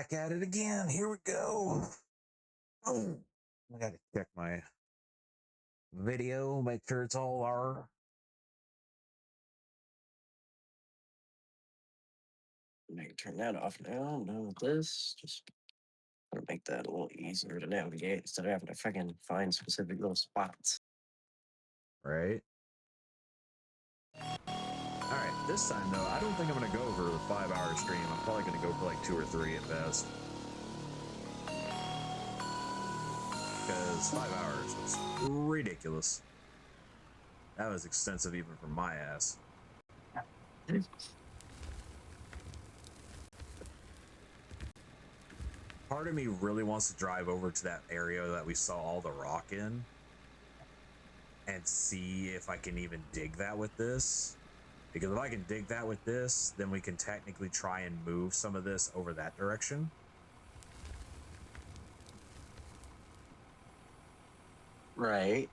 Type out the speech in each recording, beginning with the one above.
back at it again. Here we go. Oh, I gotta check my video, make sure it's all our. I can turn that off now. I'm done with this. Just gonna make that a little easier to navigate instead of having to freaking find specific little spots. Right. All right, this time though, I don't think I'm gonna go for a 5-hour stream. I'm probably gonna go for like 2 or 3 at best. Because 5 hours was ridiculous. That was extensive even for my ass. Part of me really wants to drive over to that area that we saw all the rock in and see if I can even dig that with this. Because if I can dig that with this, then we can technically try and move some of this over that direction. Right.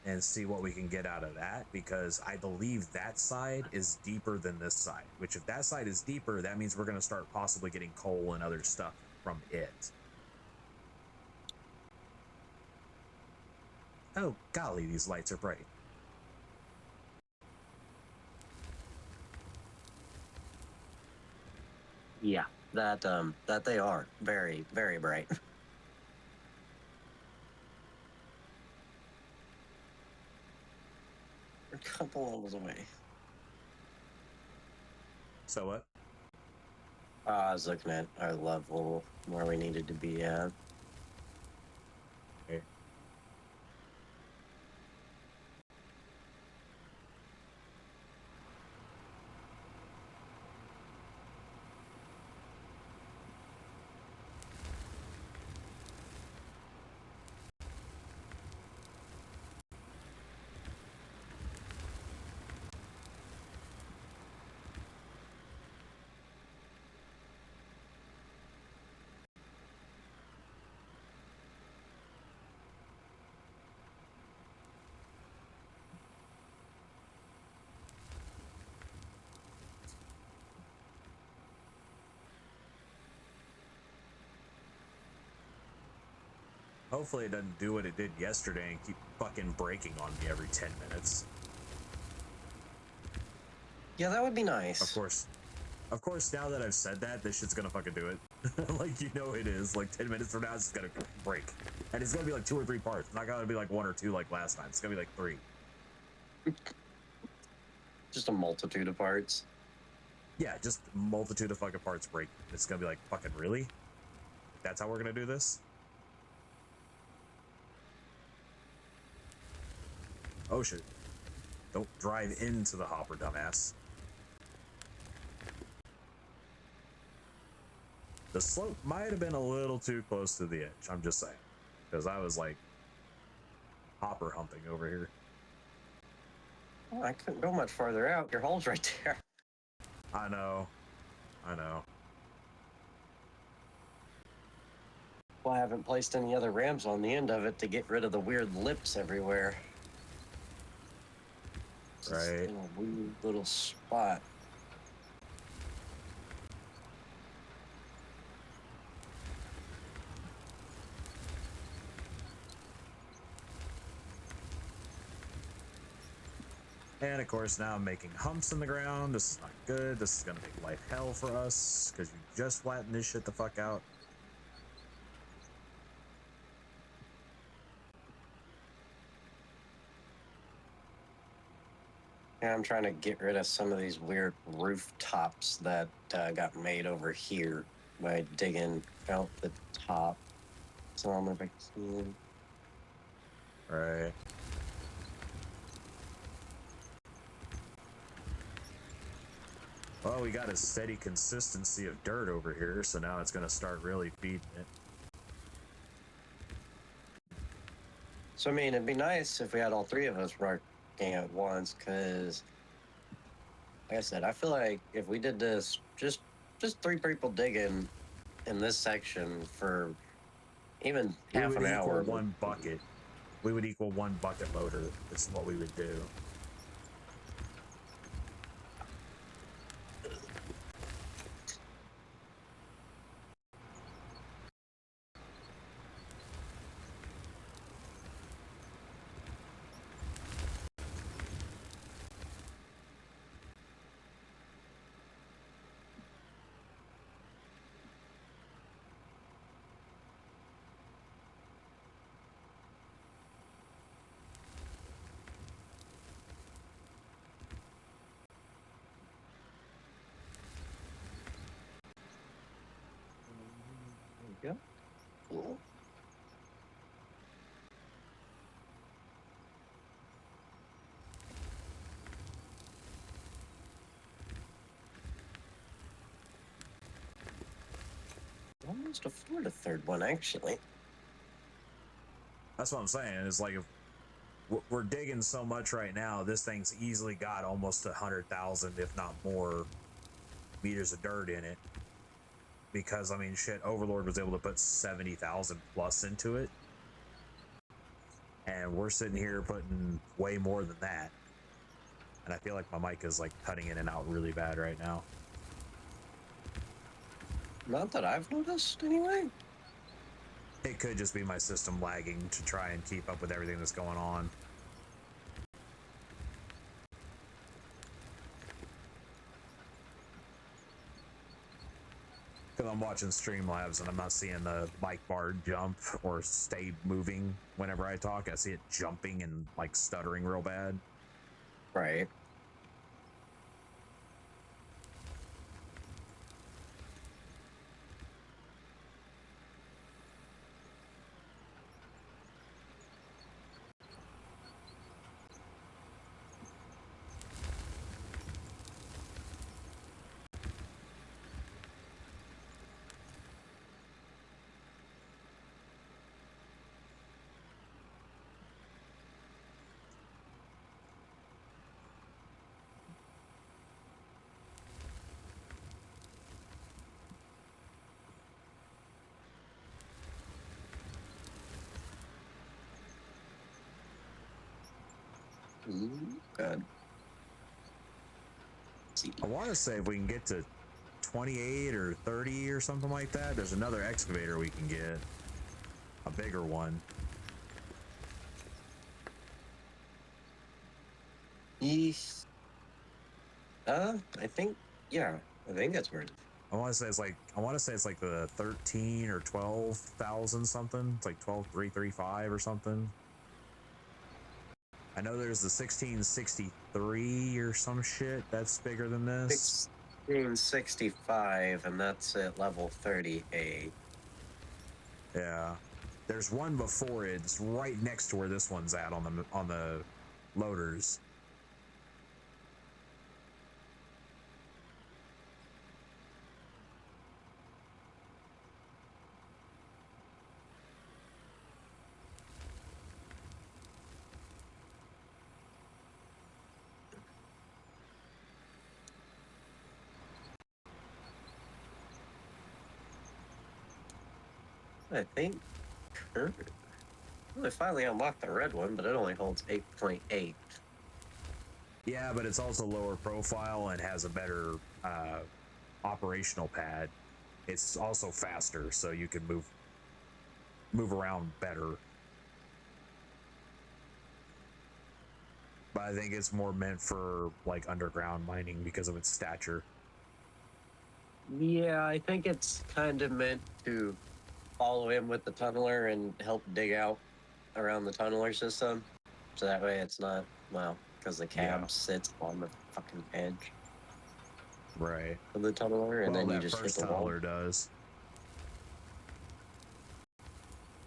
And see what we can get out of that, because I believe that side is deeper than this side, which if that side is deeper, that means we're going to start possibly getting coal and other stuff from it. Oh, golly, these lights are bright. Yeah, that they are very, very bright. A couple levels away. So what? I was looking at our level where we needed to be at. Okay. Hopefully it doesn't do what it did yesterday and keep fucking breaking on me every 10 minutes. Yeah, that would be nice. Of course, now that I've said that, this shit's gonna fucking do it. Like, you know it is. Like, 10 minutes from now, it's gonna break. And it's gonna be like 2 or 3 parts. It's not gonna be like 1 or 2 like last time. It's gonna be like 3. Just a multitude of parts. Yeah, just a multitude of fucking parts break. It's gonna be like, fucking really? That's how we're gonna do this? Oh shit. Don't drive into the hopper, dumbass. The slope might have been a little too close to the edge, I'm just saying. Because I was like hopper humping over here. Oh, I couldn't go much farther out. Your hole's right there. I know. Well, I haven't placed any other ramps on the end of it to get rid of the weird lips everywhere. Right. In a weird little spot. And of course, now I'm making humps in the ground. This is not good. This is gonna make life hell for us because you just flattened this shit the fuck out. Yeah, I'm trying to get rid of some of these weird rooftops that got made over here by digging out the top. So I'm gonna see. Right. Well, we got a steady consistency of dirt over here, so now it's gonna start really feeding it. So I mean, it'd be nice if we had all 3 of us working at once, because, like I said, I feel like if we did this, just 3 people digging in this section for even half an hour. 1 bucket. We would equal 1 bucket loader. Is what we would do. Yeah. Cool. Almost afford a third one, actually. That's what I'm saying. Is like if we're digging so much right now, this thing's easily got almost 100,000, if not more, meters of dirt in it. Because I mean, shit, Overlord was able to put 70,000 plus into it, and we're sitting here putting way more than that. And I feel like my mic is like cutting in and out really bad right now. Not that I've noticed, anyway. It could just be my system lagging to try and keep up with everything that's going on. Because I'm watching Streamlabs and I'm not seeing the mic bar jump or stay moving whenever I talk. I see it jumping and like stuttering real bad. Right. Good. I want to say if we can get to 28 or 30 or something like that, there's another excavator we can get. A bigger one. Yes. I think, yeah, I think that's where it is. I want to say it's like the 13 or 12,000 something. It's like 12,335 or something. I know there's the 1663 or some shit that's bigger than this. 1665, and that's at level 30A. Yeah, there's one before it. It's right next to where this one's at on the loaders. I think well, they finally unlocked the red one, but it only holds 8.8. Yeah, but it's also lower profile and has a better operational pad. It's also faster, so you can move around better. But I think it's more meant for like underground mining because of its stature. Yeah, I think it's kind of meant to follow him with the tunneler and help dig out around the tunneler system. So that way it's not, well, because the cab sits on the fucking edge. Right. Of the tunneler, and well, then you that just hit first the wall. tunneler does.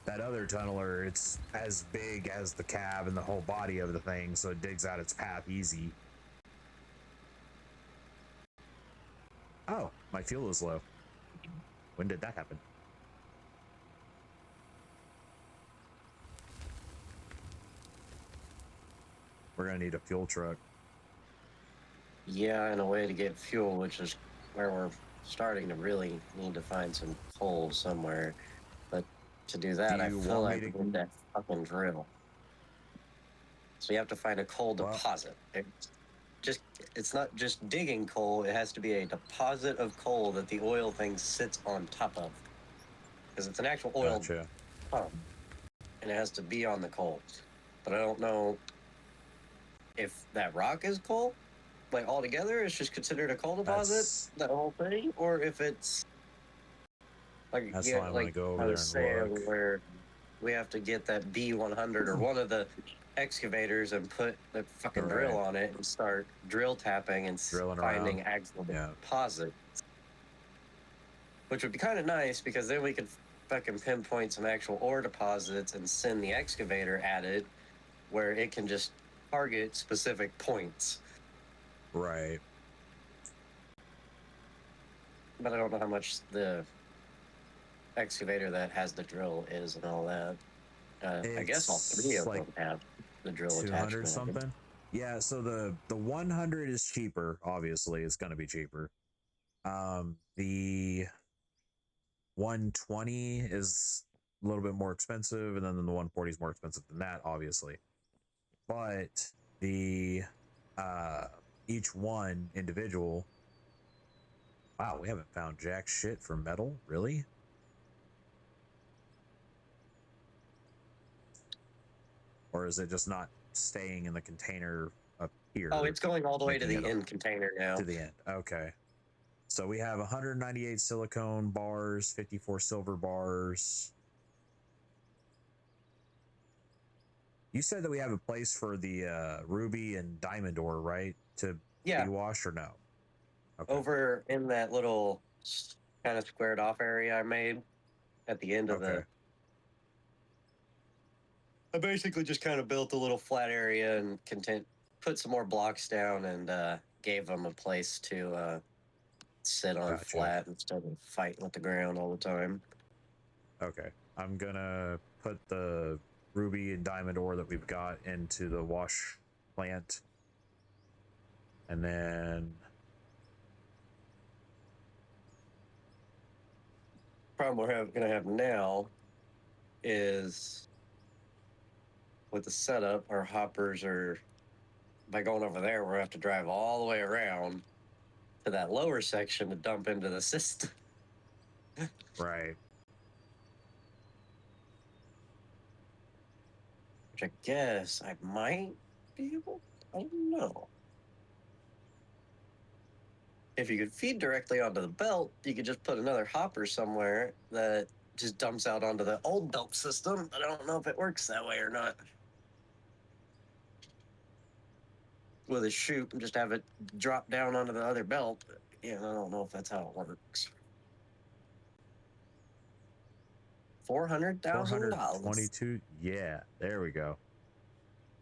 That other tunneler, it's as big as the cab and the whole body of the thing, so it digs out its path easy. Oh, my fuel is low. When did that happen? We're gonna need a fuel truck. Yeah, and a way to get fuel, which is where we're starting to really need to find some coal somewhere. But to do that, I feel like we need that fucking drill. So you have to find a coal deposit. It's not just digging coal, it has to be a deposit of coal that the oil thing sits on top of. Because it's an actual oil pump. And it has to be on the coal. But I don't know if that rock is coal, like altogether, it's just considered a coal deposit, that whole thing, or if it's like, that's why I want to go over there and look. Where we have to get that B100 or one of the excavators and put the fucking drill on it and start drill tapping and finding actual deposits. Which would be kind of nice because then we could fucking pinpoint some actual ore deposits and send the excavator at it, where it can just target specific points. Right. But I don't know how much the excavator that has the drill is and all that. I guess all three of them have the drill 200 attachment. something. Yeah, so the 100 is cheaper. Obviously, it's going to be cheaper. The 120 is a little bit more expensive, and then the 140 is more expensive than that, obviously. But the each one individual. Wow, we haven't found jack shit for metal, really? Or is it just not staying in the container up here? Oh, it's going all the way to the end container now. To the end. Okay. So we have 198 silicone bars, 54 silver bars. You said that we have a place for the ruby and diamond ore, right? To be washed or no? Okay. Over in that little kind of squared off area I made at the end of the... I basically just kind of built a little flat area and put some more blocks down and gave them a place to sit on flat instead of fighting with the ground all the time. Okay. I'm gonna put the ruby and diamond ore that we've got into the wash plant. And then... problem we're going to have now is with the setup, our hoppers are, by going over there, we're going to have to drive all the way around to that lower section to dump into the system. Right. Which I guess I might be able, I don't know. If you could feed directly onto the belt, you could just put another hopper somewhere that just dumps out onto the old dump system. I don't know if it works that way or not. With a chute and just have it drop down onto the other belt. Yeah, I don't know if that's how it works. $400,000. 22. Yeah, there we go.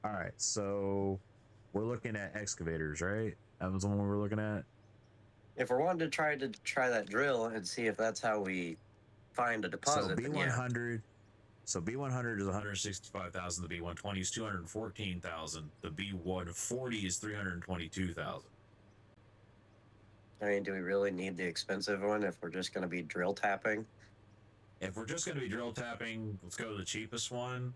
All right, so we're looking at excavators, right? That was the one we were looking at. If we're wanting to try that drill and see if that's how we find a deposit. So B100. So B100 is 165,000. The B120 is 214,000. The B140 is 322,000. I mean, do we really need the expensive one if we're just going to be drill tapping? If we're just going to be drill tapping, let's go to the cheapest one.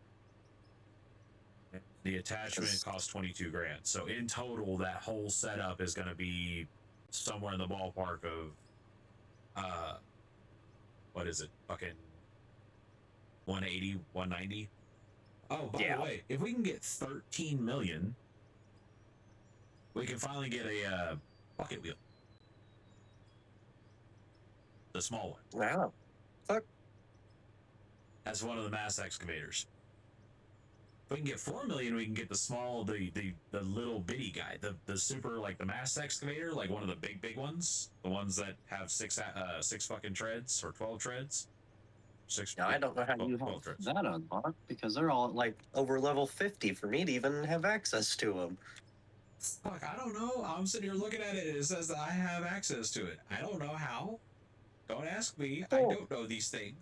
The attachment costs 22 grand. So in total, that whole setup is going to be somewhere in the ballpark of, what is it? Fucking 180, 190. Oh, by the way, if we can get 13 million, we can finally get a bucket wheel. The small one. Wow. Fuck. That's one of the mass excavators. If we can get 4 million, we can get the small, the little bitty guy, the super, like the mass excavator, like one of the big ones, the ones that have six fucking treads or 12 treads. Now, I don't know how you have that unlocked because they're all like over level 50 for me to even have access to them. Fuck, I don't know. I'm sitting here looking at it and it says that I have access to it. I don't know how. Don't ask me. I don't know these things.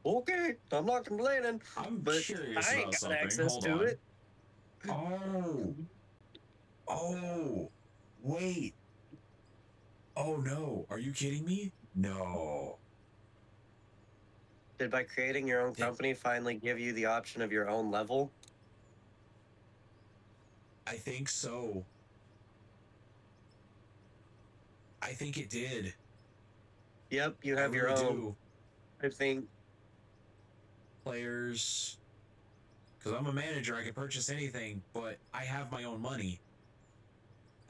Okay, I'm not complaining. I'm curious I ain't about got something. access Hold to on. it. Oh, wait. Oh no, are you kidding me? No. Did by creating your own company finally give you the option of your own level? I think so. I think it did. Yep, you have your own. I think. Players. Because I'm a manager, I can purchase anything, but I have my own money.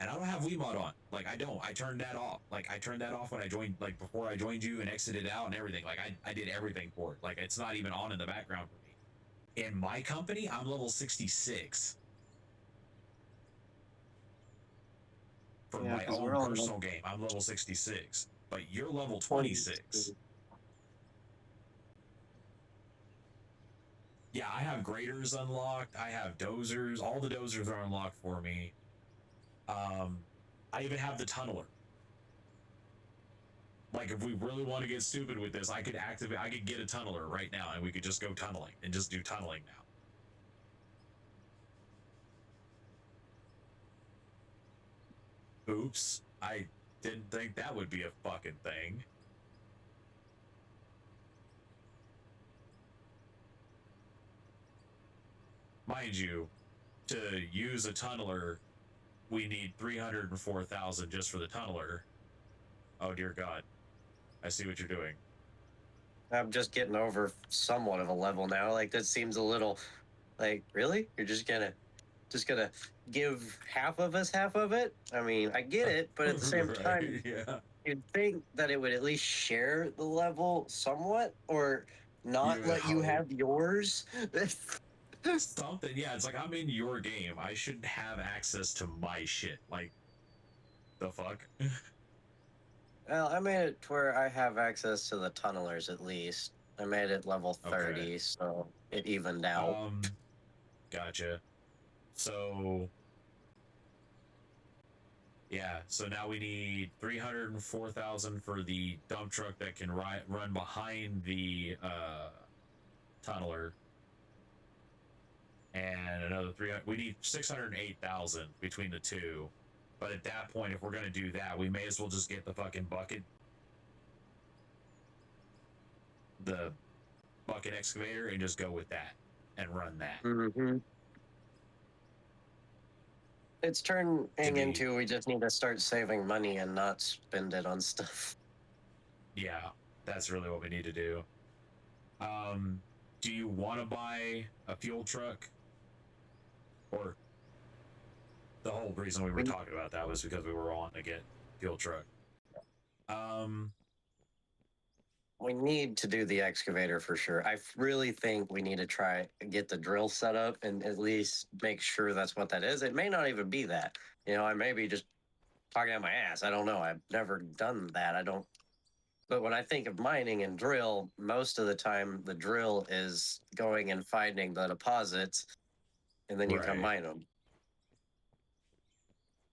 And I don't have Wiimote on. Like, I don't. I turned that off. Like, I turned that off when I joined, like, before I joined you and exited out and everything. Like, I did everything for it. Like, it's not even on in the background for me. In my company, I'm level 66. For my own personal game, I'm level 66. But you're level 26. Yeah, I have graders unlocked. I have dozers. All the dozers are unlocked for me. I even have the tunneler. Like, if we really want to get stupid with this, I could activate. I could get a tunneler right now, and we could just go tunneling and just do tunneling now. Oops, I didn't think that would be a fucking thing. Mind you, to use a tunneler, we need 304,000 just for the tunneler. Oh dear God, I see what you're doing. I'm just getting over somewhat of a level now. Like that seems a little like really? You're just gonna give half of us half of it? I mean, I get it, but at the same time, Right? Yeah. you'd think that it would at least share the level somewhat or You not would let you hope have yours. something. Yeah, it's like I'm in your game. I should have access to my shit. Like the fuck. Well, I made it to where I have access to the tunnelers at least. I made it level Okay. 30, so it evened out. Um. Gotcha. So yeah. So now we need 304,000 for the dump truck that can run behind the tunneler, and another 300. We need 608,000 between the two. But at that point, if we're gonna do that, we may as well just get the fucking the bucket excavator, and just go with that and run that. Mm-hmm. It's turning To be, into we just need to start saving money and not spend it on stuff. yeah, that's really what we need to do. Um, do you want to buy a fuel truck? Or the whole reason we were We talking about that was because we were wanting to get fuel truck. Um, we need to do the excavator for sure. I really think we need to try get the drill set up and at least make sure that's what that is. It may not even be that. You know, I may be just talking out my ass. I don't know. I've never done that. I don't. But when I think of mining and drill, most of the time the drill is going and finding the deposits, and then you come right. mine them.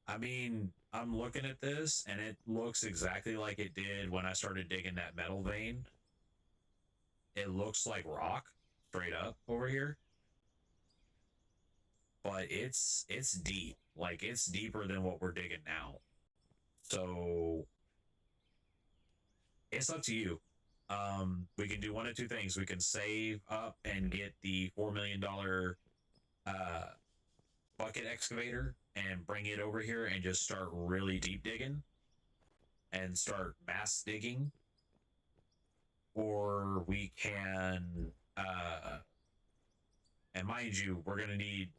I mean, I'm looking at this and it looks exactly like it did when I started digging that metal vein. It looks like rock straight up over here, but it's deep. Like it's deeper than what we're digging now. So it's up to you. We can do one of two things. We can save up and get the $4 million uh, bucket excavator and bring it over here and just start really deep digging and start mass digging, or we can and mind you, we're gonna need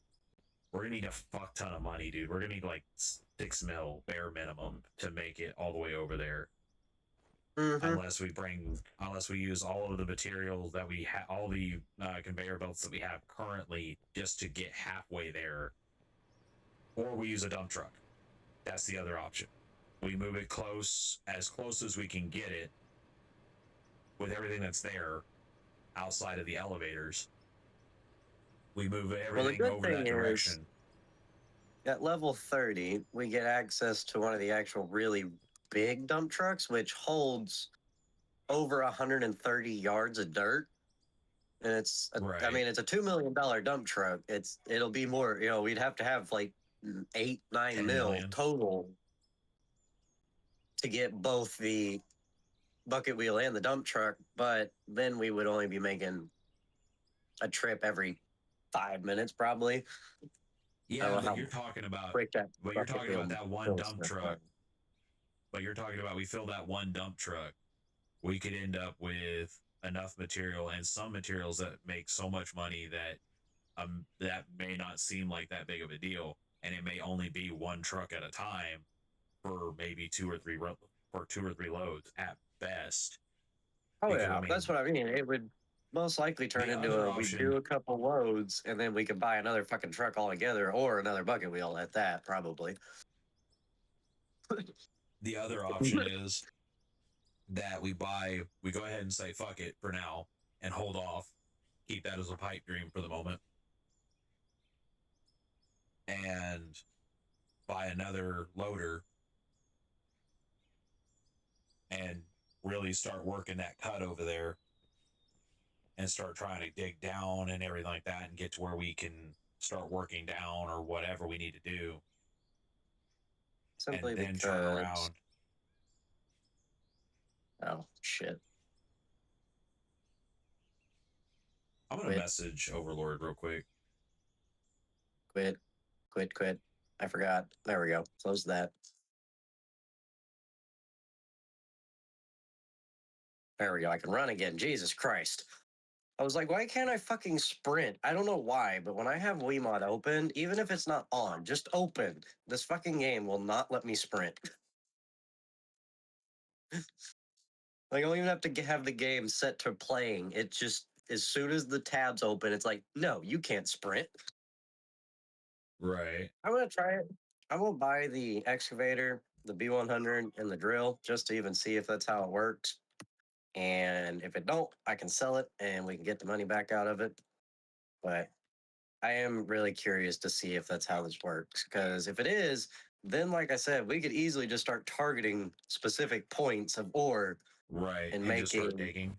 a fuck ton of money, dude. We're gonna need like 6 mil bare minimum to make it all the way over there. Mm-hmm. Unless we use all of the materials that we have, all the conveyor belts that we have currently, just to get halfway there, or we use a dump truck. That's the other option. We move it close as we can get it, with everything that's there outside of the elevators. We move Well, the everything good over thing that is direction. at level 30, we get access to one of the actual really big dump trucks, which holds over 130 yards of dirt. And I Right. mean, it's a $2 million dump truck. It'll be more, you know, we'd have to have like 8, 9 mil 10 million. total to get both the bucket wheel and the dump truck. But then we would only be making a trip every 5 minutes, probably. I Yeah, don't know but how you're talking about quick that but you're bucket talking about wheel that one fills dump the truck. But you're talking about we fill that one dump truck, we could end up with enough material and some materials that make so much money that that may not seem like that big of a deal, and it may only be one truck at a time for maybe for 2 or 3 loads at best. Oh Because I yeah, mean, that's what I mean. It would most likely turn the into other we do option, a couple loads and then we could buy another fucking truck altogether or another bucket wheel at that probably. the other option is that we go ahead and say fuck it for now and hold off, keep that as a pipe dream for the moment, and buy another loader and really start working that cut over there and start trying to dig down and everything like that and get to where we can start working down or whatever we need to do and Simply then turn because. around. Oh, shit. I'm going to Quit, message Overlord real quick. quit, quit, quit. I forgot. There we go. Close that. There we go. I can run again. Jesus Christ. I was like, why can't I fucking sprint? I don't know why, but when I have Wiimote open, even if it's not on, just open, this fucking game will not let me sprint. Like, I don't even have to have the game set to playing. It just, as soon as the tabs open, it's like, no, you can't sprint. Right. I'm going to try it. I'm going to buy the excavator, the B100, and the drill just to even see if that's how it works. And if it don't, I can sell it and we can get the money back out of it. But I am really curious to see if that's how this works. Because if it is, then like I said, we could easily just start targeting specific points of ore Right. and And just start making digging.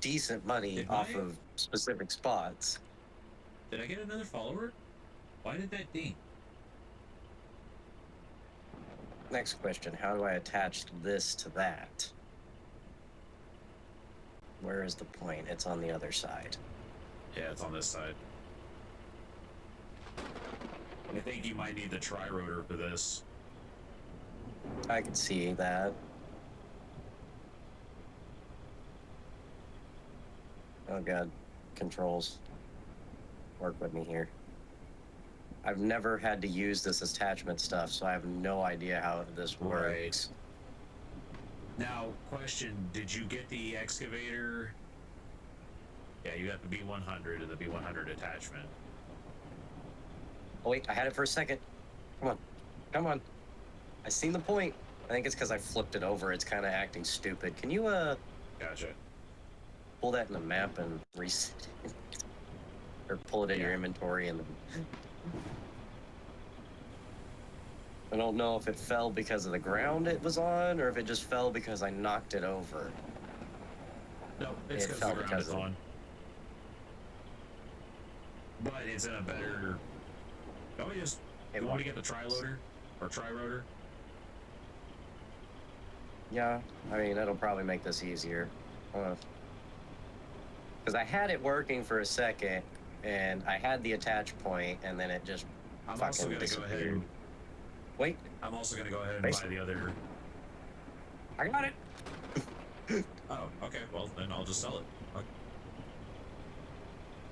decent money off of specific spots. Did I get another follower? Why did that ding? Next question, how do I attach this to that? Where is the point? It's on the other side. Yeah, it's on this side. I think you might need the tri-rotor for this. I can see that. Oh god, controls. Work with me here. I've never had to use this attachment stuff, so I have no idea how this works. Now, question, did you get the excavator? Yeah, you got the B100 and the B100 attachment. Oh wait, I had it for a second. Come on. Come on. I seen the point. I think it's because I flipped it over. It's kind of acting stupid. Can you, Gotcha. pull that in the map and reset it? Or pull it in your inventory and then... I don't know if it fell because of the ground it was on, or if it just fell because I knocked it over. No, it's because the ground is on. But it's in a better... Don't we just... You want to get the tri-loader? Or tri-rotor? Yeah, I mean, that'll probably make this easier. Because I had it working for a second, and I had the attach point, and then it just fucking disappeared. Wait. I'm also going to go ahead and buy the other... I got it! Oh, okay. Well, then I'll just sell it. Okay.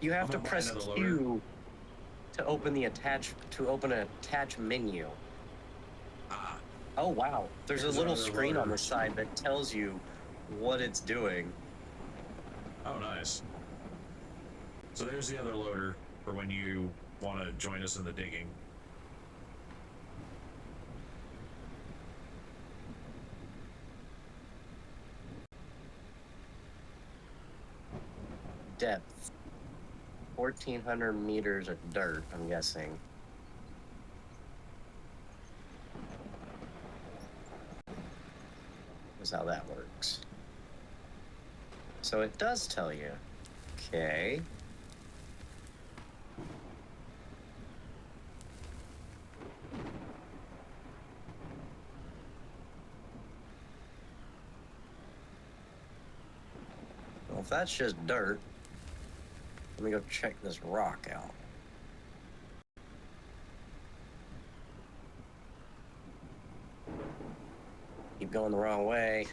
You have to press Q to open the attach... to open an attach menu. Ah. Oh, wow. There's a little screen on the side that tells you what it's doing. Oh, nice. So there's the other loader for when you want to join us in the digging. Depth. 1,400 meters of dirt, I'm guessing. Is how that works. So it does tell you. Okay. Well, if that's just dirt, let me go check this rock out. Keep going the wrong way.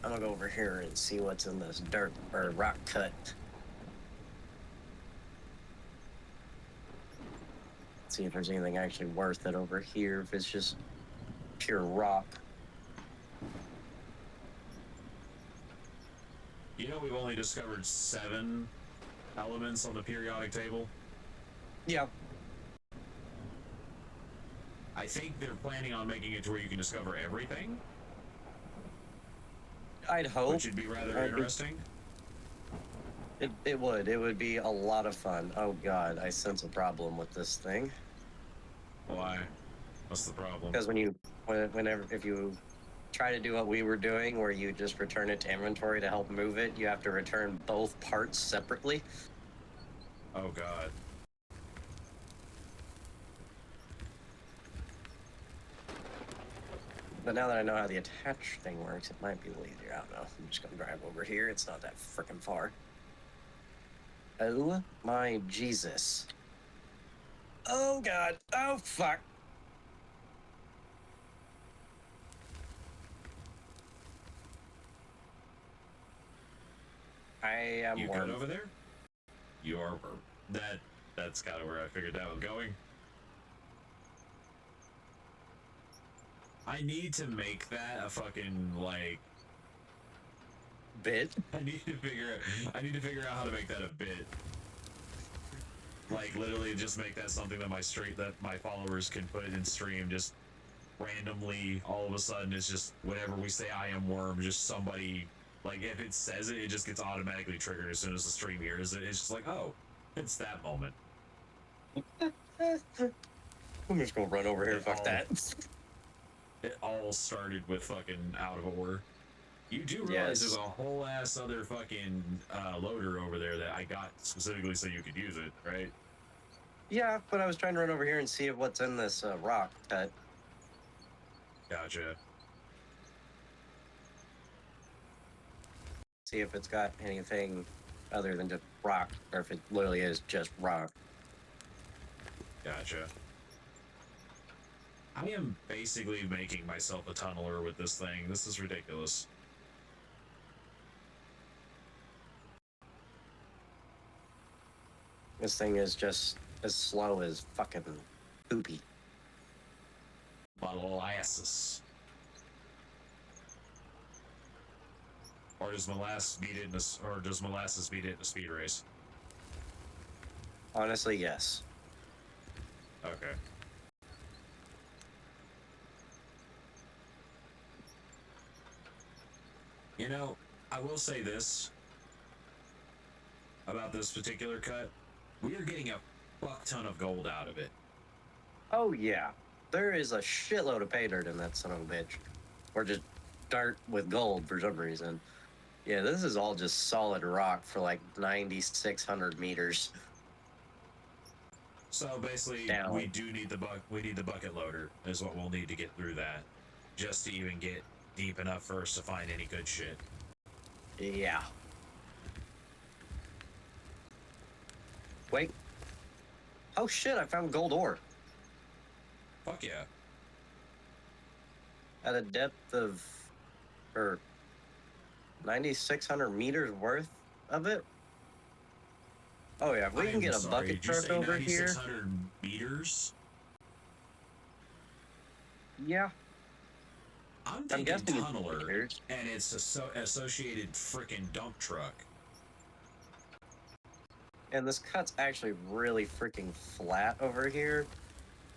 I'm gonna go over here and see what's in this dirt or rock cut. See if there's anything actually worth it over here, if it's just pure rock. You know, we've only discovered 7 elements on the periodic table. Yeah. I think they're planning on making it to where you can discover everything. I'd hope. Which would be rather interesting. It would. It would be a lot of fun. Oh God, I sense a problem with this thing. Why? What's the problem? Because if you try to do what we were doing, where you just return it to inventory to help move it, you have to return both parts separately. Oh God. But now that I know how the attach thing works, it might be a little easier. I don't know. I'm just gonna drive over here. It's not that freaking far. Oh my Jesus. Oh God. Oh fuck. I am You one. good over there? You are. That's kind of where I figured that was going. I need to make that a fucking like bit. I need to figure out how to make that a bit. Like literally just make that something that my followers can put in stream just randomly. All of a sudden it's just whenever we say I am worm, just somebody like if it says it, it just gets automatically triggered as soon as the stream hears it. It's just like, oh, it's that moment. I'm just gonna run over here. Fuck that. It all started with fucking out of order. You do realize there's a whole ass other fucking loader over there that I got specifically so you could use it, right? Yeah, but I was trying to run over here and see what's in this rock cut. Gotcha. See if it's got anything other than just rock, or if it literally is just rock. Gotcha. I am basically making myself a tunneler with this thing. This is ridiculous. This thing is just as slow as fucking poopy. Molasses. Or does molasses beat it in a speed race? Honestly, yes. Okay. You know, I will say this about this particular cut. We are getting a fuck ton of gold out of it. Oh, yeah. There is a shitload of pay dirt in that son of a bitch. Or just dirt with gold for some reason. Yeah, this is all just solid rock for like 9,600 meters. So basically, we do need the bucket loader is what we'll need to get through that, just to even get deep enough for us to find any good shit. Yeah. Wait. Oh shit! I found gold ore. Fuck yeah. At a depth of, 9,600 meters worth of it. Oh yeah, if we can get a bucket truck over here. 9,600 meters? Yeah. I'm thinking tunneler, and it's associated freaking dump truck. And this cut's actually really freaking flat over here.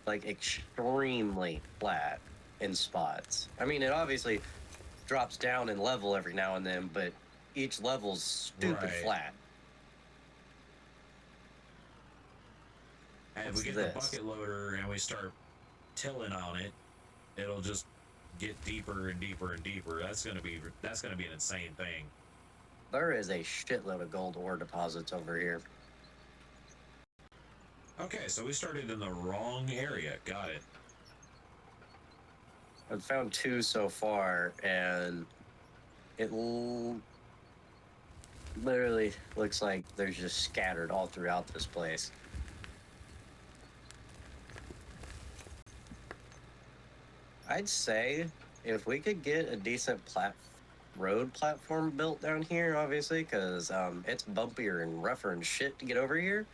Like, extremely flat in spots. I mean, it obviously drops down in level every now and then, but each level's stupid flat. And if we get the bucket loader and we start tilling on it, it'll just get deeper and deeper and deeper. That's gonna be an insane thing. There is a shitload of gold ore deposits over here. Okay, so we started in the wrong area. Got it. I've found 2 so far, and it literally looks like they're just scattered all throughout this place. I'd say if we could get a decent road platform built down here, obviously, because it's bumpier and rougher and shit to get over here.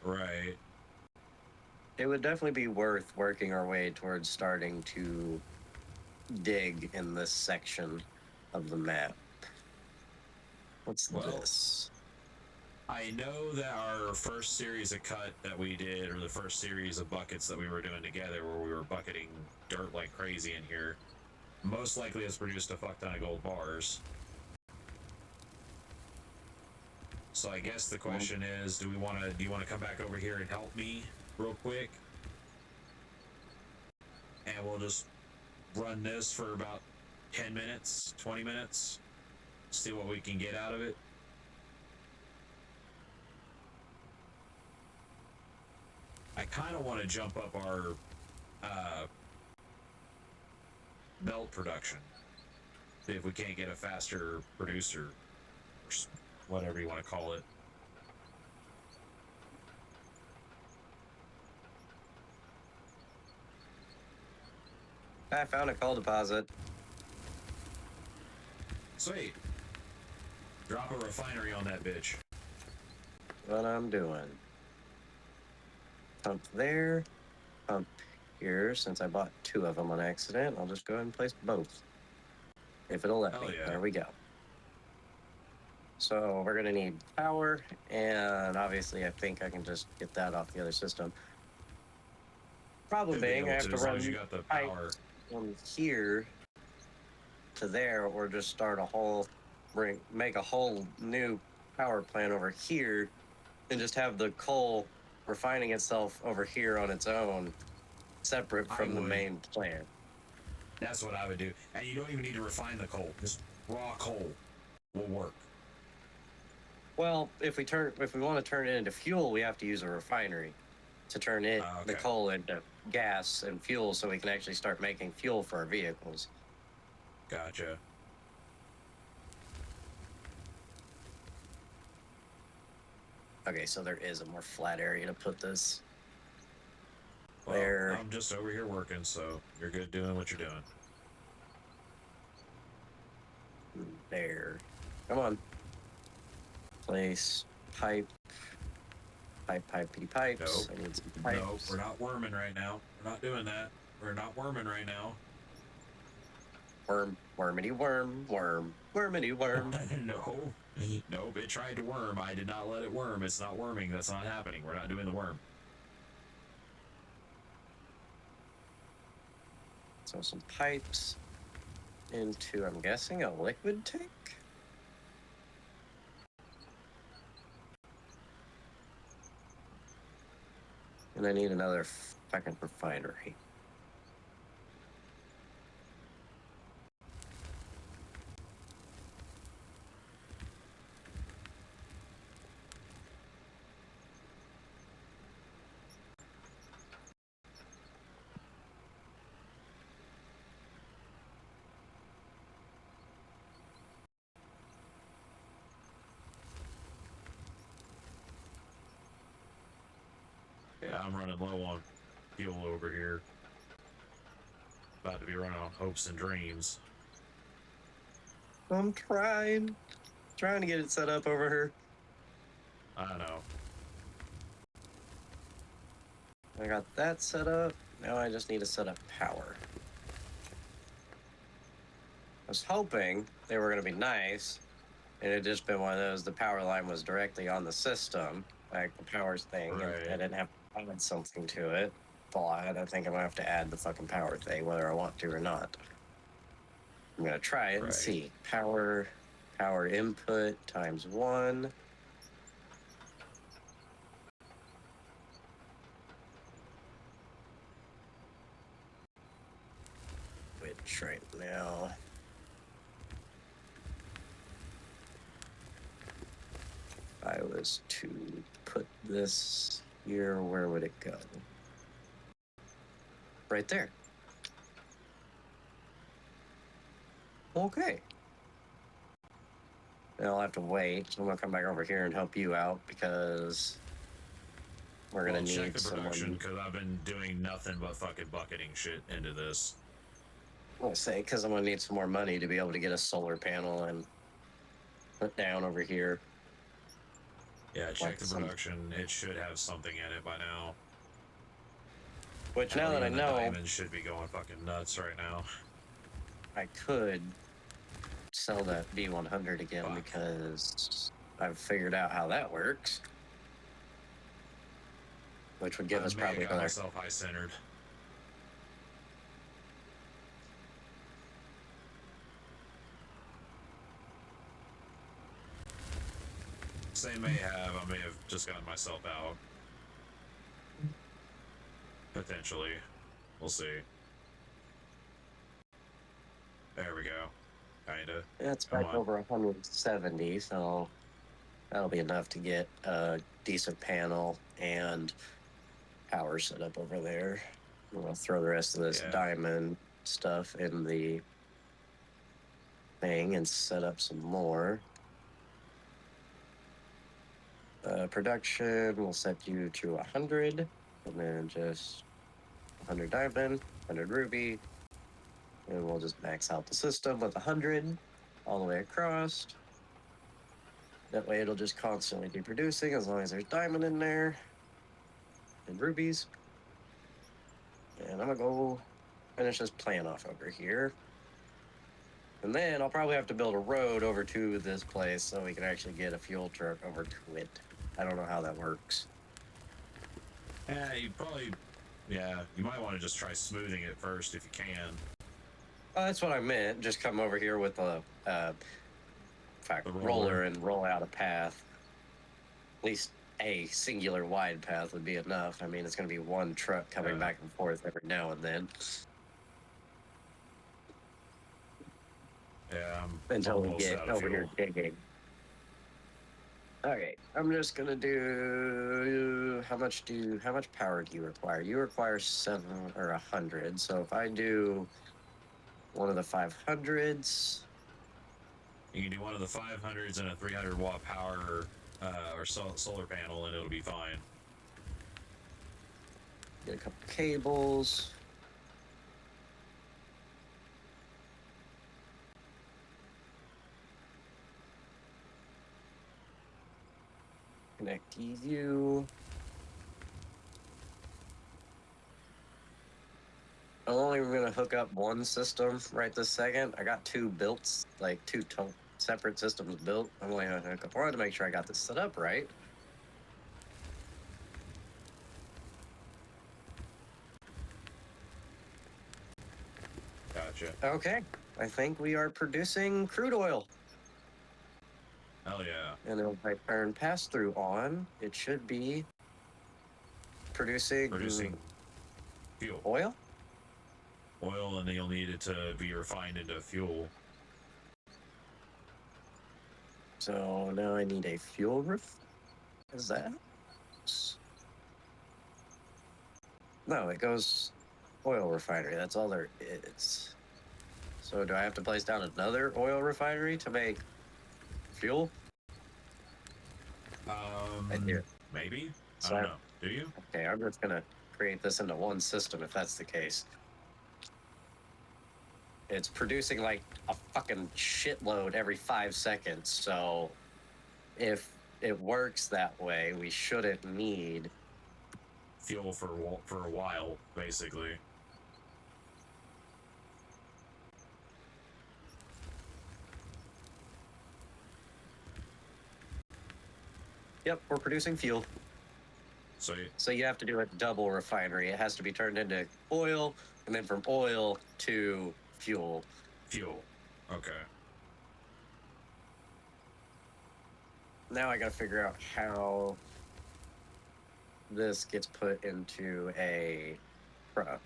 Right. It would definitely be worth working our way towards starting to dig in this section of the map. What's this? I know that our first series of cut that we did, or the first series of buckets that we were doing together, where we were bucketing dirt like crazy in here, most likely has produced a fuck ton of gold bars. So I guess the question is, do you want to come back over here and help me real quick? And we'll just run this for about 10 minutes, 20 minutes, see what we can get out of it. I kind of want to jump up our belt production. See if we can't get a faster producer, or whatever you want to call it. I found a coal deposit. Sweet. Drop a refinery on that bitch. What I'm doing. Pump there. Pump here. Since I bought 2 of them on accident, I'll just go ahead and place both. If it'll let me. Yeah. There we go. So we're going to need power, and obviously I think I can just get that off the other system. Problem being, I have to run you got the power from here to there, or just start a whole, make a whole new power plant over here, and just have the coal refining itself over here on its own, separate from the main plant. That's what I would do. And you don't even need to refine the coal. Just raw coal will work. Well, if we want to turn it into fuel, we have to use a refinery to turn it, the coal, into gas and fuel, so we can actually start making fuel for our vehicles. Gotcha. Okay, so there is a more flat area to put this. Well, there. I'm just over here working, so you're good doing what you're doing. There. Come on. Place pipe. Pipey pipes. Nope. I need some pipes. No, we're not worming right now. We're not doing that. We're not worming right now. Wormity worm. Wormity worm. No. Nope, it tried to worm. I did not let it worm. It's not worming. That's not happening. We're not doing the worm. So some pipes into, I'm guessing, a liquid tank? And I need another fucking refinery. Yeah, I'm running low on fuel over here. About to be running on hopes and dreams. I'm trying to get it set up over here. I know. I got that set up. Now I just need to set up power. I was hoping they were going to be nice, and it had just been one of those, the power line was directly on the system, like the powers thing, right. And I didn't have to add something to it. But I think I'm going to have to add the fucking power thing, whether I want to or not. I'm going to try it and see. Power input times 1. Which right now... if I was to put this here, where would it go? Right there. Okay. Then I'll have to wait. So I'm gonna come back over here and help you out because we're gonna need check the production, because I've been doing nothing but fucking bucketing shit into this. I'll say because I'm gonna need some more money to be able to get a solar panel and put down over here. Yeah, check the production. It should have something in it by now. Which now that I know, diamonds should be going fucking nuts right now. I could sell that B100 again because I've figured out how that works. Which would give us probably got myself high-centered. They may have. I may have just gotten myself out. Potentially. We'll see. There we go. Kinda. It's back over 170, so that'll be enough to get a decent panel and power set up over there. We'll throw the rest of this diamond stuff in the thing and set up some more. Production, we'll set you to 100, and then just 100 diamond, 100 ruby, and we'll just max out the system with 100 all the way across. That way it'll just constantly be producing as long as there's diamond in there and rubies. And I'm gonna go finish this plan off over here. And then I'll probably have to build a road over to this place so we can actually get a fuel truck over to it. I don't know how that works. Yeah, you probably, you might want to just try smoothing it first if you can. Oh, that's what I meant. Just come over here with a roller and roll out a path. At least a singular wide path would be enough. I mean, it's going to be one truck coming back and forth every now and then. Yeah, until we get over here digging. Okay, I'm just gonna do how much power do you require? You require 7 or 100. So if I do one of the 500s, you can do one of the 500s and a 300 watt power or solar panel, and it'll be fine. Get a couple cables. Connect you. I'm only going to hook up one system right this second. I got two built, like two separate systems built. I'm only going to hook up one to make sure I got this set up right. Gotcha. Okay, I think we are producing crude oil. Hell yeah. And if I turn pass-through on, it should be producing fuel. Oil? Oil, and then you'll need it to be refined into fuel. So now I need a fuel ref. Is that? No, it goes oil refinery. That's all there is. So do I have to place down another oil refinery to make fuel? I do. Maybe? I don't know. Do you? Okay, I'm just gonna create this into one system if that's the case. It's producing like a fucking shitload every 5 seconds, so if it works that way, we shouldn't need fuel for a while, basically. Yep, we're producing fuel. So you have to do a double refinery. It has to be turned into oil, and then from oil to fuel. Fuel. Okay. Now I gotta figure out how this gets put into a truck.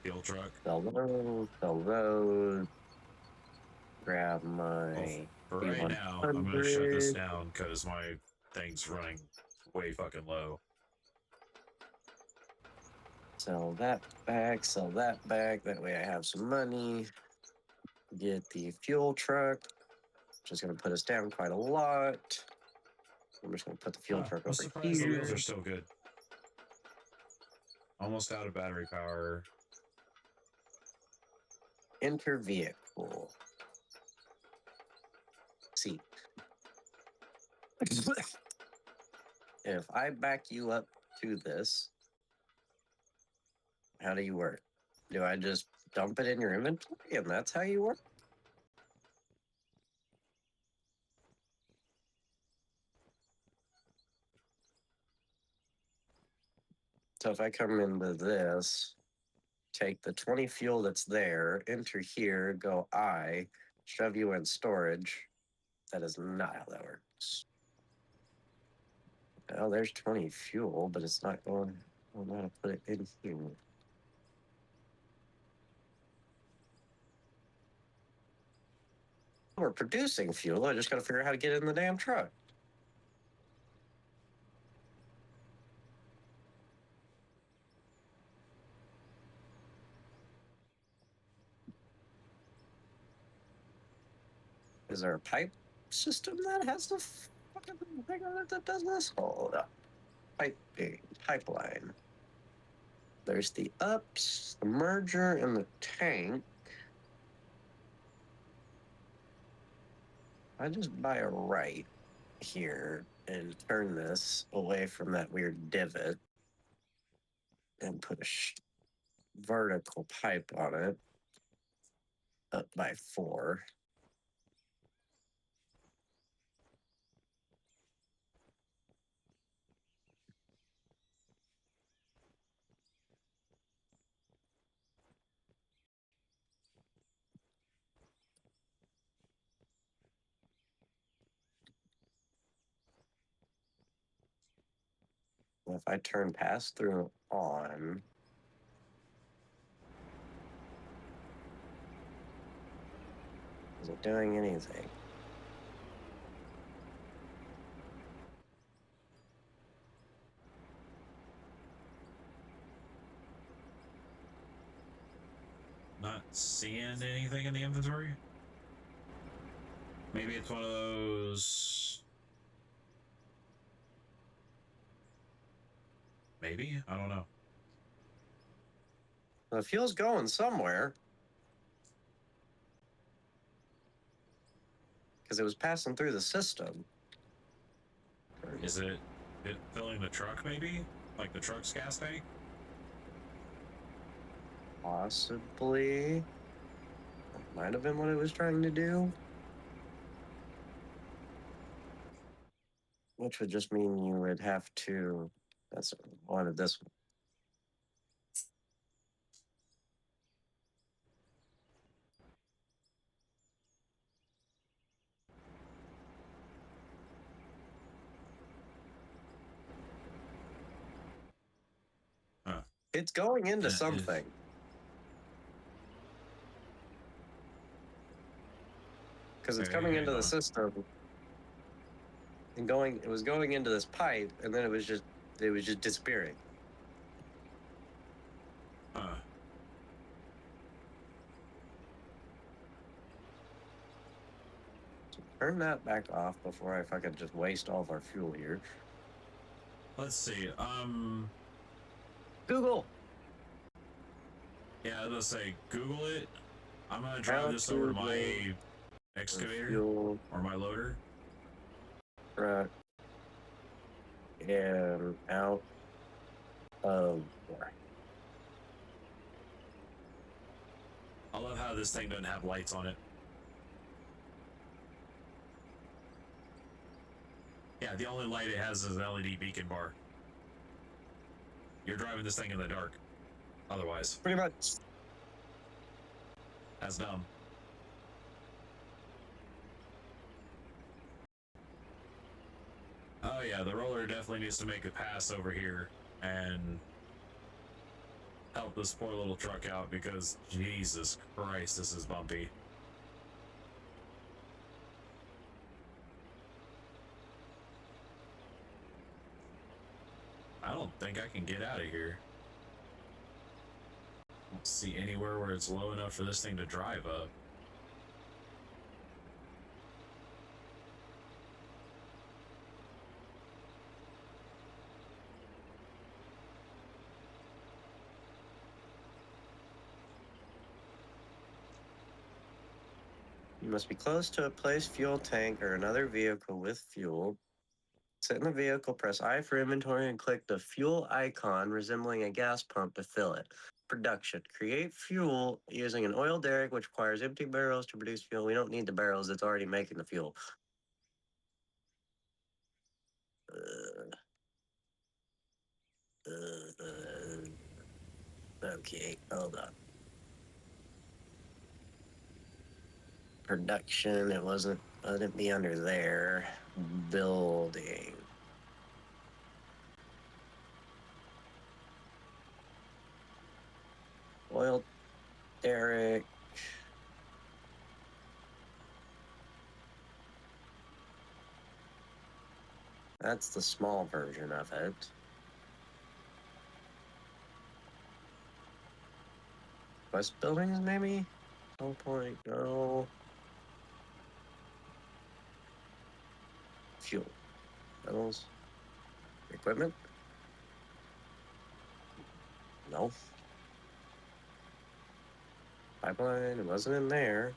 Fuel truck. Sell those. Grab my. For right now, I'm gonna shut this down because my thing's running way fucking low. Sell that back, sell that back. That way I have some money. Get the fuel truck, which is going to put us down quite a lot. I'm just going to put the fuel truck over here. The wheels are still good. Almost out of battery power. Enter vehicle. See. If I back you up to this, how do you work? Do I just dump it in your inventory and that's how you work? So if I come into this, take the 20 fuel that's there, enter here, go shove you in storage. That is not how that works. Well, there's 20 fuel, but it's not going. I don't know how to put it in here. We're producing fuel. I just got to figure out how to get it in the damn truck. Is there a pipe system that has the fucking thing on it that does this? Hold up. Pipeline. There's the ups, the merger, and the tank. I just buy a right here and turn this away from that weird divot and put a vertical pipe on it up by 4. If I turn pass through on, is it doing anything? Not seeing anything in the inventory. Maybe it's one of those. Maybe? I don't know. The fuel's going somewhere. Because it was passing through the system. Is it filling the truck, maybe? Like the truck's gas tank? Possibly. That might have been what it was trying to do. Which would just mean you would have to. That's wanted this one. Huh. It's going into something. Because it's coming into the system and it was going into this pipe, and then it was just disappearing. So turn that back off before I fucking just waste all of our fuel here. Let's see. Google. Yeah, I was gonna say Google it. I'm gonna drive this over to my excavator or my loader. Right. And out of there. I love how this thing doesn't have lights on it. Yeah, the only light it has is an LED beacon bar. You're driving this thing in the dark. Otherwise. Pretty much. That's dumb. Oh yeah, the roller definitely needs to make a pass over here and help this poor little truck out because Jesus Christ, this is bumpy. I don't think I can get out of here. I don't see anywhere where it's low enough for this thing to drive up. You must be close to a placed fuel tank or another vehicle with fuel. Sit in the vehicle, press I for inventory, and click the fuel icon resembling a gas pump to fill it. Production. Create fuel using an oil derrick, which requires empty barrels to produce fuel. We don't need the barrels. It's already making the fuel. Okay, hold up. Production, it wasn't, let it be under there. Building. Oil derrick. That's the small version of it. West buildings, maybe? No point, no. Fuel. Metals. Equipment? No. Pipeline, it wasn't in there.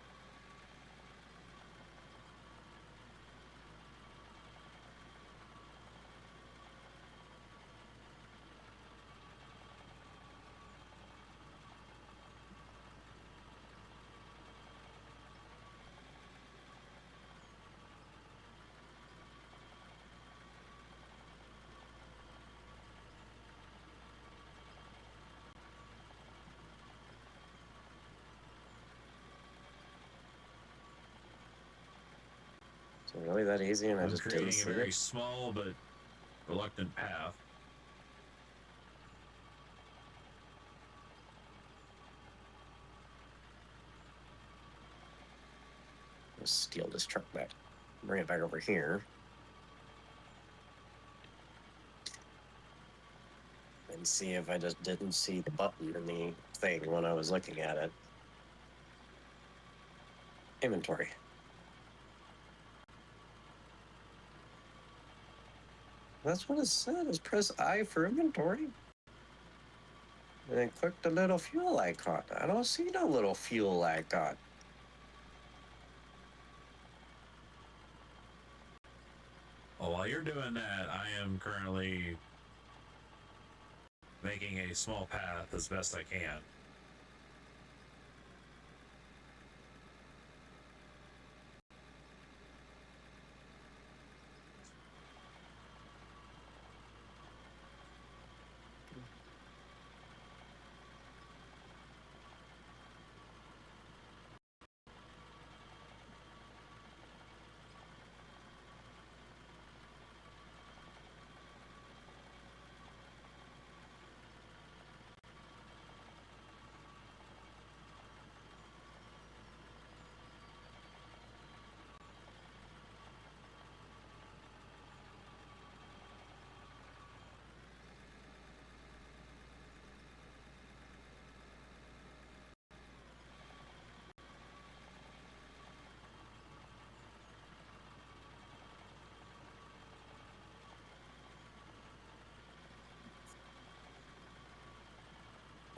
Is it really that easy and I I'm just didn't creating see a very it? small but reluctant path. Let's steal this truck back. Bring it back over here. And see if I just didn't see the button in the thing when I was looking at it. Inventory. That's what it said, is press I for inventory. And then click the little fuel icon. I don't see no little fuel icon. Well, while you're doing that, I am currently making a small path as best I can.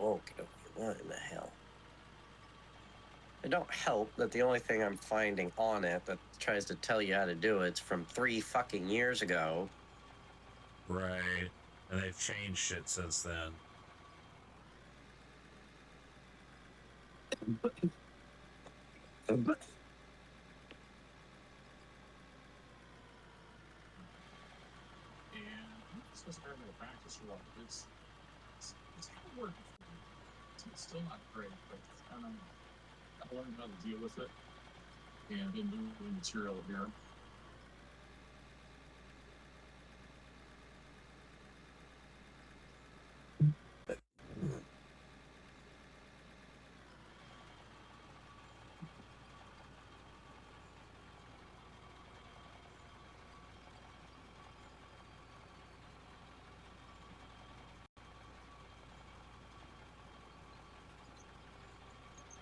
Okay, what in the hell? It don't help that the only thing I'm finding on it that tries to tell you how to do it's from 3 fucking years ago. Right. And they've changed shit since then. It's just hard to practice a lot. It's kind of work. It's still not great, but I learned how to deal with it and been moving material here.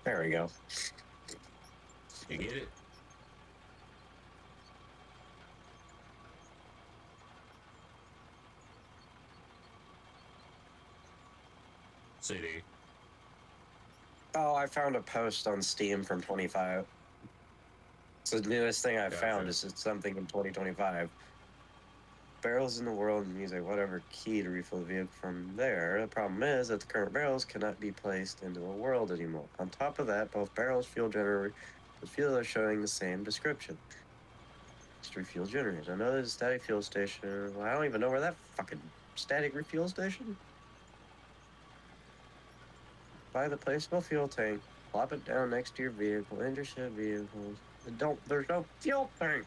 There we go. You get it? CD. Oh, I found a post on Steam from 25. It's the newest thing I found. Is it's something in 2025. Barrels in the world and music, whatever key to refill the vehicle from there. The problem is that the current barrels cannot be placed into the world anymore. On top of that, both barrels, fuel generator, the fuel are showing the same description. Just refuel generators. I know there's a static fuel station. Well, I don't even know where that fucking static refuel station. Buy the placeable fuel tank. Plop it down next to your vehicle. Intercept vehicles. There's no fuel tank.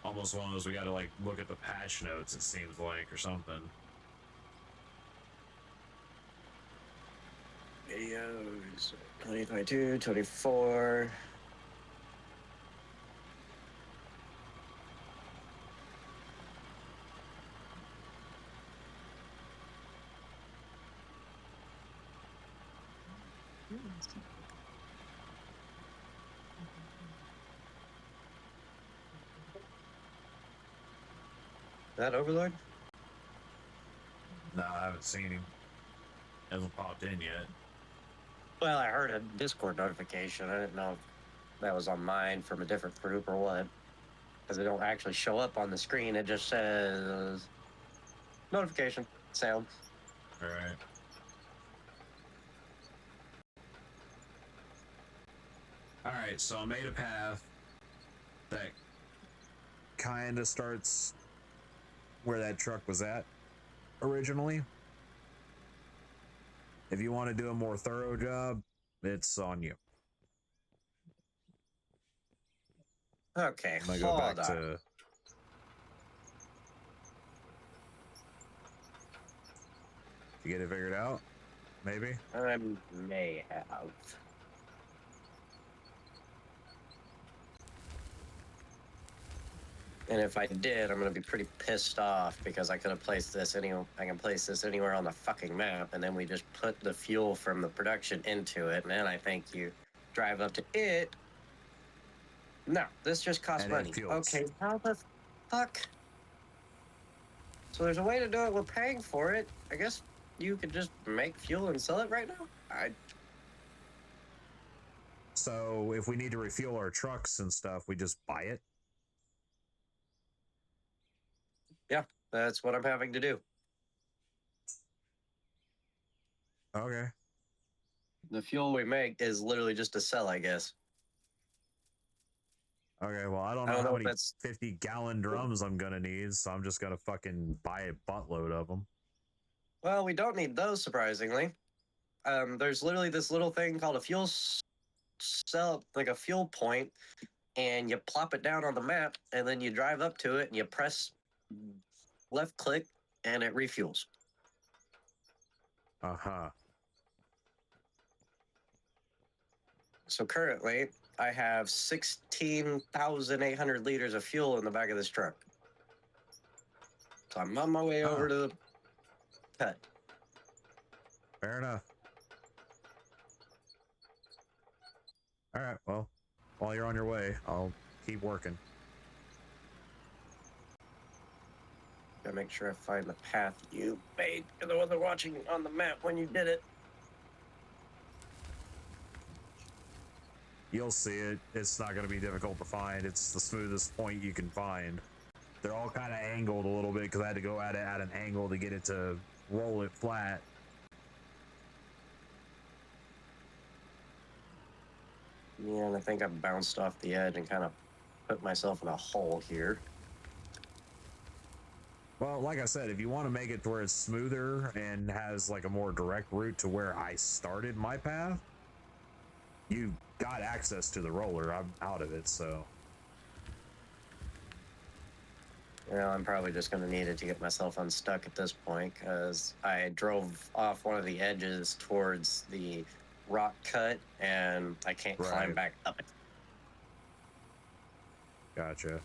Almost one of those we got to like look at the patch notes. It seems like or something. Videos. 2022, 24. That Overlord? No, I haven't seen him. Hasn't popped in yet. Well, I heard a Discord notification. I didn't know if that was on mine from a different group or what. Because it don't actually show up on the screen. It just says notification sound. All right. All right. So I made a path that Kind of starts where that truck was at originally. If you want to do a more thorough job, it's on you. Okay, I'm gonna go hold back on. to. You get it figured out? Maybe? I may have. And if I did, I'm gonna be pretty pissed off because I could have placed this I can place this anywhere on the fucking map, and then we just put the fuel from the production into it, and then I think you drive up to it. No, this just costs And it money. fuels. Okay, how the fuck? So there's a way to do it. We're paying for it. I guess you could just make fuel and sell it right now. So if we need to refuel our trucks and stuff, we just buy it. Yeah, that's what I'm having to do. Okay. The fuel we make is literally just to sell, I guess. Okay, well, I don't know how many 50-gallon drums I'm gonna need, so I'm just gonna fucking buy a buttload of them. Well, we don't need those, surprisingly. There's literally this little thing called a fuel cell, like a fuel point, and you plop it down on the map, and then you drive up to it, and you press left click, and it refuels. Uh-huh. So currently, I have 16,800 liters of fuel in the back of this truck. So I'm on my way over to the cut. Fair enough. All right, well, while you're on your way, I'll keep working. Gotta make sure I find the path you made. Because I wasn't watching on the map when you did it. You'll see it. It's not going to be difficult to find. It's the smoothest point you can find. They're all kind of angled a little bit because I had to go at it at an angle to get it to roll it flat. Yeah, and I think I bounced off the edge and kind of put myself in a hole here. Well, like I said, if you want to make it to where it's smoother and has like a more direct route to where I started my path, you got access to the roller. I'm out of it, so. Well, I'm probably just going to need it to get myself unstuck at this point because I drove off one of the edges towards the rock cut and I can't climb back up it. Gotcha.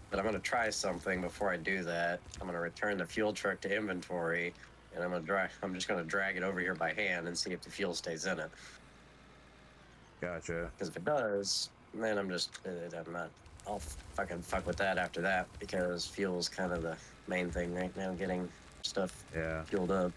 But I'm going to try something before I do that. I'm going to return the fuel truck to inventory and I'm just going to drag it over here by hand and see if the fuel stays in it. Gotcha. Because if it does, then I'll fucking fuck with that after that because fuel's kind of the main thing right now, getting stuff fueled up.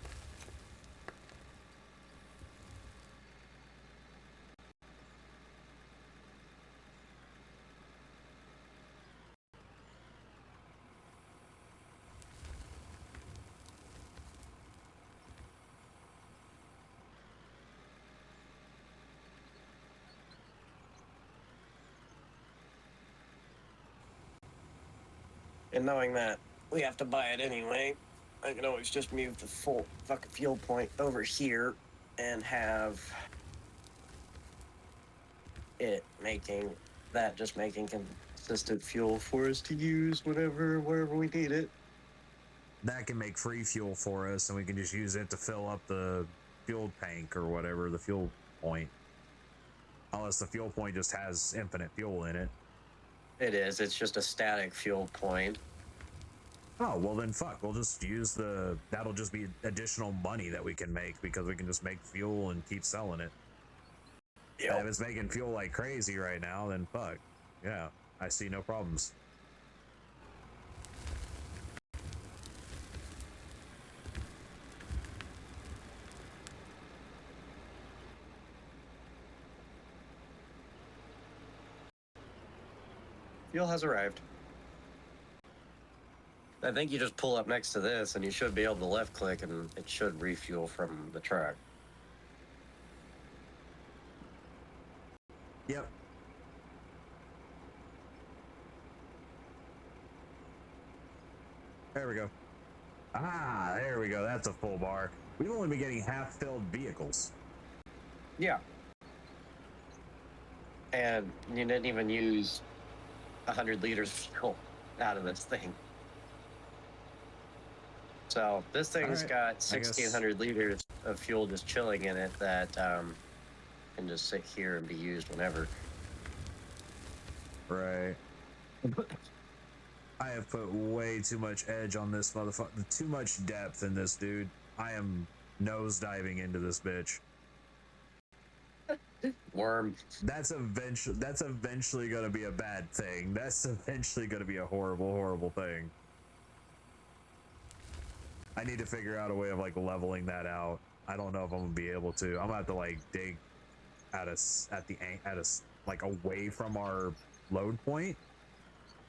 And knowing that we have to buy it anyway, I can always just move the full fucking fuel point over here and have it making consistent fuel for us to use wherever we need it. That can make free fuel for us, and we can just use it to fill up the fuel tank or whatever, the fuel point. Unless the fuel point just has infinite fuel in it. It is. It's just a static fuel point. Oh, well then fuck. We'll just use that'll just be additional money that we can make because we can just make fuel and keep selling it. Yep. If it's making fuel like crazy right now, then fuck. Yeah, I see no problems. Fuel has arrived. I think you just pull up next to this and you should be able to left click and it should refuel from the truck. Yep. There we go. Ah, there we go. That's a full bar. We've only been getting half-filled vehicles. Yeah. And you didn't even use 100 liters of fuel out of this thing. So this thing's got 1,600 liters of fuel just chilling in it that can just sit here and be used whenever. Right. I have put way too much edge on this motherfucker. Too much depth in this, dude. I am nose diving into this bitch. Worm. That's eventually gonna be a bad thing. That's eventually gonna be a horrible, horrible thing. I need to figure out a way of like leveling that out. I don't know if I'm gonna be able to. I'm gonna have to like dig like away from our load point.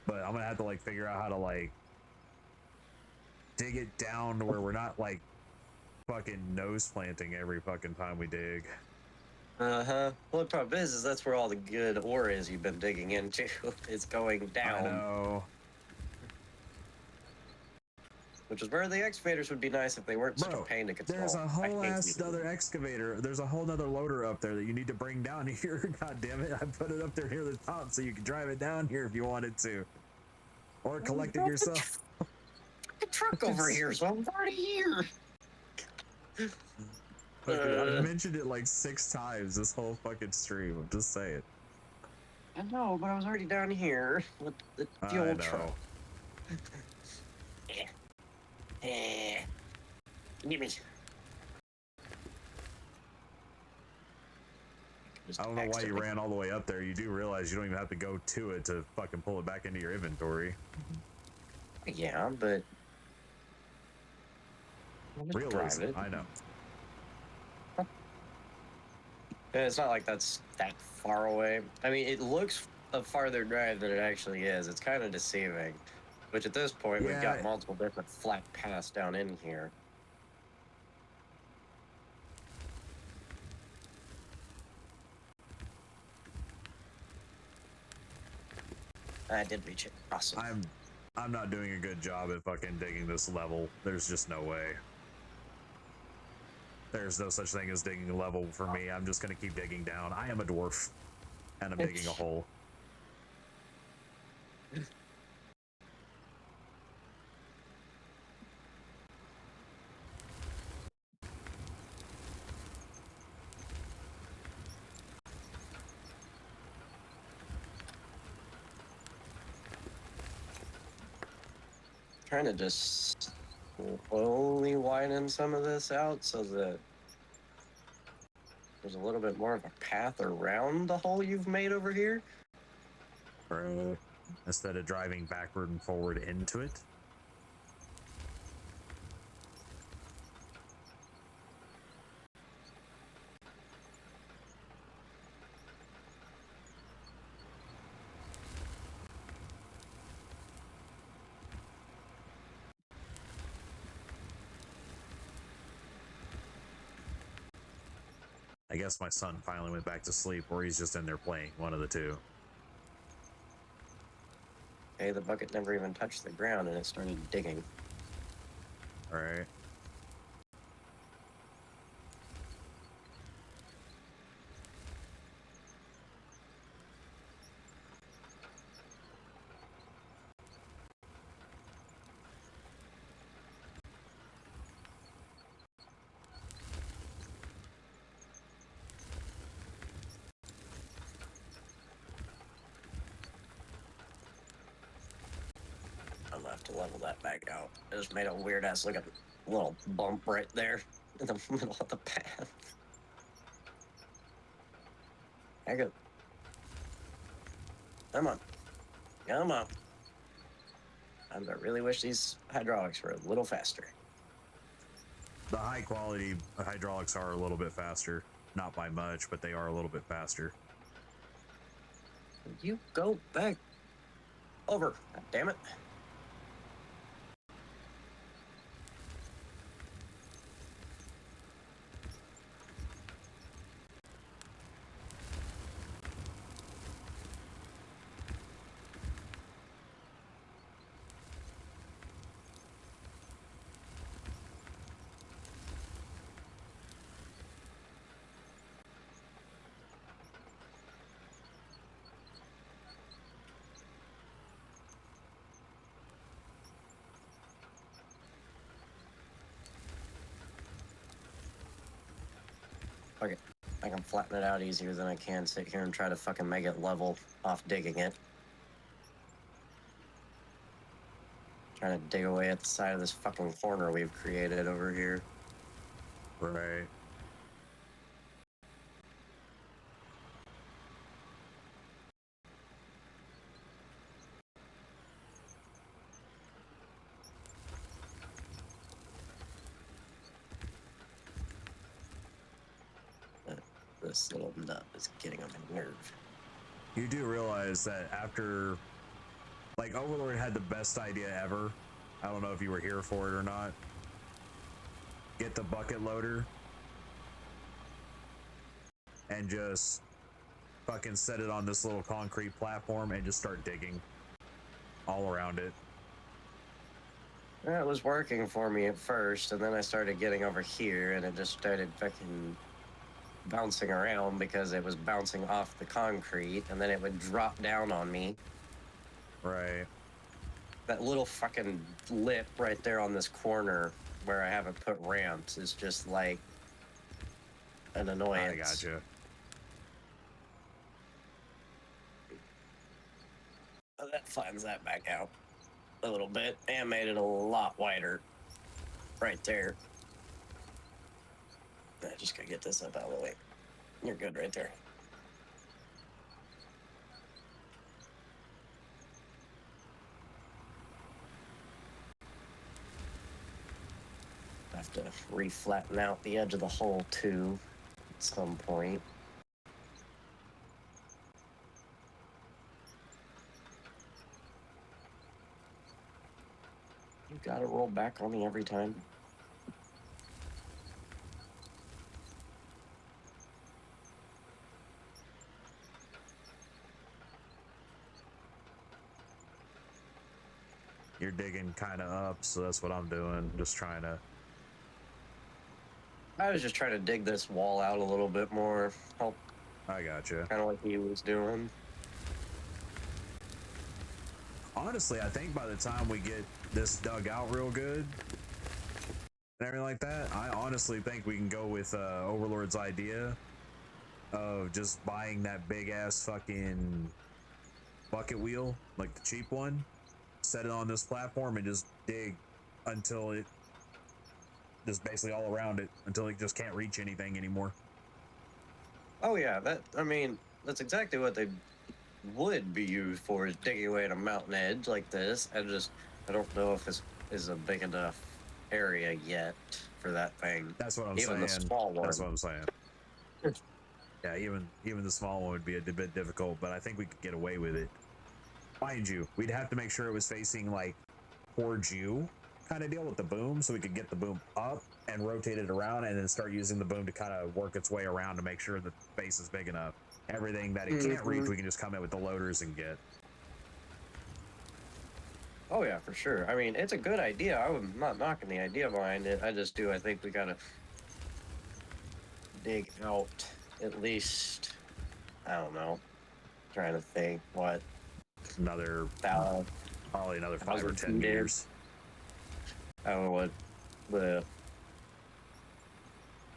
But I'm gonna have to like figure out how to like dig it down to where we're not like fucking nose planting every fucking time we dig. Uh-huh. Well, the problem is that's where all the good ore is you've been digging into. It's going down. I know. Which is where the excavators would be nice if they weren't such a pain to control. There's a whole ass other excavator. There's a whole nother loader up there that you need to bring down here. God damn it. I put it up there near the top so you can drive it down here if you wanted to. Or collect it yourself. The truck over here, so I'm already here. I've mentioned it like 6 times this whole fucking stream. I'm just saying. I know, but I was already down here with the old truck. Give me. I don't know why you ran all the way up there. You do realize you don't even have to go to it to fucking pull it back into your inventory. Yeah, but realism, I know. It's not like that's that far away. I mean, it looks a farther drive than it actually is. It's kind of deceiving. Which at this point, we've got multiple different flat paths down in here. I did reach it. Awesome. I'm not doing a good job at fucking digging this level. There's just no way. There's no such thing as digging a level for me. I'm just gonna keep digging down. I am a dwarf, and I'm digging a hole. Trying to just slowly widen some of this out so that there's a little bit more of a path around the hole you've made over here. Instead of driving backward and forward into it. I guess my son finally went back to sleep, or he's just in there playing, one of the two. Okay, the bucket never even touched the ground and it started digging. All right. I'm gonna have to level that back out. It just made a weird ass looking little bump right there in the middle of the path. I go. Come on. Come on. I really wish these hydraulics were a little faster. The high quality hydraulics are a little bit faster. Not by much, but they are a little bit faster. You go back over. God damn it. Okay, I can flatten it out easier than I can sit here and try to fucking make it level off digging it. Trying to dig away at the side of this fucking corner we've created over here. Right. This little nut is getting on my nerve. You do realize that after, like, Overlord had the best idea ever. I don't know if you were here for it or not. Get the bucket loader and just fucking set it on this little concrete platform and just start digging all around it. Well, it was working for me at first, and then I started getting over here, and it just started fucking bouncing around because it was bouncing off the concrete, and then it would drop down on me. Right. That little fucking lip right there on this corner where I haven't put ramps is just like an annoyance. I gotcha. That flattens that back out a little bit and made it a lot wider right there. I just gotta get this up out of the way. You're good right there. I have to re-flatten out the edge of the hole too at some point. You gotta roll back on me every time. You're digging kind of up, so that's what I'm doing. Just trying to. I was just trying to dig this wall out a little bit more. Help, I gotcha. kind of like he was doing. Honestly, I think by the time we get this dug out real good and everything like that, I honestly think we can go with Overlord's idea of just buying that big ass fucking bucket wheel, like the cheap one, set it on this platform and just dig until it just basically all around it until it just can't reach anything anymore. Oh yeah, I mean, that's exactly what they would be used for, is digging away at a mountain edge like this. I don't know if this is a big enough area yet for that thing. That's what I'm Even saying. the small one. That's what I'm saying. Yeah, even the small one would be a bit difficult, but I think we could get away with it. Mind you, we'd have to make sure it was facing like towards you kind of deal with the boom, so we could get the boom up and rotate it around and then start using the boom to kind of work its way around to make sure the space is big enough. Everything that it can't reach, we can just come in with the loaders and get. Oh yeah, for sure. I mean, it's a good idea. I'm not knocking the idea behind it. I think we gotta dig out at least. I don't know. Trying to think what Another, thou- probably another 5 or 10 feet in. meters. I don't know what the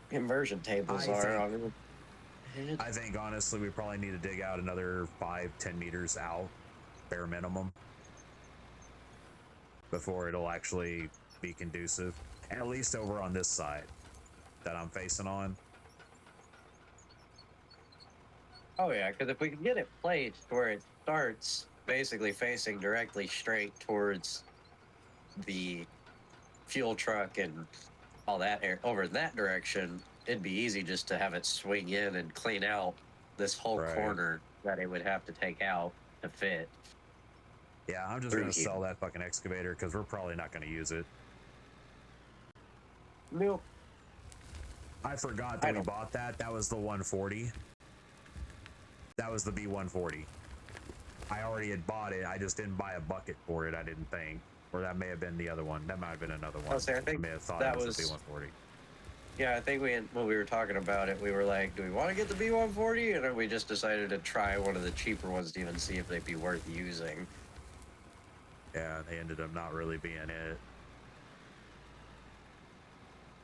conversion tables are. I think honestly, we probably need to dig out another 5-10 meters out, bare minimum, before it'll actually be conducive. At least over on this side that I'm facing on. Oh yeah, because if we can get it placed where it starts, basically facing directly straight towards the fuel truck and all that over that direction, it'd be easy just to have it swing in and clean out this whole Right. corner that it would have to take out to fit. Yeah, I'm just Through gonna here. sell that fucking excavator because we're probably not gonna use it. Nope. I forgot that we bought that. That was the 140. That was the B140. I already had bought it. I just didn't buy a bucket for it, I didn't think. Or that may have been the other one. That might have been another one. I may have thought that it was the B140. Yeah, I think when we were talking about it, we were like, do we want to get the B140? And then we just decided to try one of the cheaper ones to even see if they'd be worth using. Yeah, they ended up not really being it.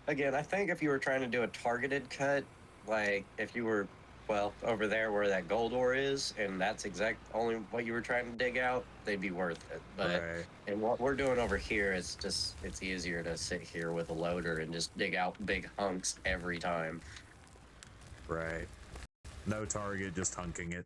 Again, I think if you were trying to do a targeted cut, like if you were, well, over there where that gold ore is, and that's only what you were trying to dig out, they'd be worth it. But and what we're doing over here is just, it's easier to sit here with a loader and just dig out big hunks every time. Right. No target, just hunking it.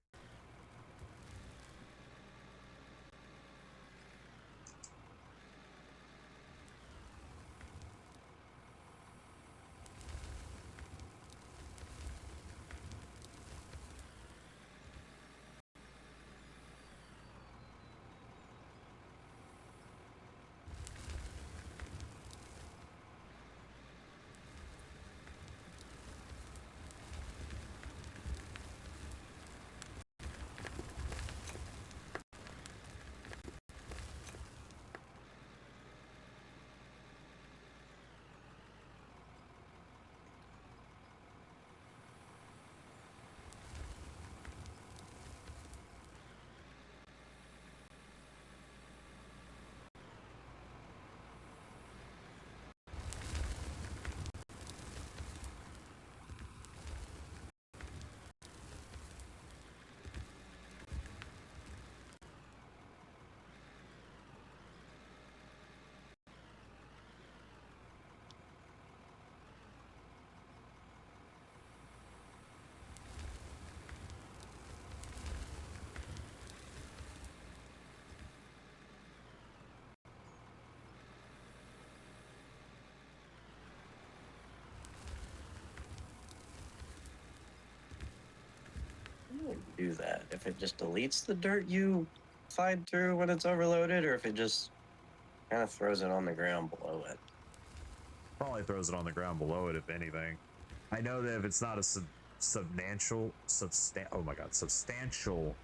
Do that if it just deletes the dirt you slide through when it's overloaded, or if it just kind of throws it on the ground below it. Probably throws it on the ground below it, if anything. I know that if it's not a substantial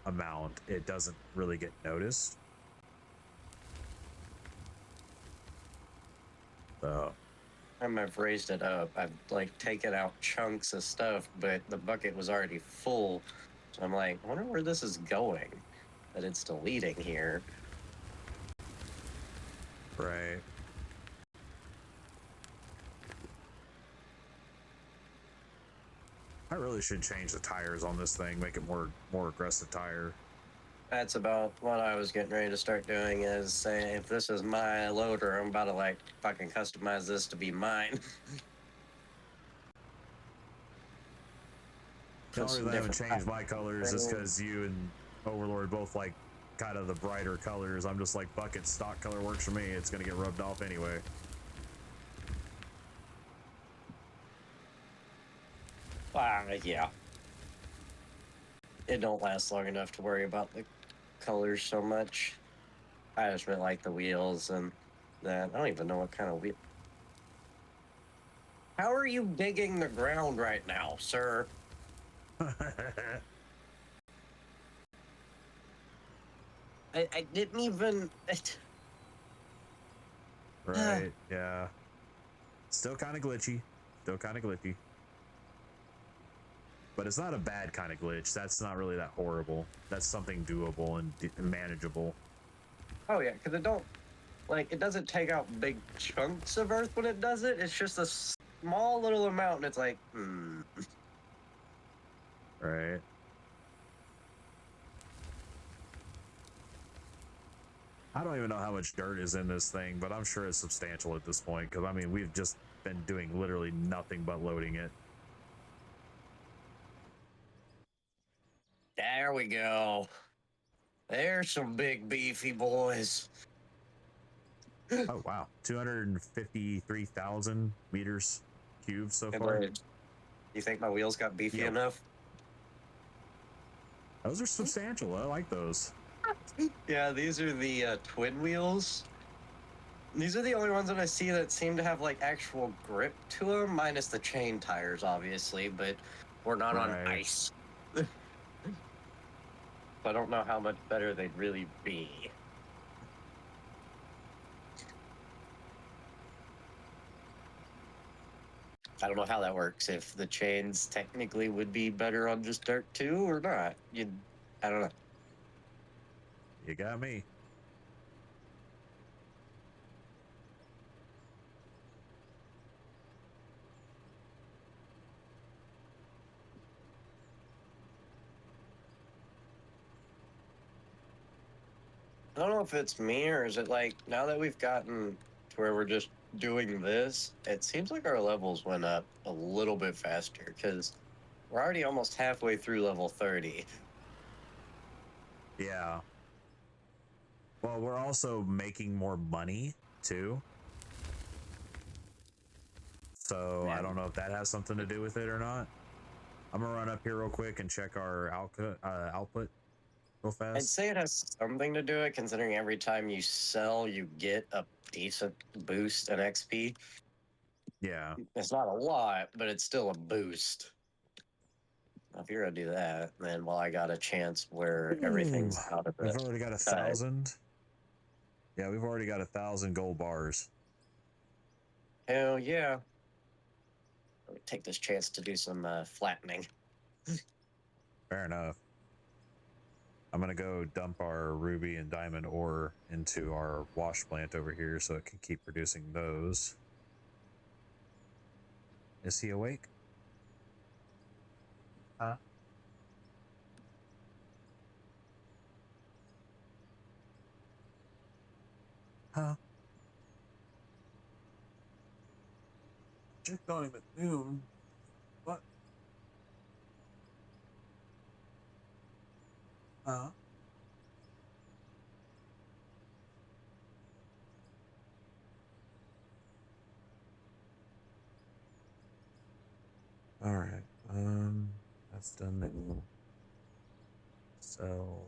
amount, it doesn't really get noticed. So I've raised it up. I've like taken out chunks of stuff, but the bucket was already full. So I'm like, I wonder where this is going. That it's deleting here. Right. I really should change the tires on this thing, make it more aggressive tire. That's about what I was getting ready to start doing, is saying, if this is my loader, I'm about to like fucking customize this to be mine. The only reason I haven't changed my colors is because you and Overlord both like kind of the brighter colors. I'm just like, fuck it, stock color works for me. It's gonna get rubbed off anyway. Yeah. It don't last long enough to worry about the colors so much. I just really like the wheels and that. I don't even know what kind of wheel. How are you digging the ground right now, sir? I didn't even... Right, yeah. Still kind of glitchy. Still kind of glitchy. But it's not a bad kind of glitch. That's not really that horrible. That's something doable and manageable. Oh yeah, because it don't like it doesn't take out big chunks of Earth when it does it. It's just a small little amount, and it's like, Right. I don't even know how much dirt is in this thing, but I'm sure it's substantial at this point. Because I mean, we've just been doing literally nothing but loading it. There we go. There's some big beefy boys. Oh wow, 253,000 meters cubed so far. You think my wheels got beefy enough? Those are substantial. I like those. Yeah, these are the twin wheels. These are the only ones that I see that seem to have like actual grip to them, minus the chain tires, obviously. But we're not on ice. I don't know how much better they'd really be. I don't know how that works. If the chains technically would be better on just dirt too, or not. I don't know. You got me. I don't know if it's me or is it like now that we've gotten to where we're just doing this, it seems like our levels went up a little bit faster because we're already almost halfway through level 30. Yeah. Well, we're also making more money too. So I don't know if that has something to do with it or not. I'm gonna run up here real quick and check our output real fast. I'd say it has something to do it, considering every time you sell, you get a decent boost in XP. Yeah. It's not a lot, but it's still a boost. If you're gonna do that, then while I got a chance where everything's out of it. We've already got 1,000. Yeah, we've already got 1,000 gold bars. Hell yeah. Let me take this chance to do some flattening. Fair enough. I'm gonna go dump our ruby and diamond ore into our wash plant over here so it can keep producing those. Is he awake? Huh? Huh? Checked on him at noon. What? Huh? All right. That's done then. Sell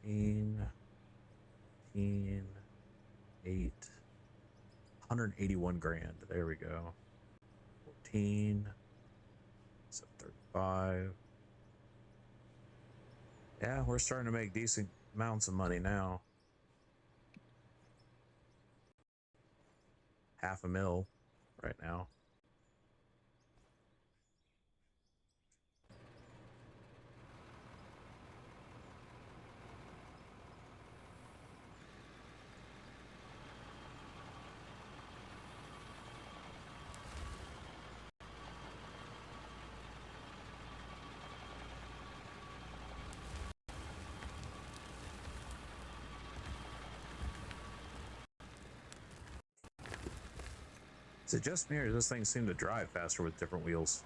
13, 15, 8, 181 grand. There we go. 14, so 35. Yeah, we're starting to make decent amounts of money now. $500,000 right now. Is it just me or does this thing seem to drive faster with different wheels?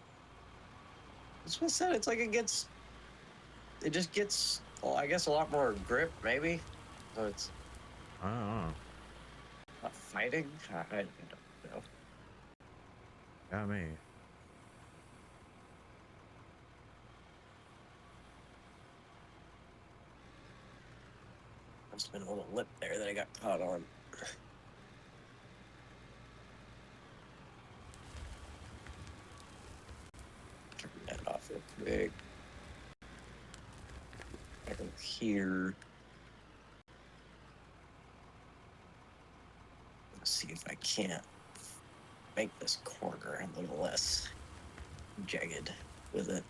That's what I said. It's like it just gets, well, I guess, a lot more grip, maybe. So it's I don't know. not fighting. I don't know. Got me. Must have been a little lip there that I got caught on. Turn that off real quick. Back over here. see if I can't make this corner a little less jagged with it.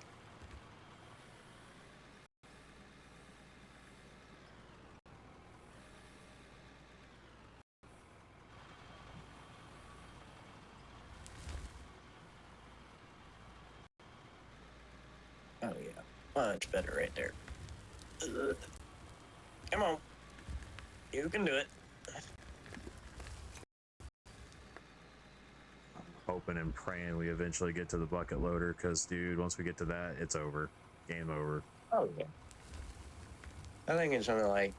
Oh yeah, much better right there. Ugh. Come on, you can do it. Hoping and praying we eventually get to the bucket loader, because dude, once we get to that, it's over. Game over. Oh yeah. I think it's gonna like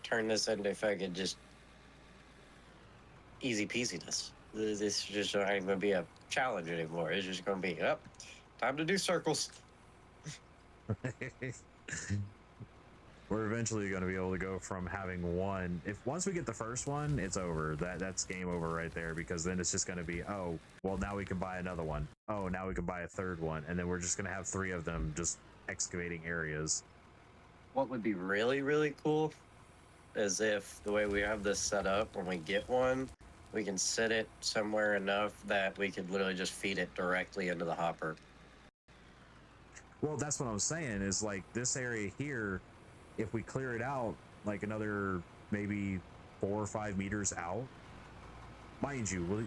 turn this into fucking just easy peasiness. This is just not even gonna be a challenge anymore. It's just gonna be up. Time to do circles. We're eventually going to be able to go from having one. If once we get the first one, it's over. That's game over right there, because then it's just going to be, oh, well, now we can buy another one. Oh, now we can buy a third one, and then we're just going to have 3 of them just excavating areas. What would be really, really cool is if the way we have this set up, when we get one, we can set it somewhere enough that we could literally just feed it directly into the hopper. Well, that's what I was saying, is like this area here, if we clear it out like another maybe 4 or 5 meters out, mind you,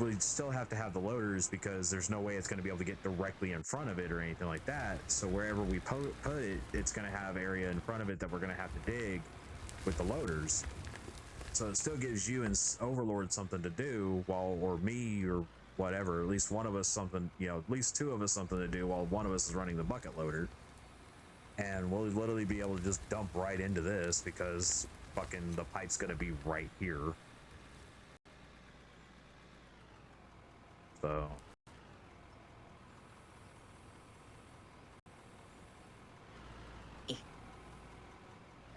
we'll still have to have the loaders, because there's no way it's going to be able to get directly in front of it or anything like that. So wherever we put it, it's going to have area in front of it that we're going to have to dig with the loaders. So it still gives you and Overlord something to do, while, or me or whatever, at least one of us something, you know, at least 2 of us something to do while one of us is running the bucket loader. And we'll literally be able to just dump right into this, because fucking the pipe's gonna be right here. So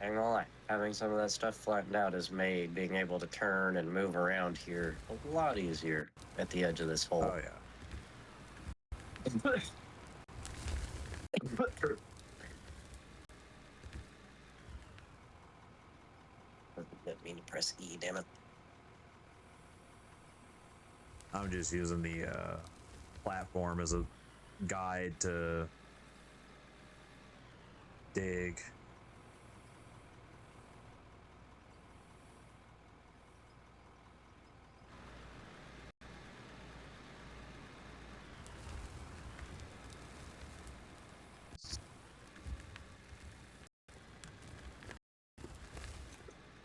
I'm gonna lie, having some of that stuff flattened out has made being able to turn and move around here a lot easier at the edge of this hole. oh yeah. Didn't mean to press E, damn it. I'm just using the platform as a guide to dig.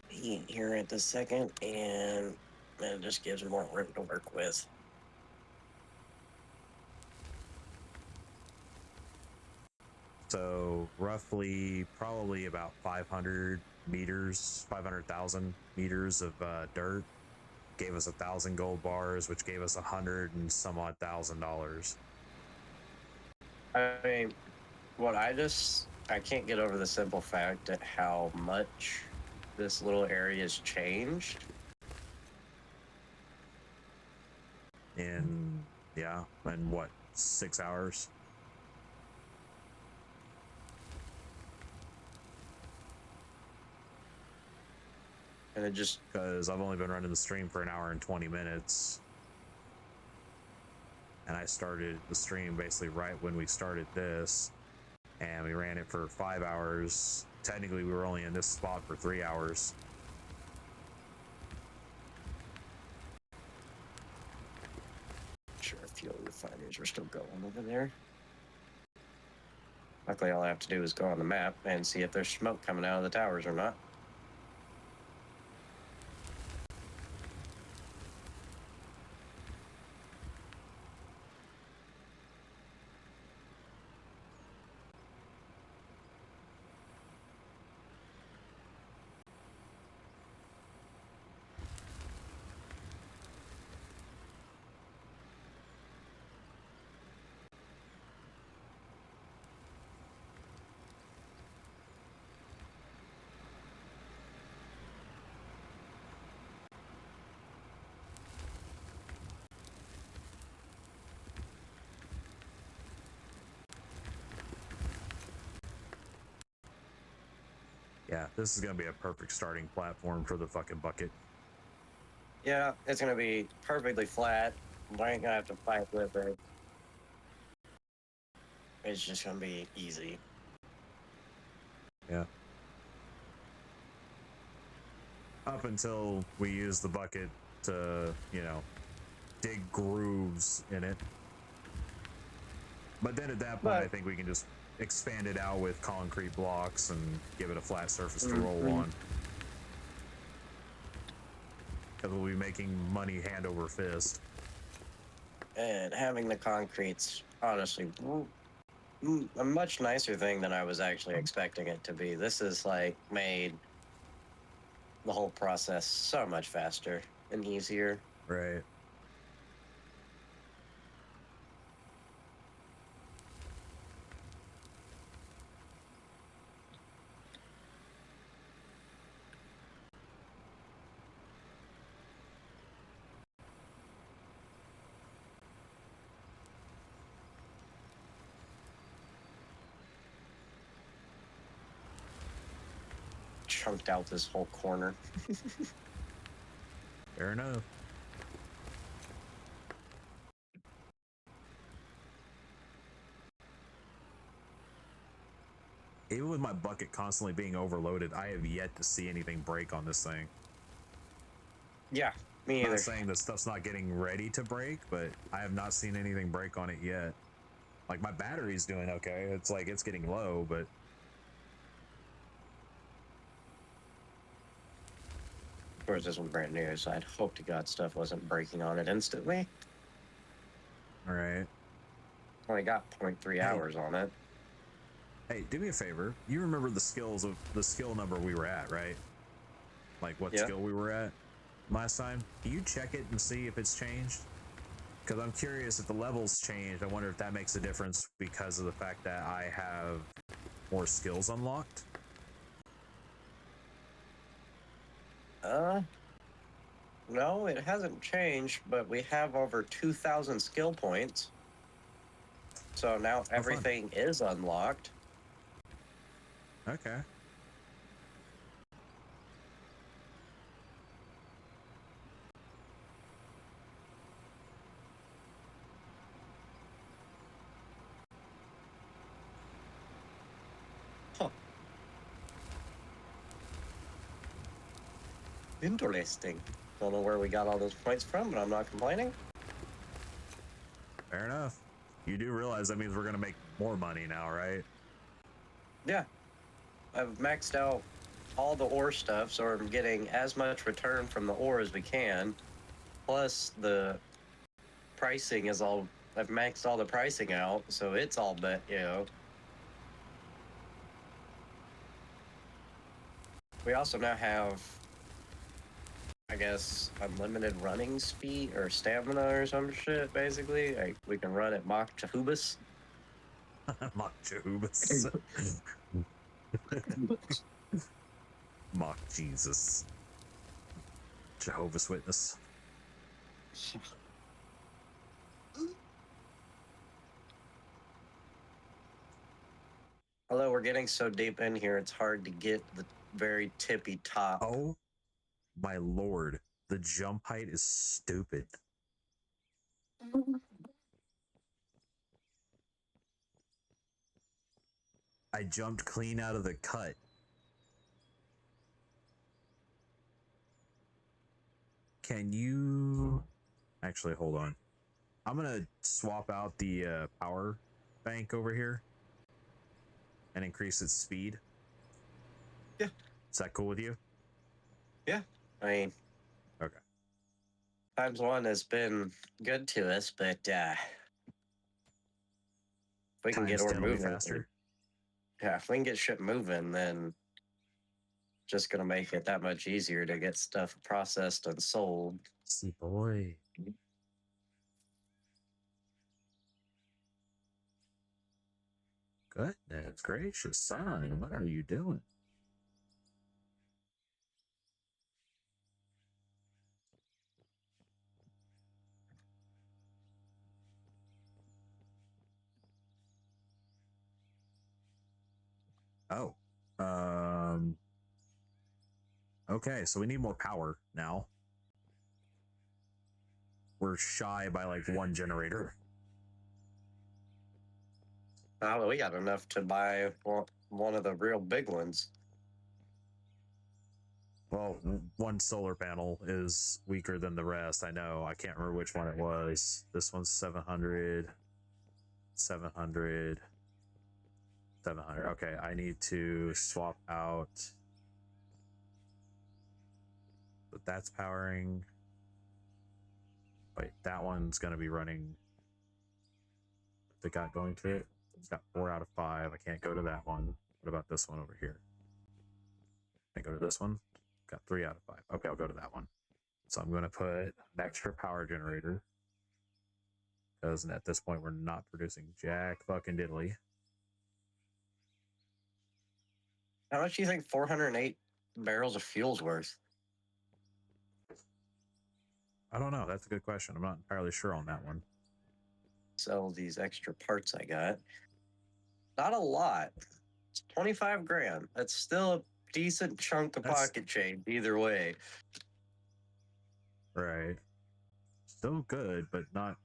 He ain't here at the second, and it just gives him more room to work with. So roughly, probably about 500 meters, 500,000 meters of dirt gave us 1,000 gold bars, which gave us 100 and some odd $1,000. I mean, I can't get over the simple fact at how much this little area has changed. In, yeah, in what, 6 hours? And it just, Because I've only been running the stream for 1 hour and 20 minutes. And I started the stream basically right when we started this. And we ran it for 5 hours. Technically, we were only in this spot for 3 hours. sure, fuel refineries are still going over there. Luckily, all I have to do is go on the map and see if there's smoke coming out of the towers or not. Yeah, this is going to be a perfect starting platform for the fucking bucket. Yeah, it's gonna be perfectly flat. I ain't gonna have to fight with it. It's just gonna be easy. Yeah. Up until we use the bucket to, you know, dig grooves in it. But then at that point, I think we can just expand it out with concrete blocks and give it a flat surface to roll on. Because we'll be making money hand over fist. And having the concrete's honestly a much nicer thing than I was actually expecting it to be. This is like made the whole process so much faster and easier. Right. Chunked out this whole corner. Fair enough. Even with my bucket constantly being overloaded, I have yet to see anything break on this thing. Yeah, me I'm either. not saying the stuff's not getting ready to break, but I have not seen anything break on it yet. Like, my battery's doing okay. It's like it's getting low, but Of course, this one's brand new, so I'd hope to God stuff wasn't breaking on it instantly. all right. Only got 0.3 hours on it. Hey, do me a favor. You remember the skills of the skill number we were at, right? Like what skill we were at last time? Can you check it and see if it's changed? Because I'm curious if the levels changed. I wonder if that makes a difference because of the fact that I have more skills unlocked. No, it hasn't changed, but we have over 2,000 skill points. So now everything is unlocked. Okay. Huh. Interesting. Don't know where we got all those points from, but I'm not complaining. Fair enough. You do realize that means we're going to make more money now, right? Yeah. I've maxed out all the ore stuff, so I'm getting as much return from the ore as we can. Plus, the pricing is all... I've maxed all the pricing out, so it's all bet, you know. We also now have, I guess, unlimited running speed or stamina or some shit, basically. Like, we can run at Mach Jehubas. Mach Jehubas. Mach Jesus. Jehovah's Witness. Although we're getting so deep in here, it's hard to get the very tippy top. Oh my lord. The jump height is stupid. I jumped clean out of the cut. Can you... Actually, hold on. I'm going to swap out the power bank over here and increase its speed. Yeah. Is that cool with you? Yeah. I mean... Okay. Times one has been good to us, but if we can get ore moving faster. Yeah, if we can get shit moving, then just gonna make it that much easier to get stuff processed and sold. See, boy. Goodness gracious, son, what are you doing? Oh, okay, so we need more power now. we're shy by like one generator. Oh, we got enough to buy one of the real big ones. Well, one solar panel is weaker than the rest. I know. I can't remember which one it was. This one's 700, 700, 700. Okay, I need to swap out. But that's powering. Wait, that one's going to be running. They got going to it. It's got 4 out of 5. I can't go to that one. What about this one over here? Can I go to this one? Got 3 out of 5. Okay, I'll go to that one. So I'm going to put an extra power generator. Because at this point, we're not producing jack fucking diddly. How much do you think 408 barrels of fuel's worth? I don't know. That's a good question. I'm not entirely sure on that one. Sell these extra parts I got. Not a lot. It's 25 grand. That's still a decent chunk of pocket change either way. Right. Still good, but not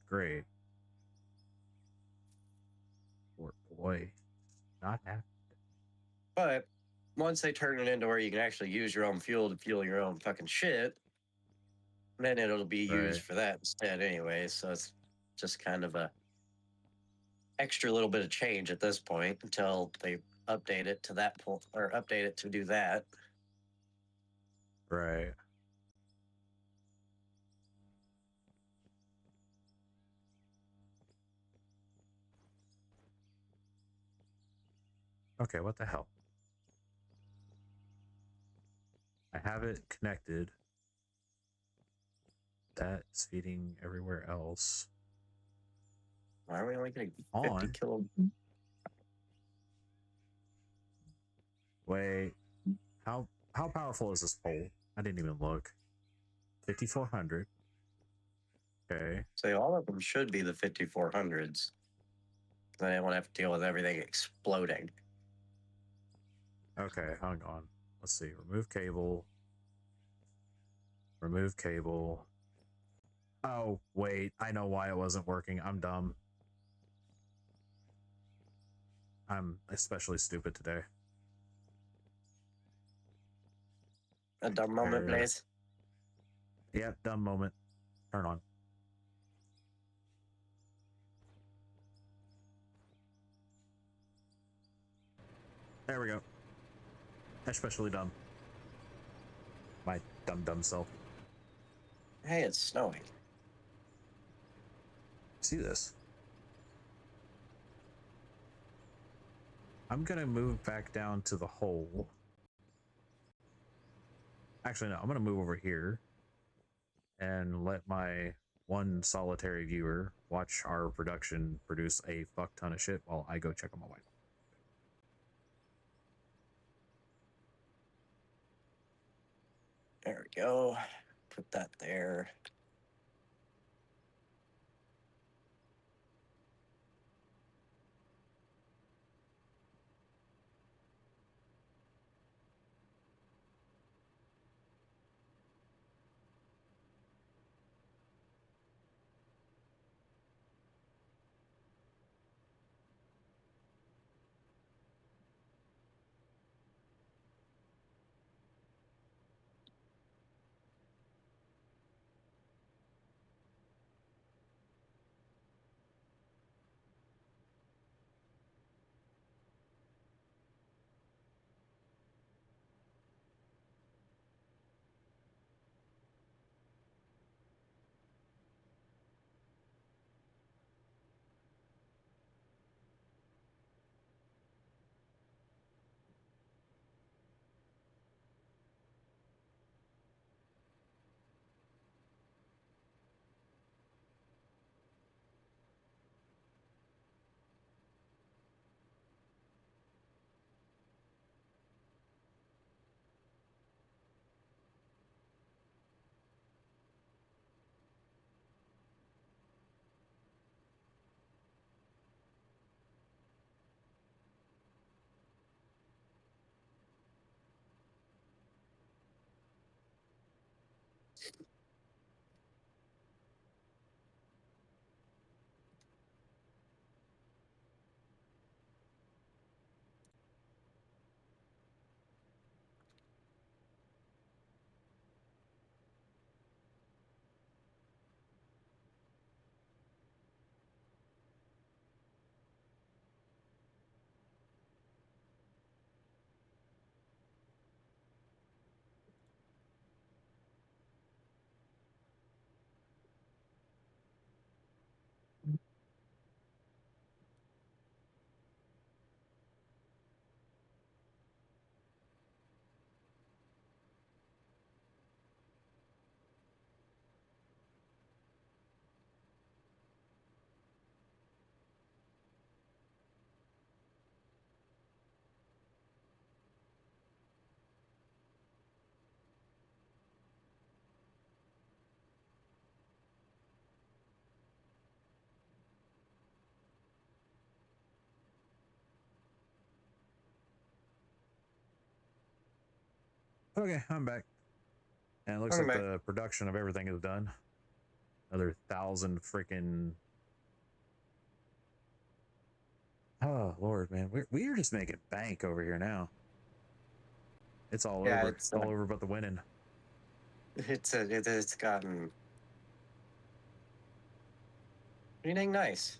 great. Poor boy. Not happy. But once they turn it into where you can actually use your own fuel to fuel your own fucking shit, then it'll be used for that instead anyway. So it's just kind of a extra little bit of change at this point until they update it to that point, or update it to do that. Right. Okay, what the hell? I have it connected. That's feeding everywhere else. Why are we only getting 50 On. kilo? Wait. How powerful is this pole? I didn't even look. 5,400. Okay. So all of them should be the 5400s. Then I won't have to deal with everything exploding. Okay, hang on. Let's see. Remove cable. Remove cable. Oh, wait. I know why it wasn't working. I'm dumb. I'm especially stupid today. A dumb moment, please. Yep, dumb moment. Turn on. There we go. Especially dumb. My dumb self. Hey, it's snowing. See this? I'm gonna move back down to the hole. Actually, no, I'm gonna move over here and let my one solitary viewer watch our production produce a fuck ton of shit while I go check on my wife. There we go. Put that there. Okay, I'm back. And it looks Okay, like mate. the production of everything is done. Another 1,000 freaking. Oh Lord, man, we're just making bank over here now. It's all Yeah, over. it's It's all over but the winning. it's gotten pretty dang nice.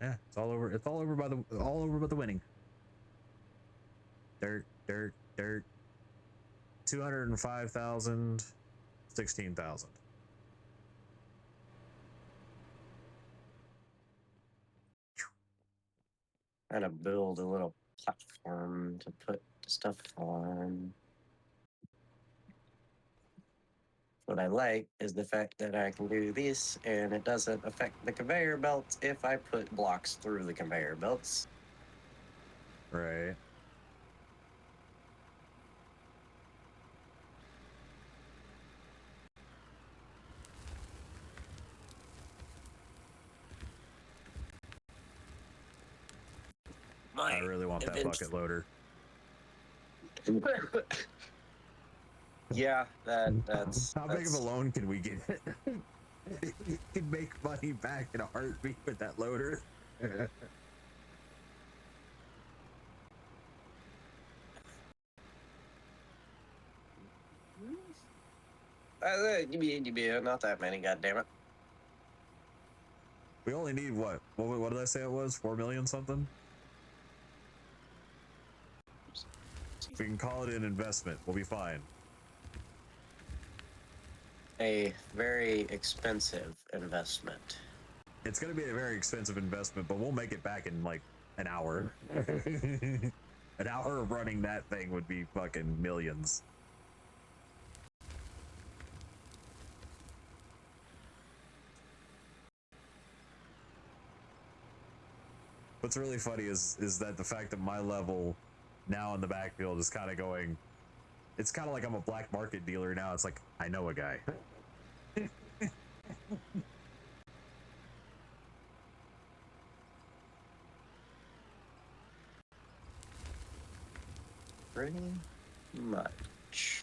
Yeah, it's all over. It's all over by the all over but the winning. Dirt, dirt, dirt. 205,000, 16,000. Trying to build a little platform to put stuff on. What I like is the fact that I can do this and it doesn't affect the conveyor belts if I put blocks through the conveyor belts. Right. I really want that bucket loader. Yeah, that's How big of a loan can we get? You can make money back in a heartbeat with that loader. give me not that many, goddammit. We only need what? What did I say it was? 4 million something? We can call it an investment. We'll be fine. A very expensive investment. It's going to be a very expensive investment, but we'll make it back in like an hour. An hour of running that thing would be fucking millions. What's really funny is that the fact that my level now in the backfield is kind of going, it's kind of like I'm a black market dealer now. It's like, I know a guy. Pretty much.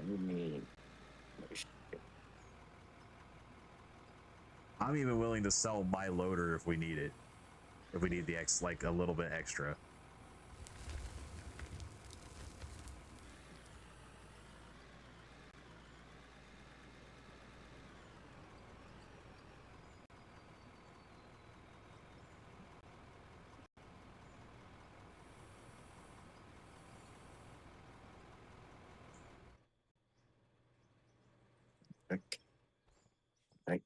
You mean I'm even willing to sell my loader if we need it. If we need the like a little bit extra. like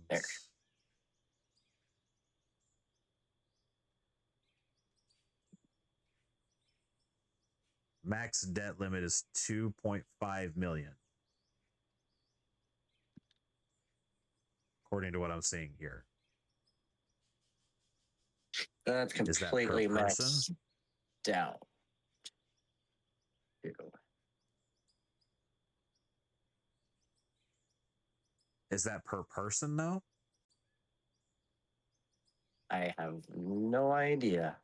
there. Max debt limit is 2.5 million. According to what I'm seeing here. That's completely maxed out. Is that per person though? I have no idea.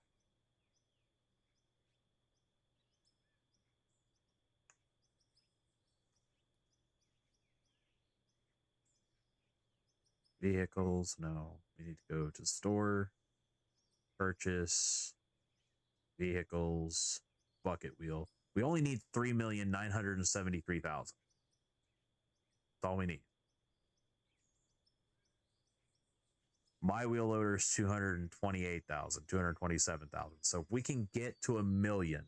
Vehicles, no. We need to go to store, purchase, vehicles, bucket wheel. We only need 3,973,000. That's all we need. My wheel loader is 228,000, 227,000. So if we can get to 1 million.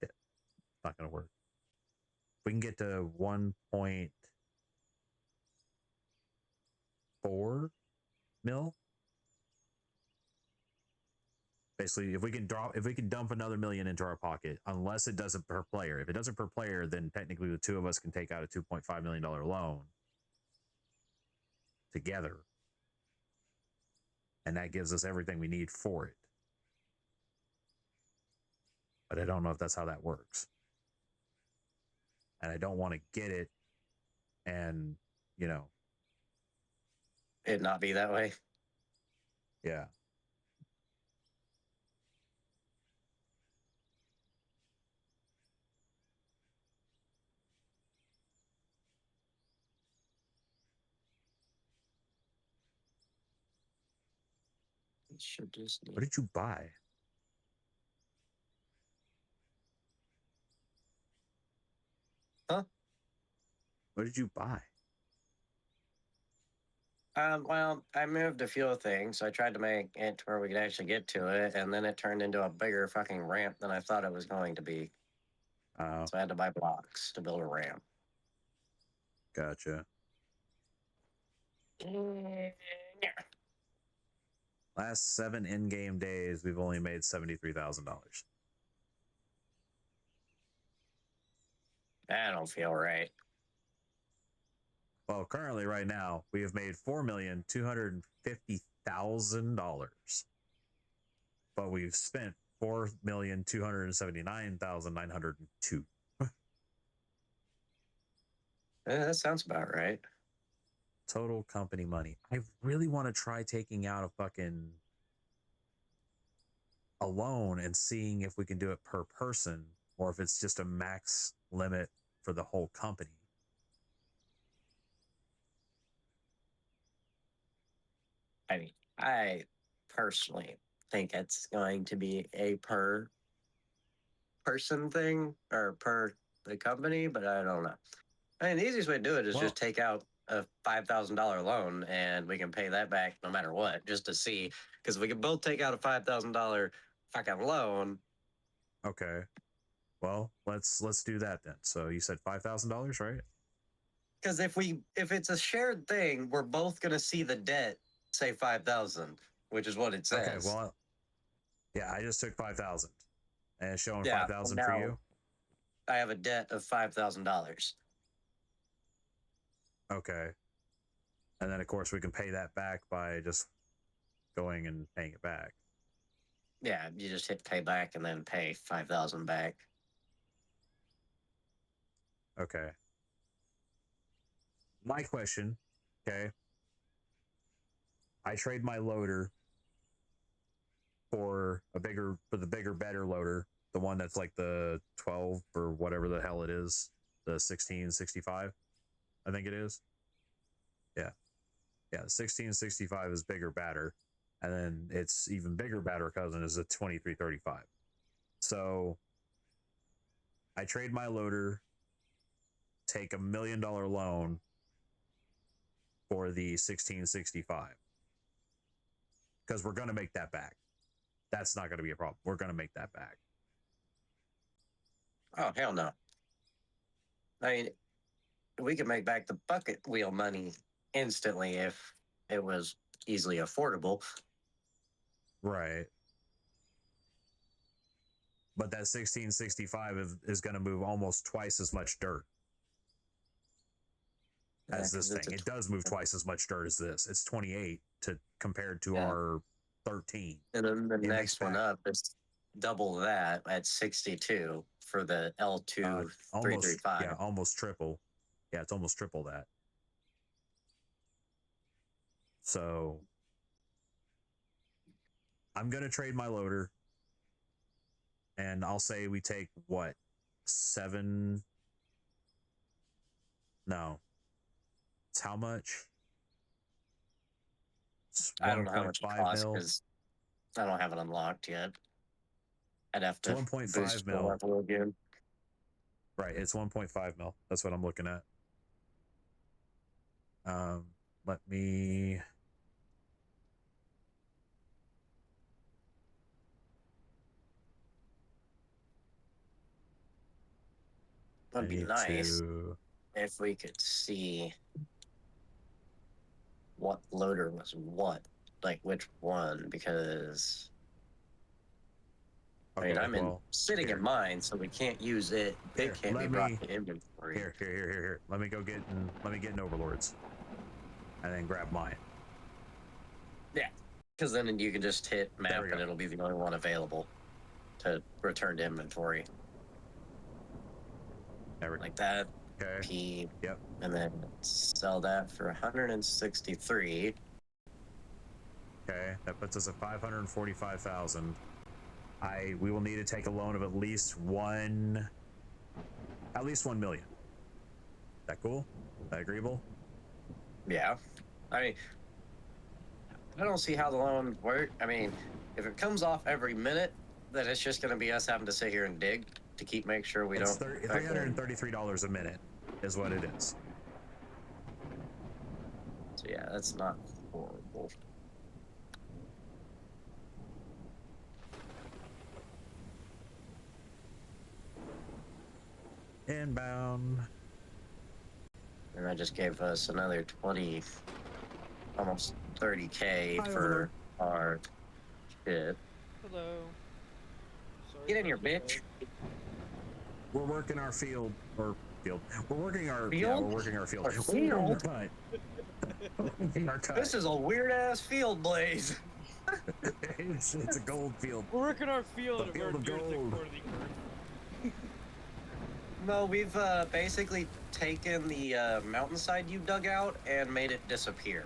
It's not going to work. If we can get to 1.4 mil. Basically, if we can dump another million into our pocket, unless it does it per player. If it does it per player, then technically the two of us can take out a $2.5 million loan together. And that gives us everything we need for it. but I don't know if that's how that works. And I don't want to get it and, you know, It not be that way. yeah. It should just What did you buy? Huh? What did you buy? Well, I moved a few things. I tried to make it to where we could actually get to it, and then it turned into a bigger fucking ramp than I thought it was going to be. So I had to buy blocks to build a ramp. Gotcha. Yeah. Last 7 in-game days, we've only made $73,000. That don't feel right. Well, currently, right now, we have made $4,250,000, but we've spent $4,279,902. That sounds about right. Total company money. I really want to try taking out a fucking a loan and seeing if we can do it per person or if it's just a max limit for the whole company. I mean, I personally think it's going to be a per person thing or per the company, but I don't know. I mean, the easiest way to do it is Well- just take out a $5,000 loan and we can pay that back no matter what, just to see. Because we can both take out a $5,000 fucking loan. Okay. Well, let's do that then. So you said $5,000, right? Because if it's a shared thing, we're both gonna see the debt say 5,000, which is what it says. Okay. Well, yeah, I just took 5,000, and it's showing Yeah, 5,000 for now- you. I have a debt of $5,000. Okay. And then of course we can pay that back by just going and paying it back. Yeah, you just hit pay back and then pay 5,000 back. Okay. My question, okay. I trade my loader for the bigger, better loader, the one that's like the 12 or whatever the hell it is, the 1665, I think it is. Yeah. Yeah, the 1665 is bigger, badder, and then its even bigger, badder cousin is a 2335. So I trade my loader, take $1 million loan for the 1665 because we're going to make that back. That's not going to be a problem. We're going to make that back. Oh, hell no. I mean, we could make back the bucket wheel money instantly if it was easily affordable. Right. But that 1665 is going to move almost twice as much dirt as this thing. It does move twice as much dirt as this. It's 28 compared to our 13. And then the next one up is double that at 62 for the L2 335. Yeah, almost triple. Yeah, it's almost triple that. So I'm going to trade my loader. And I'll say we take what? 7? No. It's how much? It's I don't know how much it 1.5 costs mil. because I don't have it unlocked yet. I'd have to 1.5 boost the mil. level again. Right, it's 1.5 mil. That's what I'm looking at. Let me. Would be nice if we could see what loader was what, like which one, because Okay, I mean, I'm sitting in mine, so we can't use it. Here, It can't be brought to inventory. Here. Let me get in Overlords, and then grab mine. Yeah, because then you can just hit map and it'll be the only one available. to return to inventory. Like that. Okay. P. Yep. And then sell that for 163. Okay, that puts us at 545,000. We will need to take a loan of at least 1 million. That cool? That agreeable? Yeah. I mean, I don't see how the loan work. I mean, if it comes off every minute, then it's just going to be us having to sit here and dig to make sure we It's don't. $333 a minute is what it is. So yeah, that's not horrible. Inbound. And that just gave us another 20, almost 30K Hi, for our shit. Hello. Sorry Get in here, about bitch. We're working our field. We're working our Field? Yeah, we're working our field. Our field? Right. Our cut. This is a weird ass field, Blaze. it's a gold field. We're working our field. The field of We're gold. for the earth. No, we've basically taken the mountainside you dug out and made it disappear.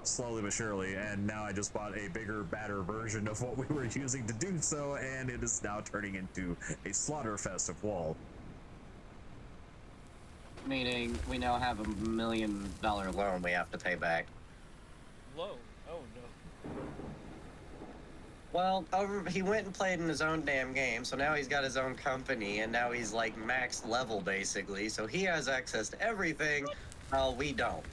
Slowly but surely, and now I just bought a bigger, badder version of what we were using to do so, and it is now turning into a slaughter fest of wall. Meaning, we now have $1 million loan we have to pay back. Low. Oh no. Well, he went and played in his own damn game, so now he's got his own company, and now he's like max level basically, so he has access to everything, while we don't.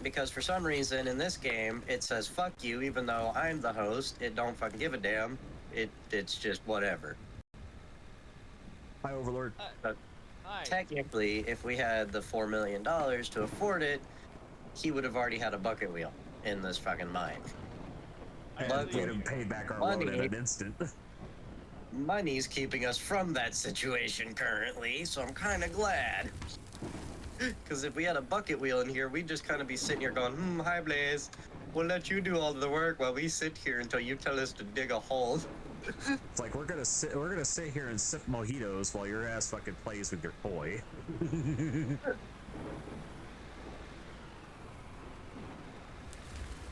Because for some reason in this game, it says fuck you, even though I'm the host, it don't fucking give a damn. It's just whatever. Hi, Overlord. But Hi. technically, if we had the $4 million to afford it, he would have already had a bucket wheel in this fucking mine. And we'd have paid back our loan in an instant. Money's keeping us from that situation currently, so I'm kind of glad. Because if we had a bucket wheel in here, we'd just kind of be sitting here going, hi Blaze, we'll let you do all the work while we sit here until you tell us to dig a hole. It's like we're gonna sit here and sip mojitos while your ass fucking plays with your toy.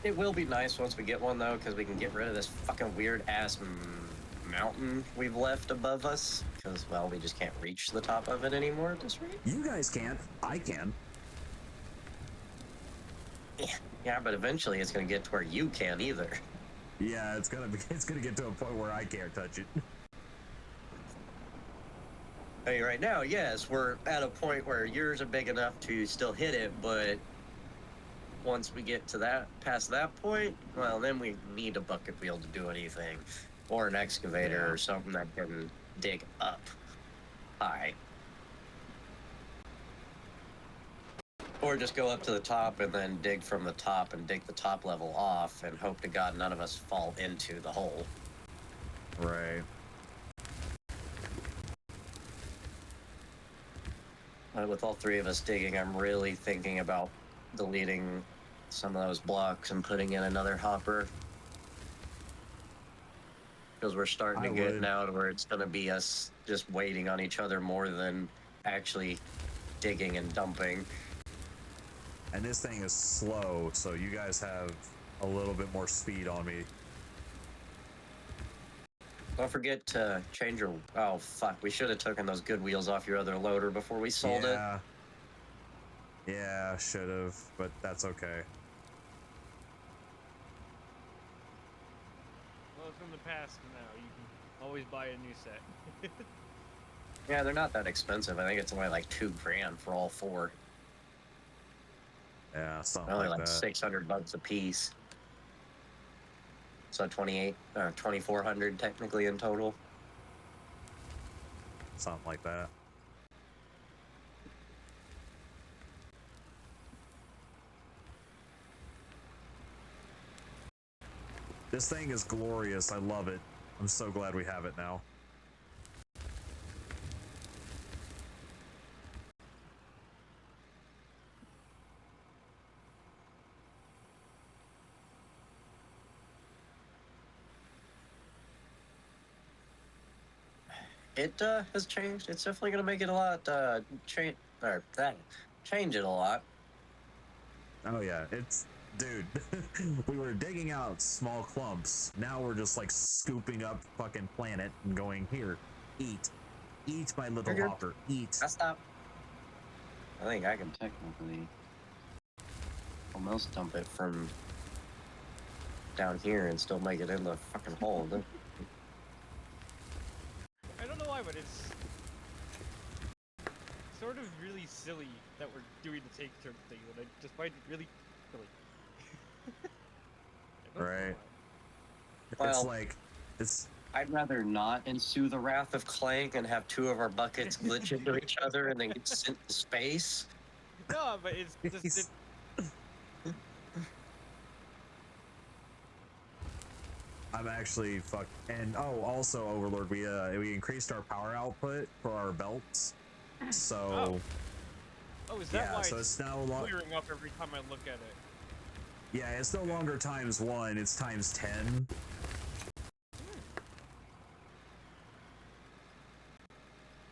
It will be nice once we get one though, because we can get rid of this fucking weird ass mountain we've left above us. Because, well, we just can't reach the top of it anymore at this rate. You guys can't. I can. Yeah, but eventually it's gonna get to where you can't either. Yeah, it's gonna get to a point where I can't touch it. I mean, right now, yes, we're at a point where yours are big enough to still hit it, but once we get to past that point, well, then we need a bucket wheel to do anything, or an excavator or something that can dig up high. Or just go up to the top and then dig from the top and dig the top level off and hope to God none of us fall into the hole. Right. With all three of us digging, I'm really thinking about deleting some of those blocks and putting in another hopper. Because we're starting to get now to where it's going to be us just waiting on each other more than actually digging and dumping. And this thing is slow, so you guys have a little bit more speed on me. Don't forget to change your... Oh, fuck. We should have taken those good wheels off your other loader before we sold it. Yeah, should have, but that's okay. Well, it's in the past now. You can always buy a new set. Yeah, they're not that expensive. I think it's only like $2,000 for all four. Yeah, something Only like like that. $600 a piece. So 2,400 technically in total. Something like that. This thing is glorious. I love it. I'm so glad we have it now. it has changed. It's definitely going to make it a lot change it a lot. Oh yeah, it's dude. We were digging out small clumps. Now we're just like scooping up fucking planet and going here, eat my little You're good. hopper, eat. I stop. I think I can technically almost dump it from down here and still make it in the fucking hole. I don't know why, but it's sort of really silly that we're doing the take turn thing, and I just find it really silly. I don't know Right. why. It's Well, like it's I'd rather not ensue the wrath of Clank and have two of our buckets glitch into each other and then get sent to space. No, but it's just I'm actually fucked. And oh, also Overlord, we increased our power output for our belts. So oh, is that yeah, why so it's it's now clearing up every time I look at it? yeah, it's no longer ×1, it's ×10.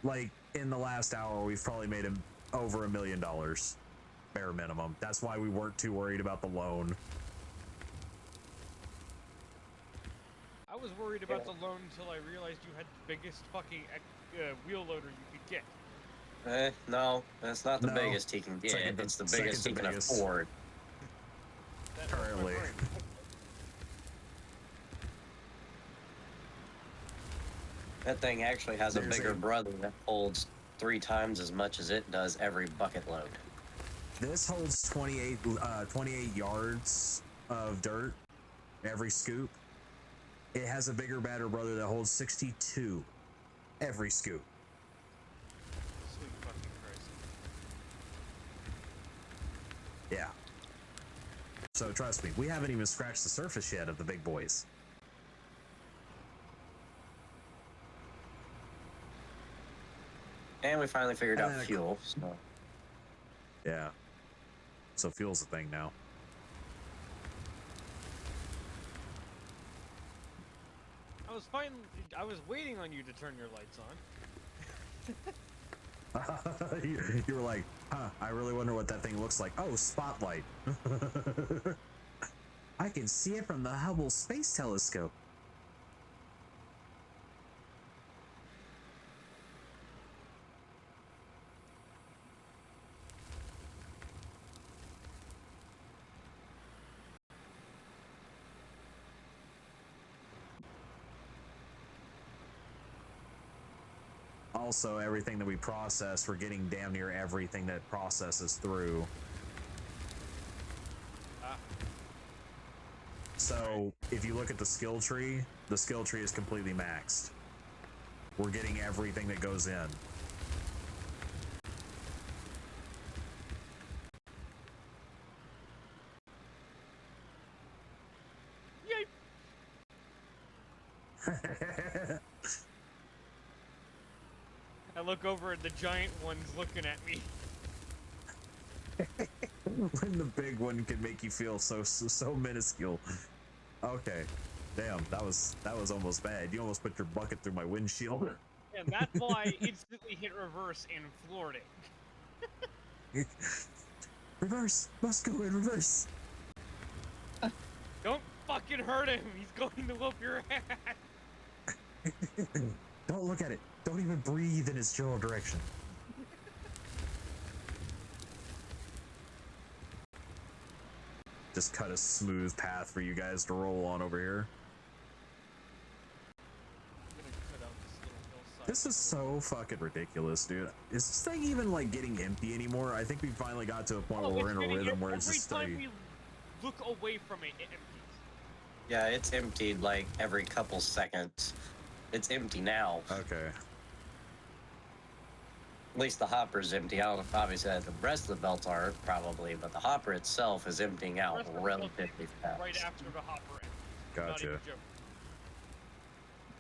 Like in the last hour, we've probably made him over $1 million, bare minimum. That's why we weren't too worried about the loan. I was worried about the loan until I realized you had the biggest fucking wheel loader you could get. No, that's not the No. biggest he can get. It's the biggest he can afford. That Currently. That thing actually has a There's bigger a- brother that holds 3 times as much as it does every bucket load. This holds 28 yards of dirt every scoop. It has a bigger, badder brother that holds 62 every scoop. Sweet fucking Christ. Yeah. So trust me, we haven't even scratched the surface yet of the big boys. And we finally figured And out then fuel, so. Yeah. So fuel's a thing now. I was waiting on you to turn your lights on. You were like, huh, I really wonder what that thing looks like. Oh, spotlight. I can see it from the Hubble Space Telescope. Also, everything that we process, we're getting damn near everything that processes through. So, if you look at the skill tree is completely maxed. We're getting everything that goes in. Yay! I look over and the giant one's looking at me. When the big one can make you feel so minuscule. Okay. Damn, that was almost bad. You almost put your bucket through my windshield. And that's why I instantly hit reverse and floored it. Reverse! Must go in reverse! Don't fucking hurt him! He's going to whoop your ass! Don't look at it. Don't even breathe in its general direction. Just cut a smooth path for you guys to roll on over here. I'm gonna cut out this little hillside. This is so fucking ridiculous, dude. Is this thing even like getting empty anymore? I think we finally got to a point where we're in a rhythm where it's just every time we look away from it, it empties. Yeah, it's emptied like every couple seconds. It's empty now. Okay. At least the hopper's empty. I don't know if obviously the rest of the belts aren't probably, but the hopper itself is emptying out The rest of the relatively belts fast. right after the hopper empties. Not Gotcha. even joking.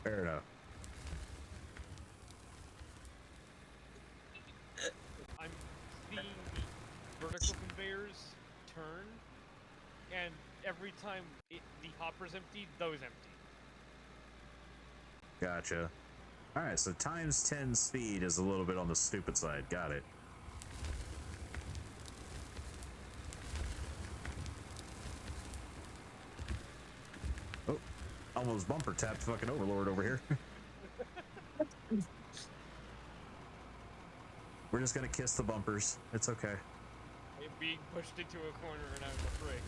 Fair enough. I'm seeing the vertical conveyors turn, and every time the hopper's empty, those empty. Gotcha. All right, so times 10 speed is a little bit on the stupid side. Got it. Oh, almost bumper tapped fucking Overlord over here. We're just gonna kiss the bumpers. It's okay. I'm being pushed into a corner and I'm afraid.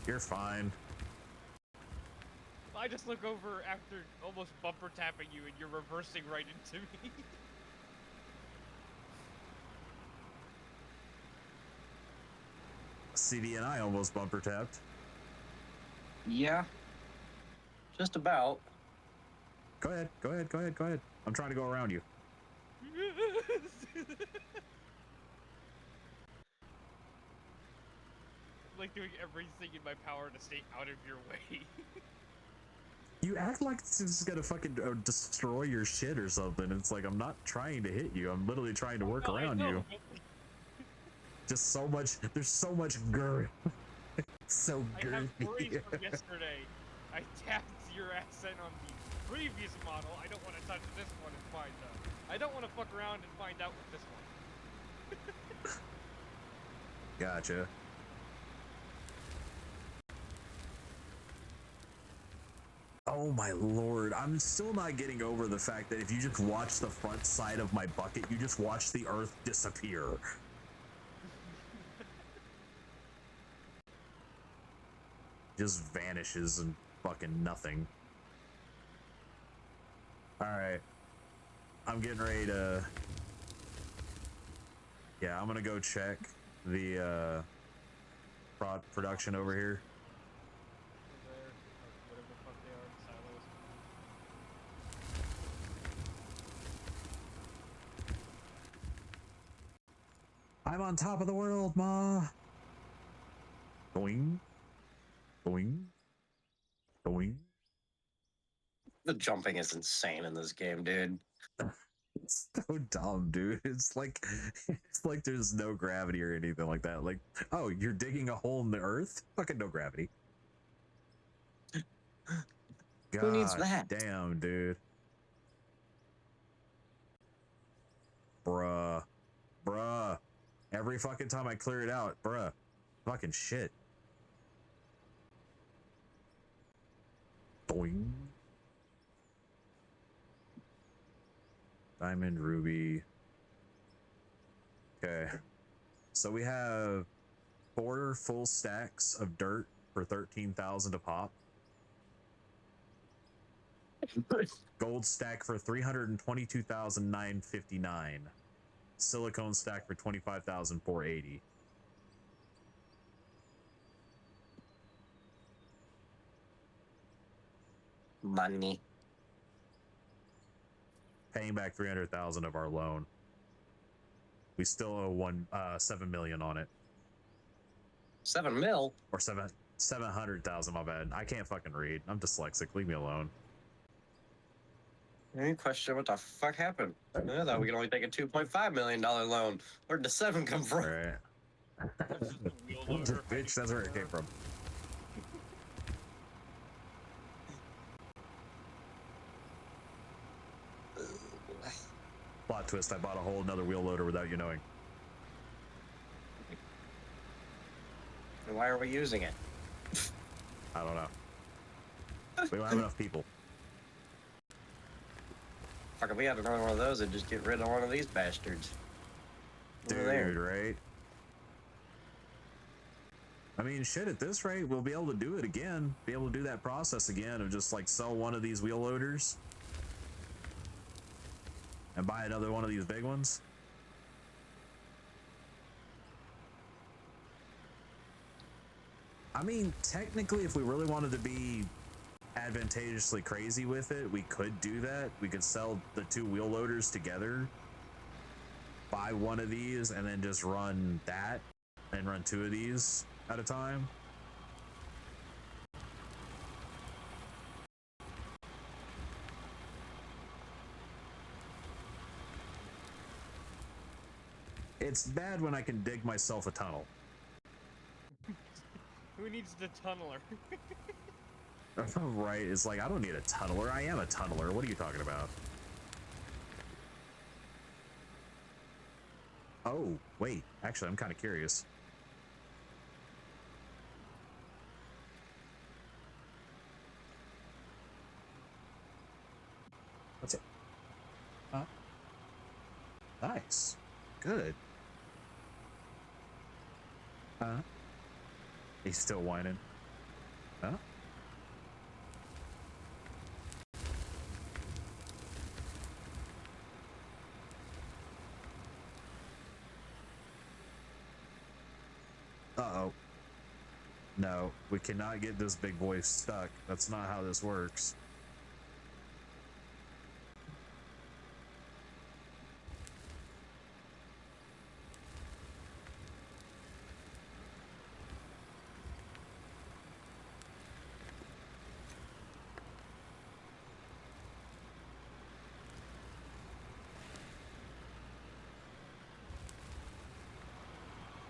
You're fine. I just look over after almost bumper tapping you and you're reversing right into me. CD and I almost bumper tapped. Yeah. Just about. Go ahead, go ahead, go ahead, go ahead. I'm trying to go around you. Like doing everything in my power to stay out of your way. You act like this is gonna fucking destroy your shit or something. It's like, I'm not trying to hit you. I'm literally trying to work around you. Just so much, there's so much girth. So girthy. I have worries from yesterday. I tapped your accent on the previous model. I don't want to touch this one and find out. I don't want to fuck around and find out with this one. Gotcha. Oh my lord, I'm still not getting over the fact that if you just watch the front side of my bucket, you just watch the earth disappear. Just vanishes and fucking nothing. Alright. I'm getting ready to... Yeah, I'm gonna go check the production over here. I'm on top of the world, Ma. Boing. Boing. Boing. The jumping is insane in this game, dude. It's so dumb, dude. It's like there's no gravity or anything like that. Like, oh, you're digging a hole in the earth? Fucking no gravity. God, who needs that? Damn, dude. Bruh. Bruh. Every fucking time I clear it out, bruh. Fucking shit. Boing. Diamond, ruby. Okay. So we have 4 full stacks of dirt for 13,000 a pop. Gold stack for 322,959. Silicone stack for 25,480. Money. Paying back 300,000 of our loan. We still owe 7 million on it. 7 mil? Or 700,000, my bad. I can't fucking read. I'm dyslexic. Leave me alone. Any question what the fuck happened? I thought we could only take a $2.5 million loan. Where'd the 7 come from? Right. Bitch, that's where it came from. Plot twist, I bought a whole another wheel loader without you knowing. And why are we using it? I don't know. We don't have enough people. Fuck, if we had another one of those, I'd just get rid of one of these bastards. Dude, right? I mean, shit, at this rate, we'll be able to do it again. Be able to do that process again of just, like, sell one of these wheel loaders. And buy another one of these big ones. I mean, technically, if we really wanted to be advantageously crazy with it, we could do that. We could sell the 2 wheel loaders together, buy one of these, and then just run that, and run 2 of these at a time. It's bad when I can dig myself a tunnel. Who needs the tunneler? Right? It's like, I don't need a tunneler. I am a tunneler. What are you talking about? Oh, wait. Actually, I'm kind of curious. What's it? Huh? Nice. Good. Huh? He's still whining. Huh? Uh-oh. No, we cannot get this big boy stuck. That's not how this works.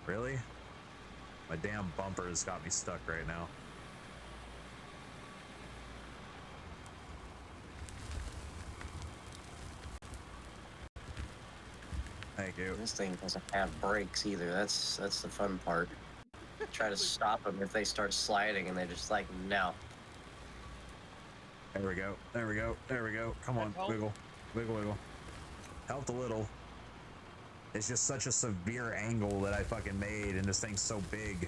Really? My damn bumper has got me stuck right now. Thank you. This thing doesn't have brakes either. That's the fun part. Try to stop them if they start sliding, and they're just like, no. There we go. There we go. There we go. Come on, wiggle, wiggle, wiggle. Helped a little. It's just such a severe angle that I fucking made, and this thing's so big.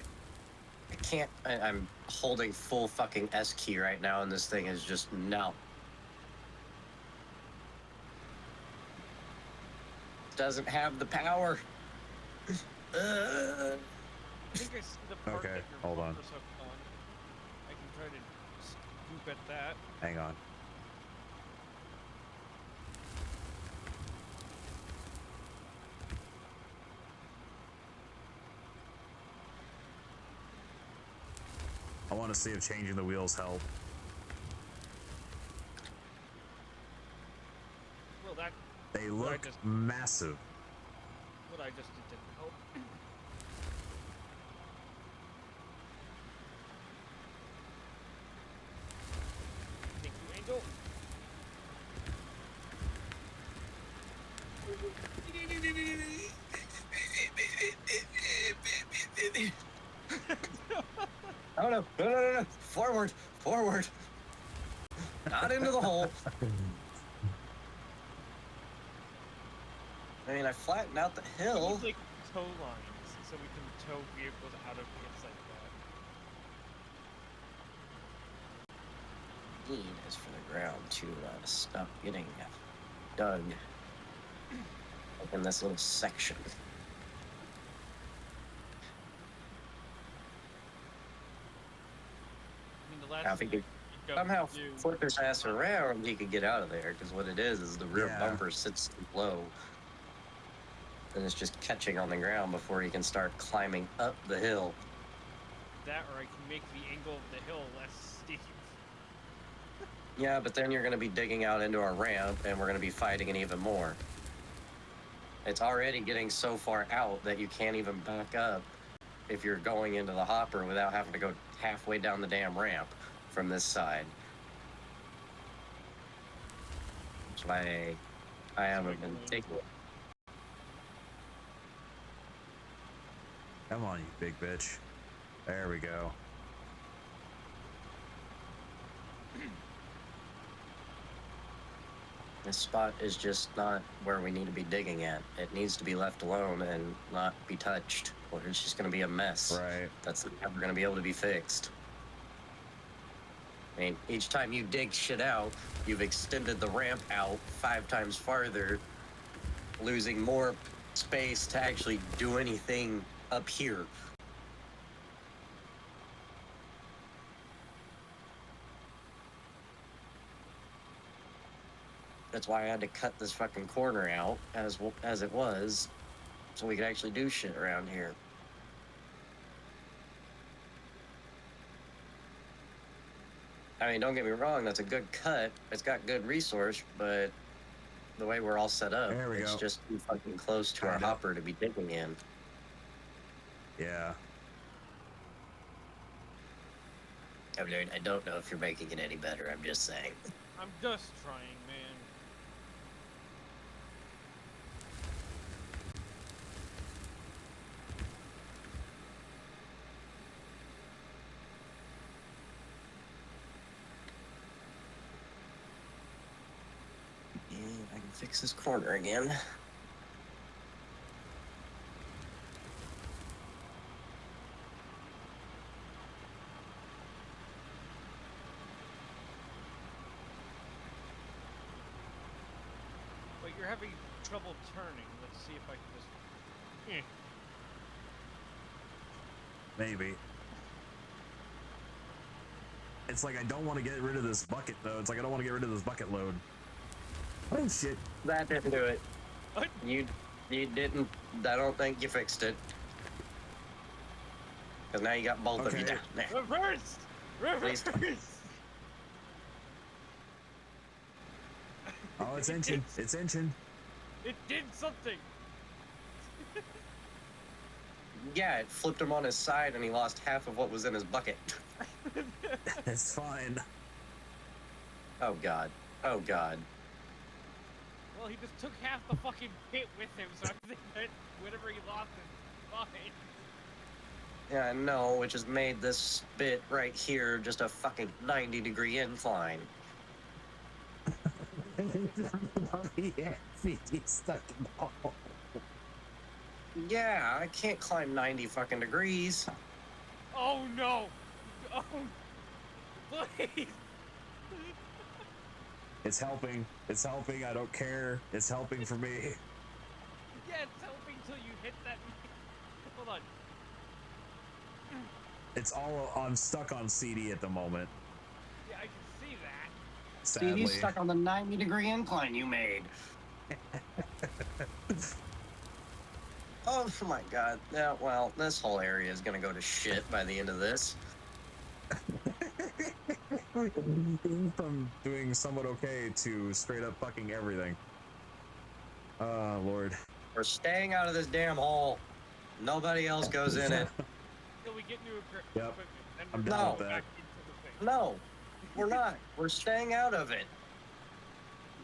I can't. I'm holding full fucking S key right now, and this thing is just no. Doesn't have the power. I think I see the part Okay, that your hold on. bumper's hooked on. I can try to scoop at that. Hang on. I want to see if changing the wheels help. Well, that They look massive. what I just did didn't help. Thank you, Angel. Oh no! No! No! No! No! Forward! Forward! Not into the hole. I mean, I flattened out the We hill. need, like, tow lines so we can tow vehicles out of pits like that. Need is for the ground to stop getting dug like in this little section. I mean, the last Now, if he thing could you somehow do flip his ass around, he could get out of there. Because what it is the rear Yeah. bumper sits too low, and it's just catching on the ground before he can start climbing up the hill. that, or I can make the angle of the hill less steep. Yeah, but then you're going to be digging out into our ramp, and we're going to be fighting it even more. It's already getting so far out that you can't even back up if you're going into the hopper without having to go halfway down the damn ramp from this side. That's why I haven't been taking it. Come on, you big bitch. There we go. This spot is just not where we need to be digging at. It needs to be left alone and not be touched, or it's just going to be a mess. Right. That's never going to be able to be fixed. I mean, each time you dig shit out, you've extended the ramp out 5 times farther, losing more space to actually do anything up here. That's why I had to cut this fucking corner out as it was, so we could actually do shit around here. I mean, don't get me wrong, that's a good cut. It's got good resource, but the way we're all set up, There we it's go. just too fucking close to our Kinda. hopper to be digging in. Yeah. Cavalier, I don't know if you're making it any better. I'm just saying. I'm just trying, man. And I can fix this corner again. But you're having trouble turning. Let's see if I can just. Maybe. It's like I don't want to get rid of this bucket though. It's like I don't want to get rid of this bucket load. Oh shit. That didn't do it. What? You didn't. I don't think you fixed it. Because now you got both of you Okay. down there. Reverse! Reverse! Oh, it's inching. It's inching. It did something! Yeah, it flipped him on his side and he lost half of what was in his bucket. It's fine. Oh god. Oh god. Well, he just took half the fucking pit with him, so I think that whatever he lost is fine. Yeah, I know, which has made this bit right here just a fucking 90-degree incline. Yeah, he's stuck in the hole. Yeah, I can't climb 90 fucking degrees. Oh no! Oh, please! It's helping. It's helping. I don't care. It's helping for me. Yeah, it's helping till you hit that. Hold on. It's all. I'm stuck on CD at the moment. Yeah, I can see that. Sadly. He's stuck on the 90-degree incline you made. Oh my god. Yeah, well, this whole area is gonna go to shit by the end of this. From doing somewhat okay to straight up fucking everything. Oh Lord. We're staying out of this damn hole. Nobody else goes in it. Till we get new Yep. equipment, and I'm we're down going with that. back into the thing. No, we're not. We're staying out of it.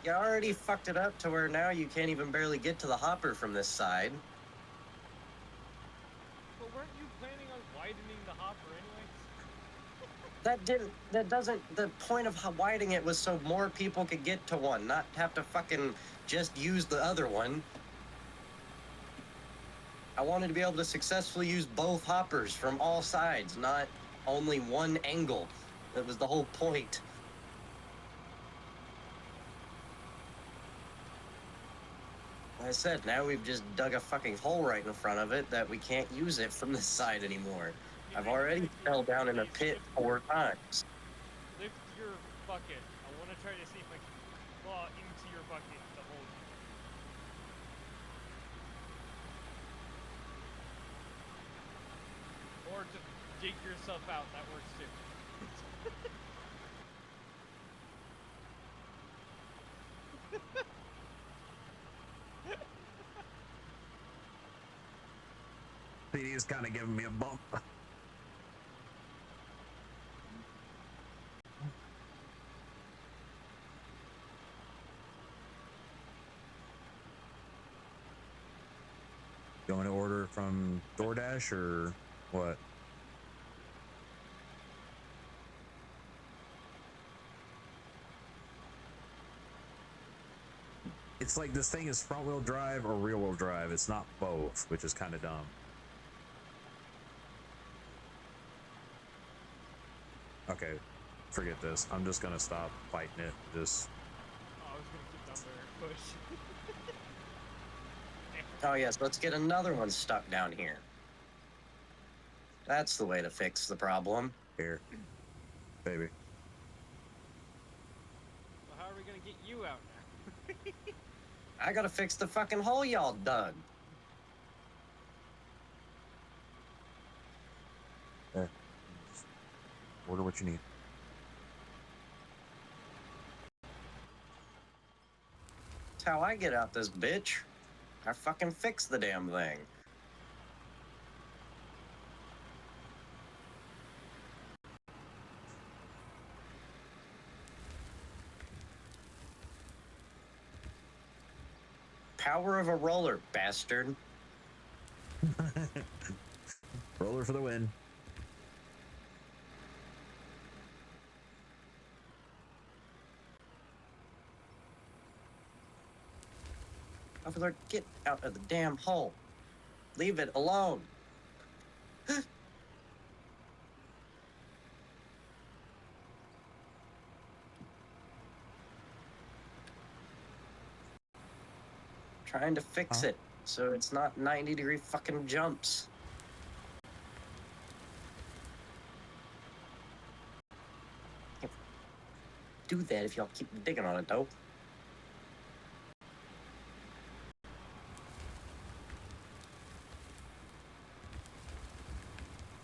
You already fucked it up to where now you can't even barely get to the hopper from this side. But weren't you planning on widening the hopper anyway? The point of widening it was so more people could get to one, not have to fucking just use the other one. I wanted to be able to successfully use both hoppers from all sides, not only one angle. That was the whole point. Like I said, now we've just dug a fucking hole right in front of it that we can't use it from this side anymore. I've already fell down in a pit 4 times. Lift your bucket. I want to try to see if I can claw into your bucket to hold you. Or just dig yourself out. That works too. CD is kind of giving me a bump. You want me to order from DoorDash or what? It's like this thing is front wheel drive or rear wheel drive. It's not both, which is kind of dumb. Okay, forget this. I'm just gonna stop fighting it. Just Oh, I was gonna keep down there and push. Oh yes, let's get another one stuck down here. That's the way to fix the problem. here, baby. Well, how are we gonna get you out now? I gotta fix the fucking hole y'all dug. There. Just order what you need. That's how I get out this bitch. I fucking fix the damn thing. power of a roller, bastard. Roller for the win. Officer, get out of the damn hole. Leave it alone. Trying to fix it so it's not 90-degree fucking jumps. Can't do that if y'all keep digging on it, though.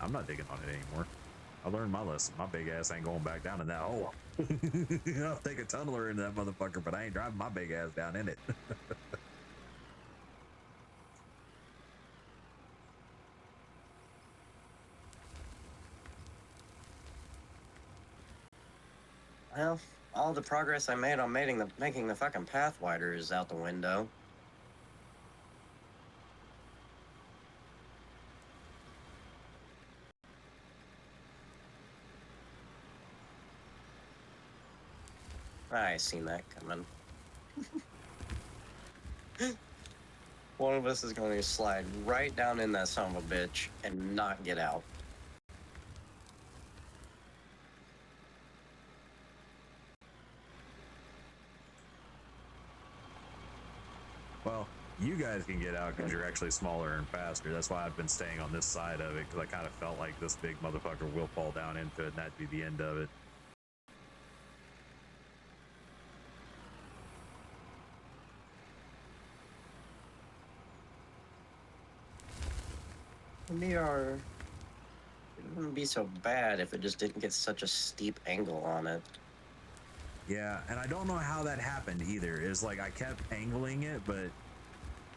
I'm not digging on it anymore. I learned my lesson. My big ass ain't going back down in that hole. I'll take a tunneler into that motherfucker, but I ain't driving my big ass down in it. Well, all the progress I made on making the fucking path wider is out the window. I seen that coming. One of us is going to slide right down in that son of a bitch and not get out. Well, you guys can get out because you're actually smaller and faster. That's why I've been staying on this side of it, because I kind of felt like this big motherfucker will fall down into it and that'd be the end of it. It wouldn't be so bad if it just didn't get such a steep angle on it. Yeah, and I don't know how that happened either. It's like I kept angling it, but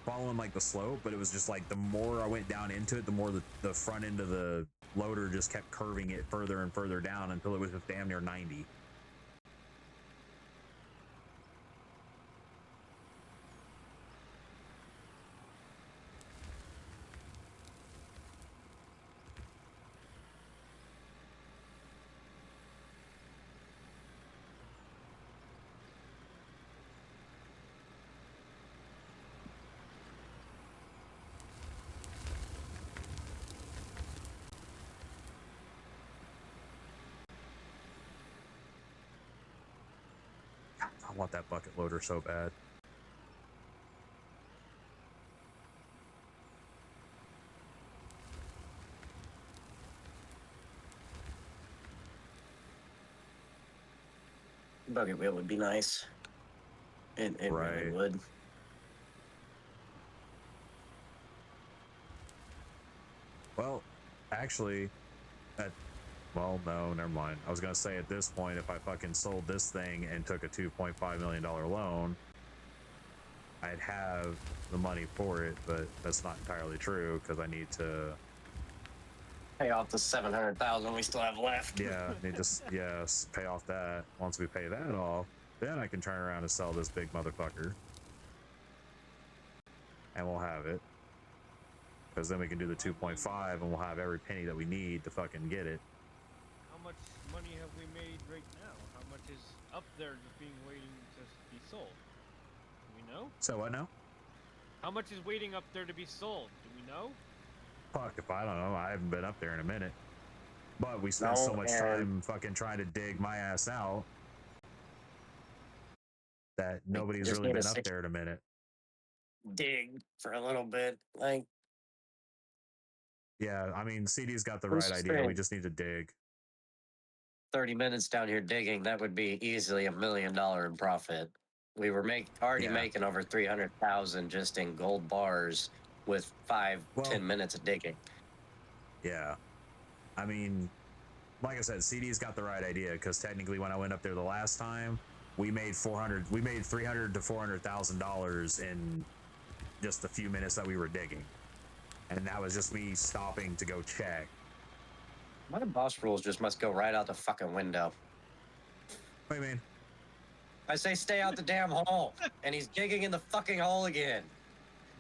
following like the slope, but it was just like the more I went down into it, the more the front end of the loader just kept curving it further and further down until it was just damn near 90. I want that bucket loader so bad. Bucket wheel would be nice. It really Right. would. Well, actually, well, no, never mind. I was gonna say at this point, if I fucking sold this thing and took a $2.5 million loan, I'd have the money for it, but that's not entirely true because I need to Pay off the $700,000 we still have left. yeah, need to yes, pay off that. Once we pay that off, then I can turn around and sell this big motherfucker. And we'll have it. Because then we can do the 2.5 and we'll have every penny that we need to fucking get it. How much money have we made right now? How much is up there just being waiting to be sold? Do we know? So what now? How much is waiting up there to be sold? Do we know? Fuck if I don't know. I haven't been up there in a minute. But we spent so much time fucking trying to dig my ass out that nobody's really been up there in a minute. Dig for a little bit. Like, yeah, I mean, CD's got the right idea. We just need to dig. 30 minutes down here digging, that would be easily $1 million in profit. We were already making over 300,000 just in gold bars with 10 minutes of digging. Yeah. I mean, like I said, CD's got the right idea because technically when I went up there the last time, we made $300,000 to $400,000 in just the few minutes that we were digging. And that was just me stopping to go check. My boss rules just must go right out the fucking window. What do you mean? I say stay out the damn hole, and he's digging in the fucking hole again.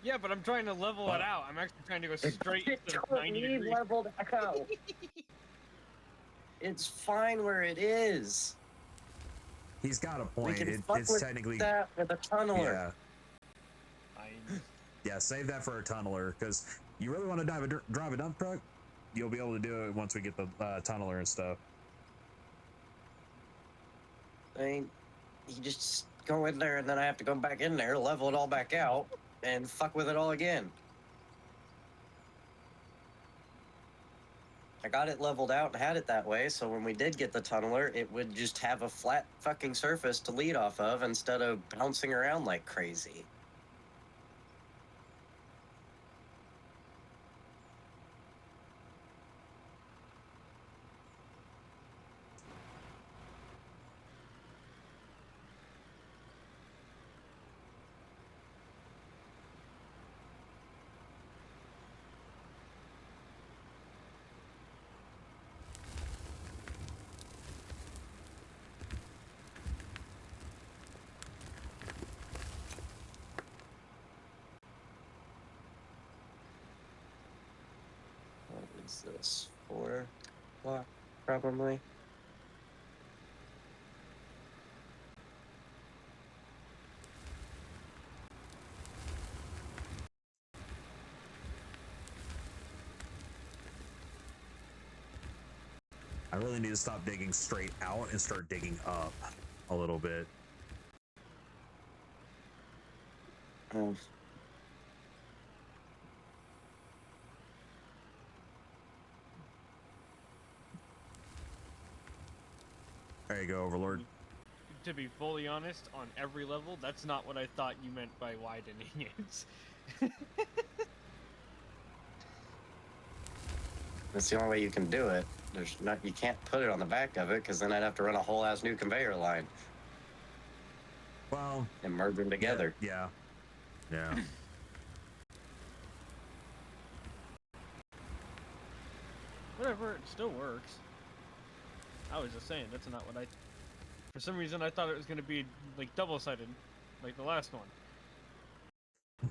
Yeah, but I'm trying to level it out. I'm actually trying to go straight It instead of don't 90 need degrees. leveled out. It's fine where it is. He's got a We point. can fuck It's with technically that with a tunneler. yeah. Yeah, save that for a tunneler, because you really want to drive a dump truck, you'll be able to do it once we get the tunneler and stuff. I mean, you just go in there and then I have to go back in there, level it all back out, and fuck with it all again. I got it leveled out and had it that way, so when we did get the tunneler, it would just have a flat fucking surface to lead off of instead of bouncing around like crazy. What is this? 4 o'clock, probably. I really need to stop digging straight out and start digging up a little bit. There you go, Overlord. To be fully honest, on every level, that's not what I thought you meant by widening it. That's the only way you can do it. You can't put it on the back of it, because then I'd have to run a whole ass new conveyor line Well, and merge them together. yeah. Whatever, it still works. I was just saying, that's not what I... For some reason, I thought it was going to be, like, double-sided, like the last one.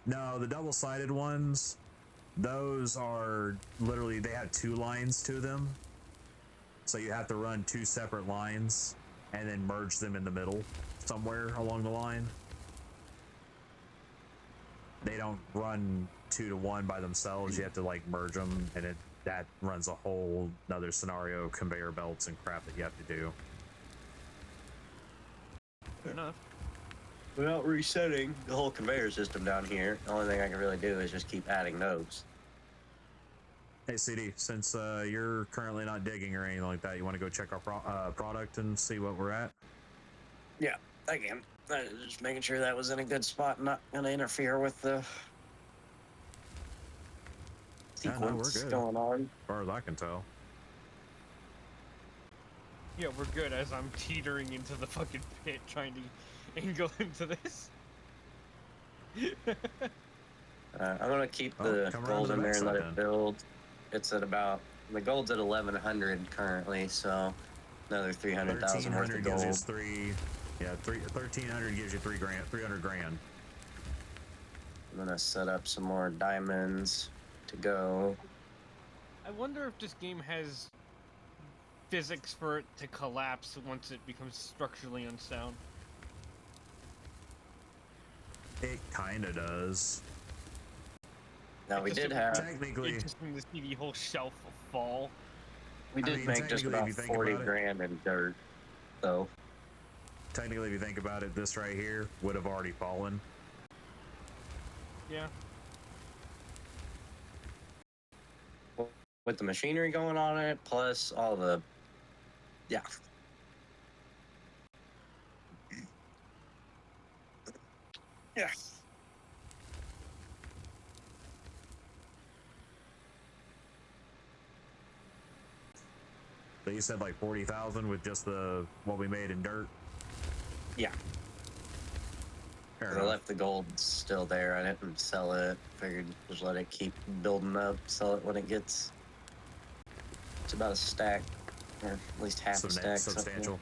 No, the double-sided ones, those are literally, they have 2 lines to them. So you have to run 2 separate lines and then merge them in the middle somewhere along the line. They don't run 2 to 1 by themselves. You have to like merge them, and that runs a whole another scenario, conveyor belts and crap that you have to do. Fair enough. Without resetting the whole conveyor system down here, the only thing I can really do is just keep adding nodes. Hey CD, since you're currently not digging or anything like that, you want to go check our product and see what we're at? Yeah, I can. Just making sure that was in a good spot, not gonna interfere with the Yeah, no, we're sequence good. going on. As far as I can tell. Yeah, we're good as I'm teetering into the fucking pit trying to angle into this. I'm gonna keep Oh, the come around gold to the in there and let backside it then. build. It's at about, the gold's at 1100 currently, so another 300,000 worth 1300 of gives gold. you 1300 gives you 300 grand. I'm gonna set up some more diamonds to go. I wonder if this game has physics for it to collapse once it becomes structurally unsound. It kind of does. Now we Just did a- have, Technically, Interesting to see the whole shelf fall. we I did mean, make just technically, if about you think 40 about it- grand in dirt, though. if you think about it, this right here would have already fallen. Yeah. With the machinery going on it, plus all the, yeah. Yeah. So you said like 40,000 with just the what we made in dirt. Yeah. Fair 'Cause I enough. left the gold still there. I didn't sell it. Figured just let it keep building up. Sell it when it gets. It's about a stack, or at least half a stack. Substantial.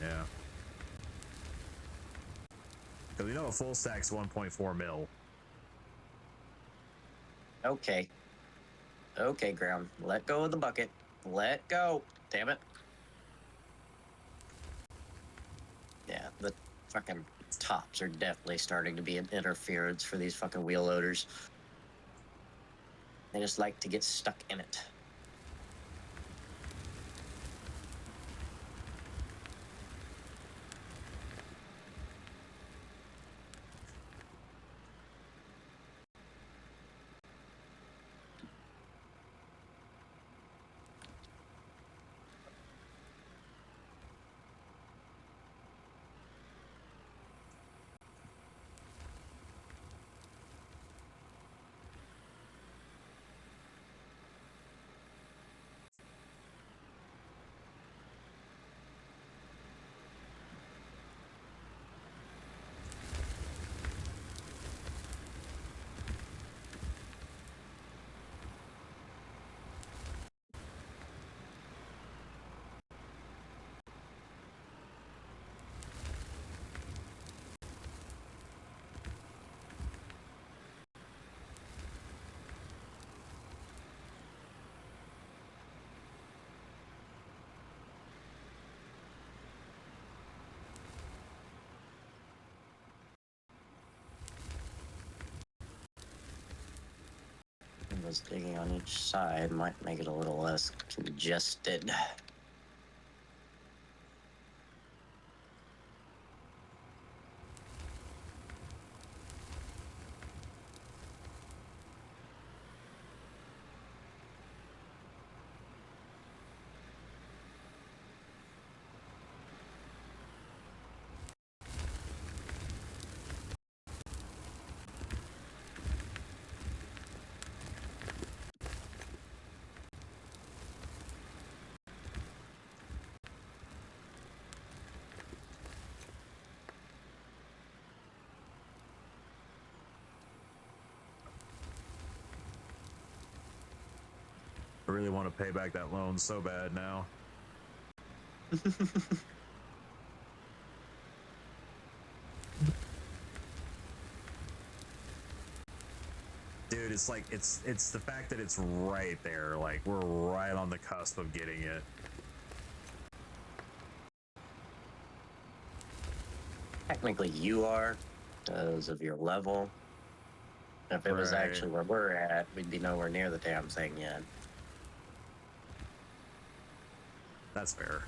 Yeah. Because we know a full stack's 1.4 mil. Okay. Okay, ground. Let go of the bucket. Let go. Damn it. Yeah, the fucking tops are definitely starting to be an interference for these fucking wheel loaders. They just like to get stuck in it. Was digging on each side might make it a little less congested. I really want to pay back that loan so bad now. Dude, it's like it's the fact that it's right there. Like we're right on the cusp of getting it. Technically, you are, because of your level. If it was Right. actually where we're at, we'd be nowhere near the damn thing yet. That's fair.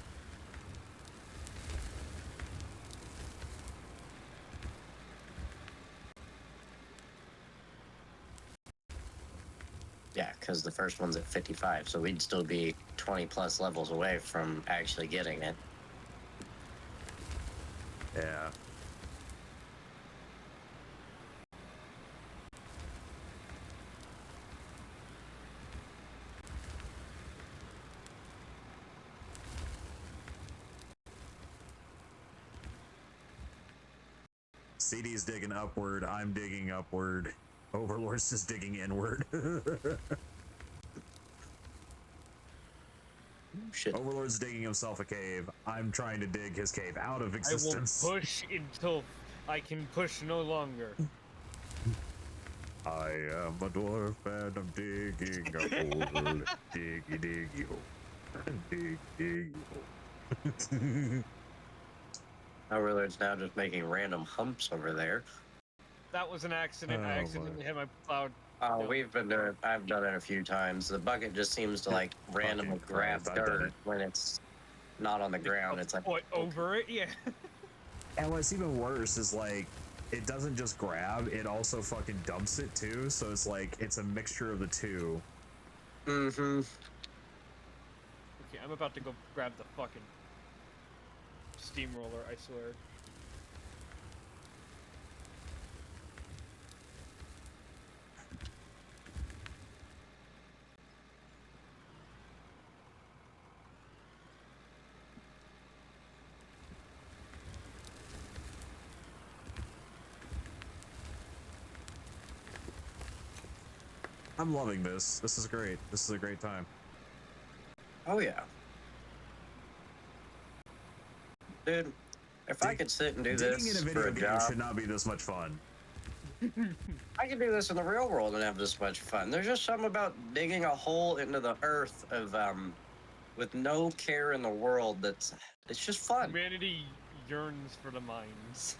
Yeah, because the first one's at 55, so we'd still be 20 plus levels away from actually getting it. Yeah. CD's digging upward. I'm digging upward. Overlord's just digging inward. Shit. Overlord's digging himself a cave. I'm trying to dig his cave out of I will existence. push until I can push no longer. I am a dwarf and I'm digging upward. Diggy diggy ho. Dig diggy ho. Overlord's now just making random humps over there. That was an accident. I Oh, accidentally hit my cloud. Oh, Yep. we've been doing. I've done it a few times. The bucket just seems to like randomly Fucking grab Christ, I've done dirt it. when it's not on the ground. It's like Foot over it, yeah. And what's even worse is like it doesn't just grab, it also fucking dumps it too. So it's like it's a mixture of the two. Mm-hmm. Okay, I'm about to go grab the fucking steamroller, I swear. I'm loving this. This is great. This is a great time. Oh yeah. Dude, if I could sit and do Digging in this a for video a game job, should not be this much fun. I can do this in the real world and have this much fun. There's just something about digging a hole into the earth of with no care in the world it's just fun. Humanity yearns for the mines.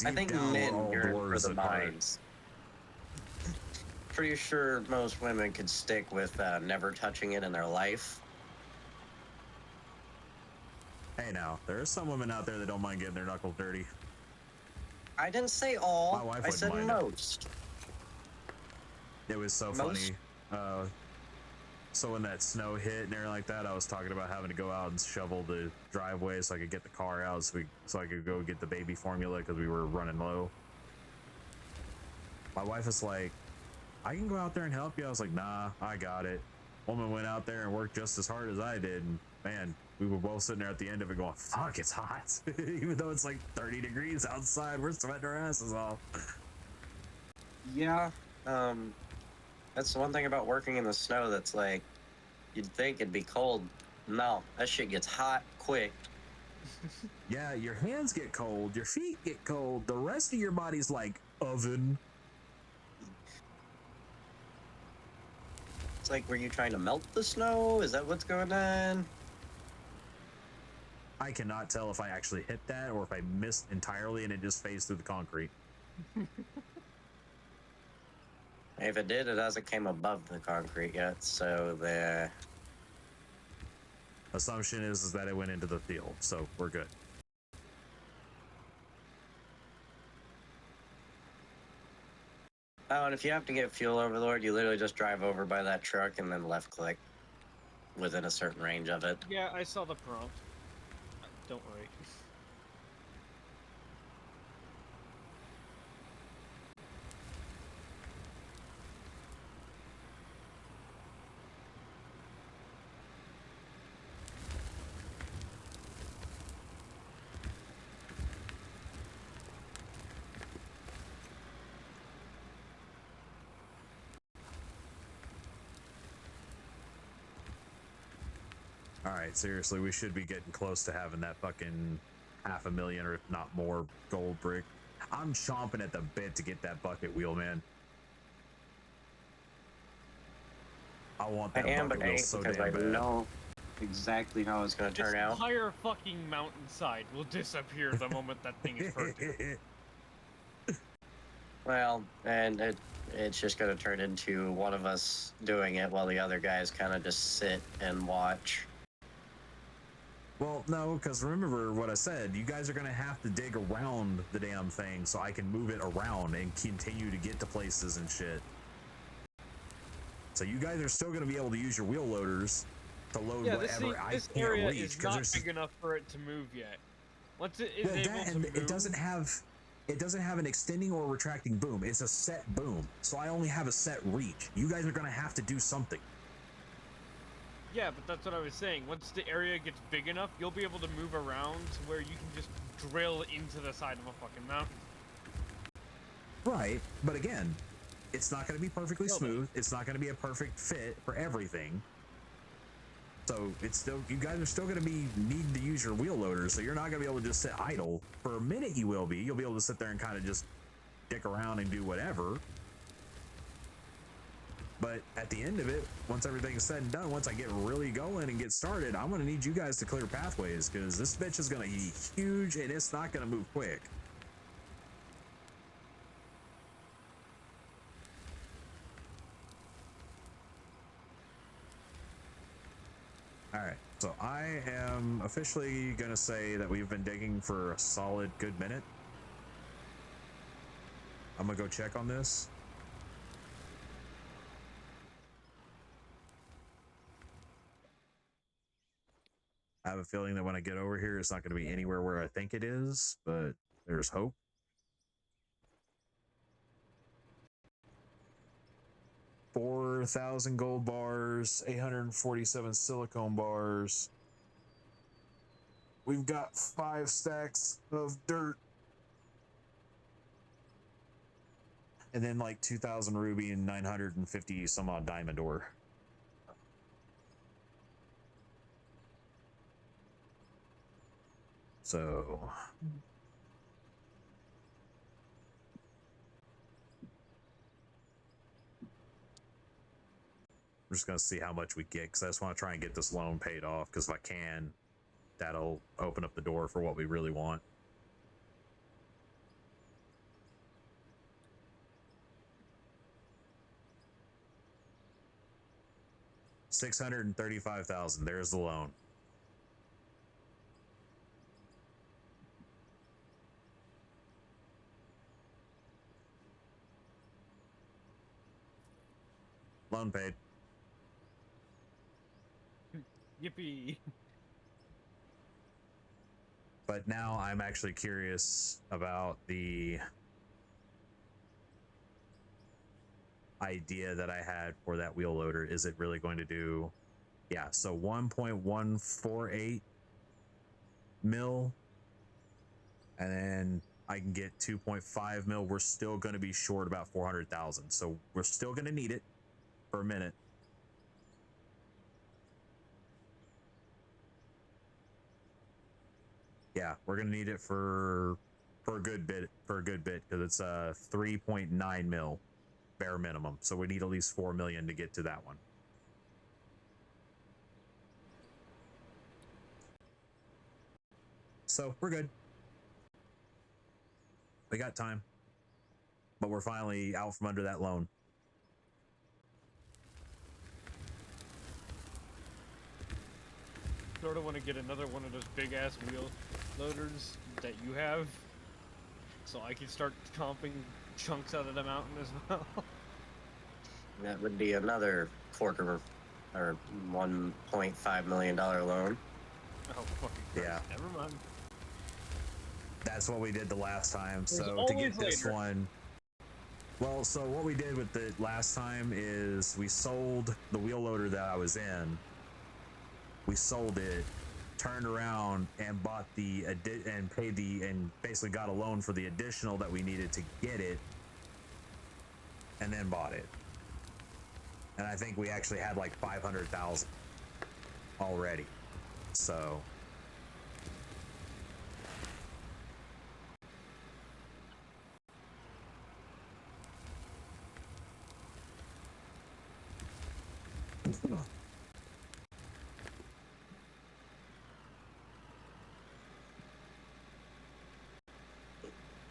I think down, men all yearn for doors the apart. mines. Pretty sure most women could stick with never touching it in their life. Hey, now there are some women out there that don't mind getting their knuckles dirty. I didn't say My all. wife I wouldn't said mind it. most. It was so Most- funny. So when that snow hit and everything like that, I was talking about having to go out and shovel the driveway so I could get the car out, so I could go get the baby formula because we were running low. My wife was like, "I can go out there and help you." I was like, "Nah, I got it." Woman went out there and worked just as hard as I did, and man, we were both sitting there at the end of it going, "Fuck, it's hot." Even though it's like 30 degrees outside, we're sweating our asses off. Yeah. That's the one thing about working in the snow that's like, you'd think it'd be cold. No, that shit gets hot quick. Yeah, your hands get cold, your feet get cold, the rest of your body's like oven. It's like, were you trying to melt the snow? Is that what's going on? I cannot tell if I actually hit that or if I missed entirely and it just phased through the concrete. If it did, it hasn't came above the concrete yet, so the Assumption is that it went into the field, so we're good. oh, and if you have to get fuel overlord, you literally just drive over by that truck and then left click within a certain range of it. Yeah, I saw the prompt. Don't worry. All right, seriously, we should be getting close to having that fucking 500,000 or if not more gold brick. I'm chomping at the bit to get that bucket wheel, man. I want that I am, bucket but I wheel ain't so because damn I bad. know exactly how it's going to This turn out. entire fucking mountainside will disappear the moment that thing is perfect. Well, and it's just going to turn into one of us doing it while the other guys kind of just sit and watch. Well, no, because remember what I said. You guys are going to have to dig around the damn thing so I can move it around and continue to get to places and shit. So you guys are still going to be able to use your wheel loaders to load Yeah, whatever I this can't area reach. is not big enough for it to move yet. Once it is Well, able that, to and move, it doesn't have an extending or retracting boom. It's a set boom. So I only have a set reach. You guys are going to have to do something. Yeah, but that's what I was saying. Once the area gets big enough, you'll be able to move around to where you can just drill into the side of a fucking mountain. Right, but again, it's not going to be perfectly Well, smooth. It's not going to be a perfect fit for everything. So it's still, you guys are still going to be needing to use your wheel loaders. So you're not going to be able to just sit idle. For a minute you will be. You'll be able to sit there and kind of just dick around and do whatever. But at the end of it, once everything is said and done, once I get really going and get started, I'm going to need you guys to clear pathways because this bitch is going to be huge and it's not going to move quick. All right, so I am officially going to say that we've been digging for a solid good minute. I'm going to go check on this. I have a feeling that when I get over here, it's not going to be anywhere where I think it is, but there's hope. $4,000 gold bars, 847 silicone bars. We've got 5 stacks of dirt. And then like 2,000 ruby and 950 some odd diamond ore. So We're just gonna see how much we get because I just want to try and get this loan paid off. Because if I can, that'll open up the door for what we really want. $635,000. There's the loan. Loan paid. Yippee! But now I'm actually curious about the idea that I had for that wheel loader. Is it really going to do? Yeah, so 1.148 mil, and then I can get 2.5 mil. We're still going to be short about 400,000, so we're still going to need it for a minute. Yeah, we're going to need it for a good bit, because it's 3.9 mil bare minimum, so we need at least 4 million to get to that one. So we're good. We got time, but we're finally out from under that loan. Sort of want to get another one of those big ass wheel loaders that you have, so I can start comping chunks out of the mountain as well. That would be another quarter or $1.5 million loan. Oh fucking Christ. Yeah. Never mind. That's what we did the last time. There's So to get always this later. one, well, so what we did with the last time is we sold the wheel loader that I was in. We sold it, turned around and bought the and paid the and basically got a loan for the additional that we needed to get it, and then bought it. And I think we actually had like 500,000 already. So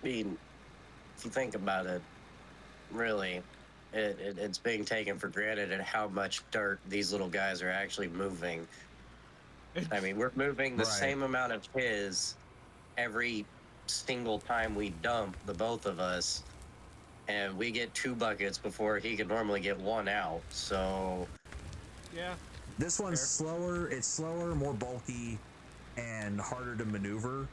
I mean, if you think about it, really, it's being taken for granted at how much dirt these little guys are actually moving. I mean, we're moving the Right. same amount of his every single time we dump, the both of us, and we get 2 buckets before he could normally get 1 out. So Yeah. this one's Fair. slower. It's slower, more bulky, and harder to maneuver,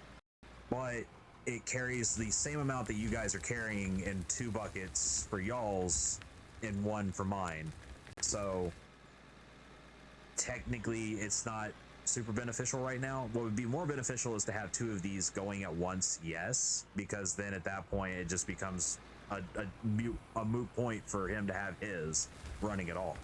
but it carries the same amount that you guys are carrying in 2 buckets for y'all's and 1 for mine. So technically it's not super beneficial right now. What would be more beneficial is to have 2 of these going at once, yes, because then at that point it just becomes a moot point for him to have his running at all.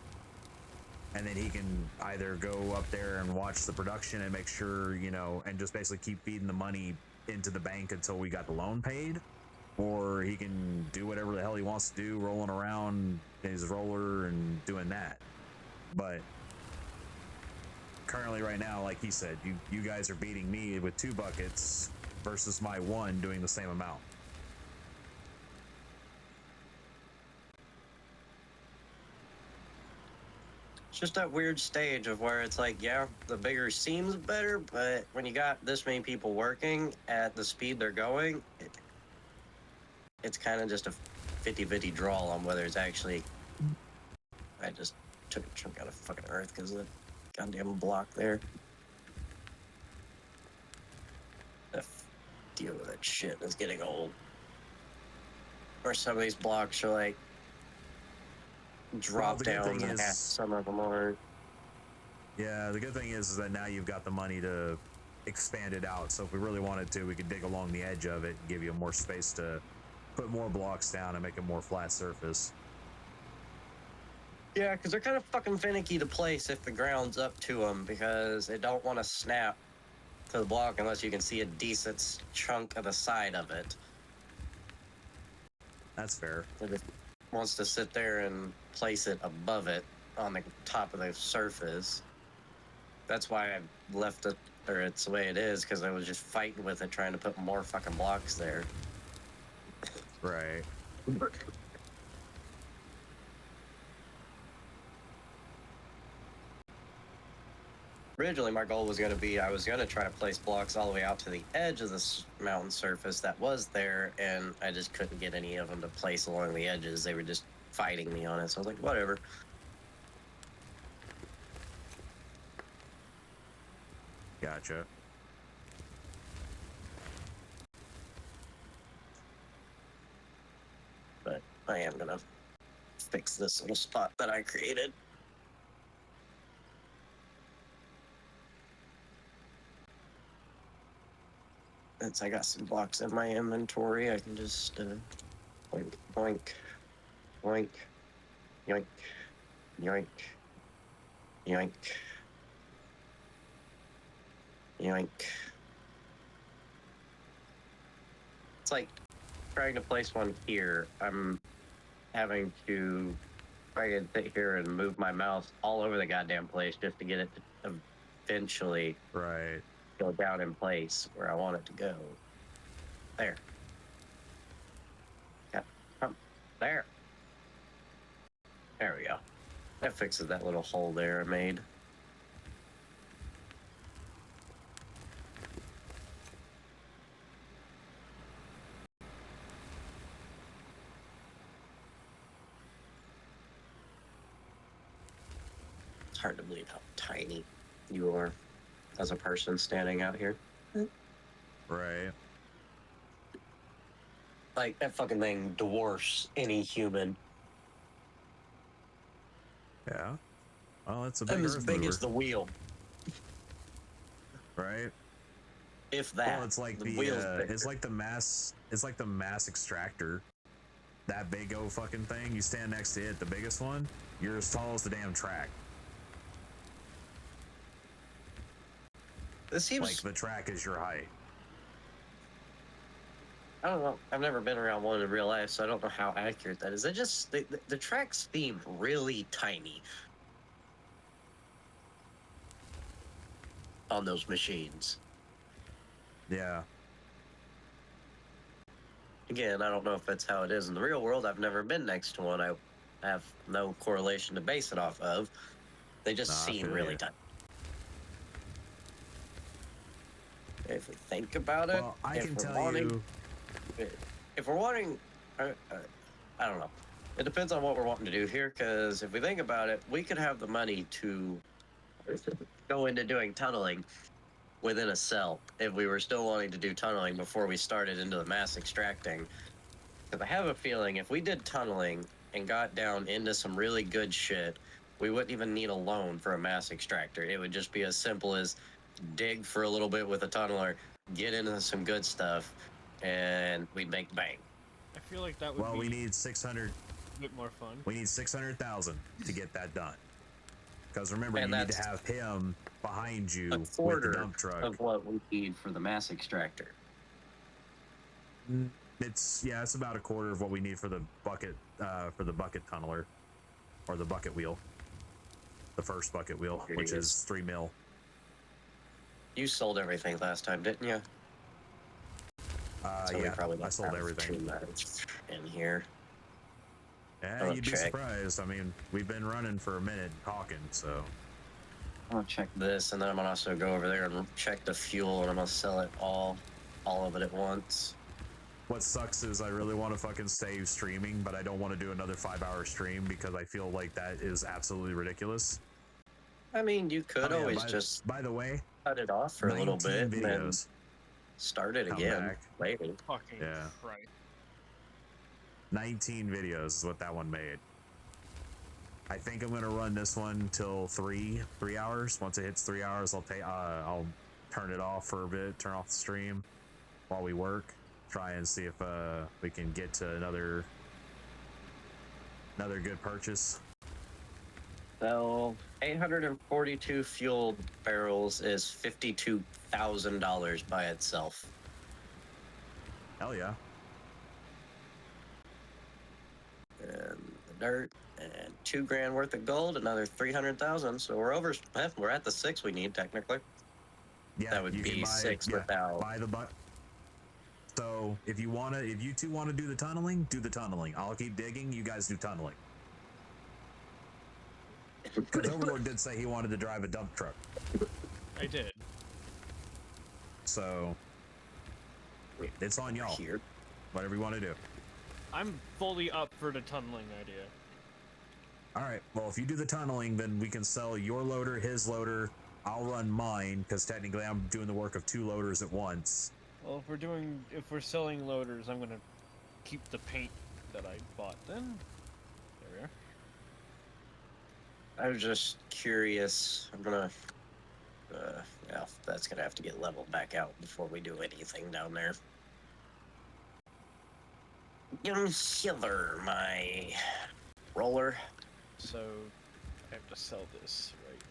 And then he can either go up there and watch the production and make sure, you know, and just basically keep feeding the money into the bank until we got the loan paid, or he can do whatever the hell he wants to do, rolling around his roller and doing that. But currently right now, like he said, you guys are beating me with 2 buckets versus my 1 doing the same amount. it's just that weird stage of where it's like, yeah, the bigger seems better, but when you got this many people working at the speed they're going, it's kind of just a 50-50 draw on whether it's actually. I just took a chunk out of fucking earth because of the goddamn block there. Deal with that shit. It's getting old. Or some of these blocks are like drop the good downs thing and half. is- Some of them are. Yeah, the good thing is that now you've got the money to expand it out. So if we really wanted to, we could dig along the edge of it and give you more space to put more blocks down and make a more flat surface. Yeah, because they're kind of fucking finicky to place if the ground's up to them, because they don't want to snap to the block unless you can see a decent chunk of the side of it. That's fair. It just wants to sit there and place it above it on the top of the surface. That's why I left it, or it's the way it is, because I was just fighting with it, trying to put more fucking blocks there. Right. Originally, my goal was going to be I was going to try to place blocks all the way out to the edge of this mountain surface that was there, and I just couldn't get any of them to place along the edges. They were just fighting me on it, so I was like, whatever. Gotcha. But I am going to fix this little spot that I created. Since I got some blocks in my inventory, I can just boink, boink, boink, yoink, yoink, yoink, yoink. It's like trying to place one here. I'm having to try and sit here and move my mouse all over the goddamn place just to get it to eventually Right. go down in place where I want it to go. There. Yeah. There. There we go. That fixes that little hole there I made. It's hard to believe how tiny you are as a person standing out here. Right. Like, that fucking thing dwarfs any human. Yeah. Well, it's a big I'm as earth big mover, as the wheel, right? if that. Well, it's like wheel's bigger. it's like the mass extractor. That big old fucking thing. You stand next to it, the biggest one. You're as tall as the damn track. This seems Like the track is your height. I don't know. I've never been around one in real life, so I don't know how accurate that is. It just the tracks seem really tiny on those machines. Yeah. Again, I don't know if that's how it is in the real world. I've never been next to one. I have no correlation to base it off of. They just Nah, I seem feel really ya. tiny. If we think about it, Well, I if can we're tell wanting, you. if we're wanting, I don't know. It depends on what we're wanting to do here, because if we think about it, we could have the money to go into doing tunneling within a cell if we were still wanting to do tunneling before we started into the mass extracting. Because I have a feeling if we did tunneling and got down into some really good shit, we wouldn't even need a loan for a mass extractor. It would just be as simple as dig for a little bit with a tunneler, get into some good stuff, and we'd make bank. I feel like that would Well, be we need 600. a bit more fun. We need 600,000 to get that done. Because remember, And you need to that's have him behind you a with quarter the dump truck. of what we need for the mass extractor. It's about a quarter of what we need for the bucket tunneler, or the bucket wheel. The first bucket wheel, Here which it is is. 3 mil. You sold everything last time, didn't you? So we Yeah, probably I don't sold have everything. too much in here. Yeah, I'll you'd be check. surprised. I mean, we've been running for a minute talking, so. I'm gonna check this, and then I'm gonna also go over there and check the fuel, and I'm gonna sell it all of it at once. What sucks is I really want to fucking stay streaming, but I don't want to do another 5-hour stream because I feel like that is absolutely ridiculous. I mean, you could Oh, yeah, always by, just by the way, cut it off for a little 19 bit and then videos. start it Come again back. later. Fucking Yeah. Christ. 19 videos is what that one made. I think I'm gonna run this one till 3 hours. Once it hits 3 hours, I'll turn it off for a bit, turn off the stream while we work. Try and see if we can get to another good purchase. So 842 fuel barrels is $52,000 by itself. Hell yeah. And the dirt and $2,000 worth of gold, another 300,000. So we're over. We're at the 6 we need technically. Yeah, That would you can be buy, 6 yeah, without. buy the butt. So if you two wanna do the tunneling, do the tunneling. I'll keep digging. You guys do tunneling. Because Overlord did say he wanted to drive a dump truck. I did. So it's on y'all. Here. Whatever you want to do. I'm fully up for the tunneling idea. All right. Well, if you do the tunneling, then we can sell your loader, his loader. I'll run mine because technically I'm doing the work of 2 loaders at once. Well, if we're selling loaders, I'm gonna keep the paint that I bought. Then there we are. I was just curious. I'm gonna. Yeah, that's gonna have to get leveled back out before we do anything down there. Consider my roller. So I have to sell this, right?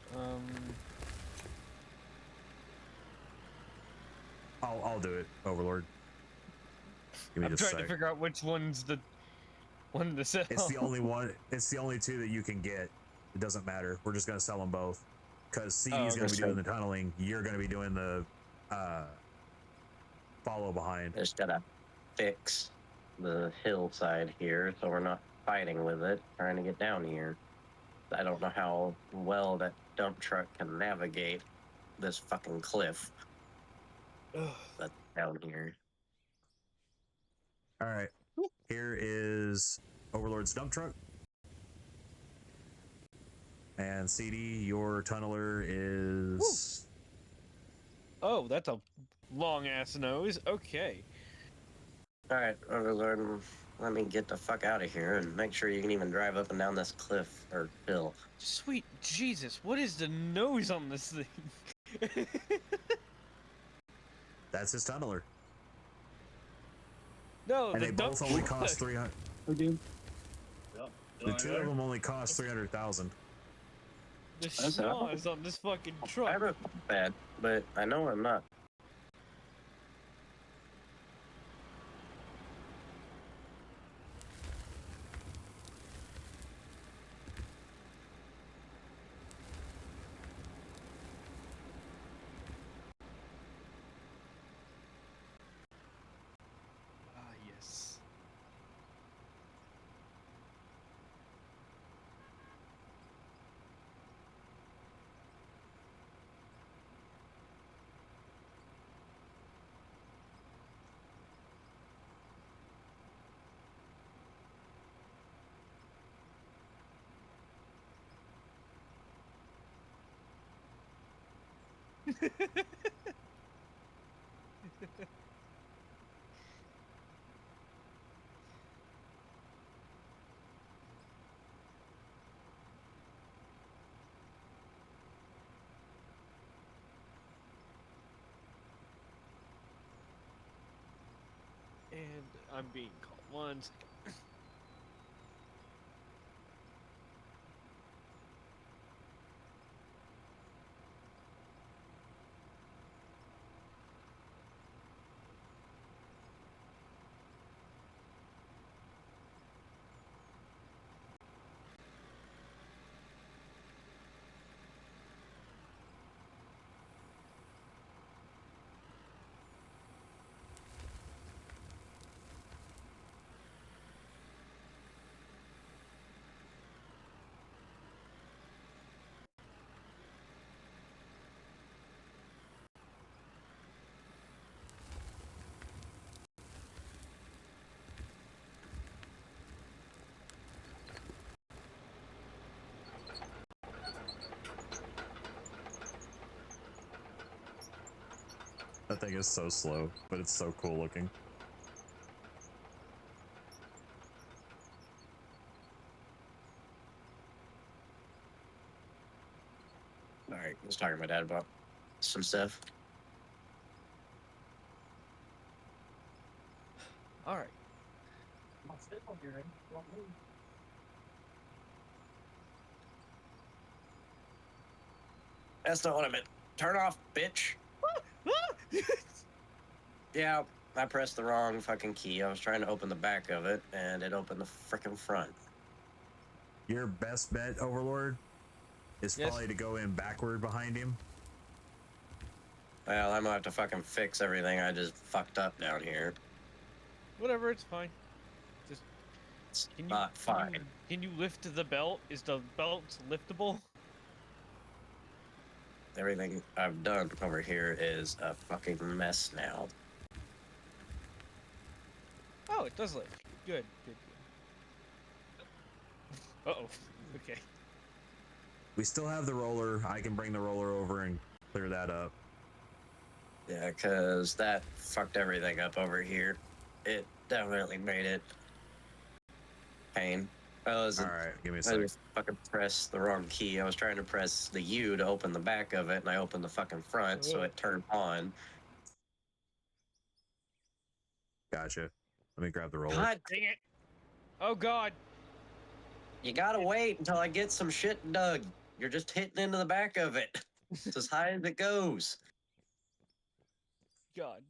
I'll do it, Overlord. Give me I'm just trying a to sec. figure out which one's the one to sell. It's the only one. It's the only 2 that you can get. It doesn't matter. We're just gonna sell them both. Because CD's gonna be doing the tunneling. You're gonna be doing the follow behind. Just gotta fix the hillside here so we're not fighting with it, trying to get down here. I don't know how well that dump truck can navigate this fucking cliff that's down here. All right. Here is Overlord's dump truck. And CD, your tunneler is. Oh, that's a long ass nose. Okay. Alright, Overlord, let me get the fuck out of here and make sure you can even drive up and down this cliff or hill. Sweet Jesus, what is the nose on this thing? That's his tunneler. No, And the they both only cost 300. Yep. The 2 of them only cost 300,000. The schnoz is on this fucking I truck. have bad, but I know I'm not. Ah, yes. And I'm being called once. That thing is so slow, but it's so cool looking. Alright, I was talking to my dad about some stuff. Alright. That's not what I meant. Turn off, bitch. Yeah, I pressed the wrong fucking key. I was trying to open the back of it, and it opened the frickin' front. Your best bet, Overlord, is Yes. probably to go in backward behind him. Well, I'm gonna have to fucking fix everything I just fucked up down here. Whatever, it's fine. Just It's can you not fine. Can you lift the belt? Is the belt liftable? Everything I've done over here is a fucking mess now. Oh, it does lift. Good, good, good. Uh-oh. Okay. We still have the roller. I can bring the roller over and clear that up. Yeah, because that fucked everything up over here. It definitely made it pain. All right, give me a I second. just fucking pressed the wrong key. I was trying to press the U to open the back of it, and I opened the fucking front, so it turned on. Gotcha. Let me grab the roller. God, Dang it! Oh God! you gotta wait until I get some shit dug. You're just hitting into the back of it. It's as high as it goes. God.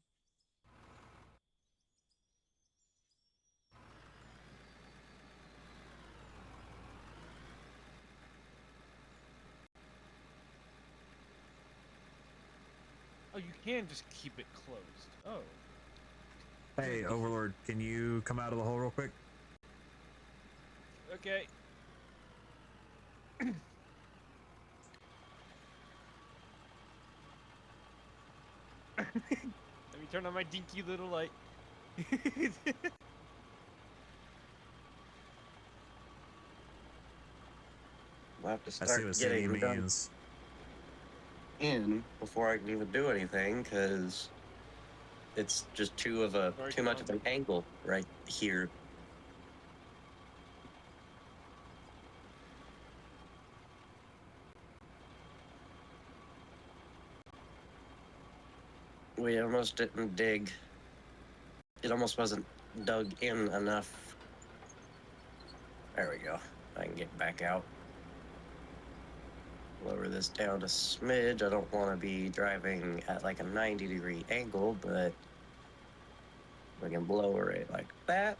Oh, you can just keep it closed. Oh. Hey, Overlord, can you come out of the hole real quick? Okay. Let me turn on my dinky little light. I'll have to I see start what City getting done means. in before I can even do anything, because it's just too much of an angle right here. We almost didn't dig. It almost wasn't dug in enough. There we go. I can get back out. Lower this down a smidge. I don't want to be driving at like a 90-degree angle, but we can lower it like that.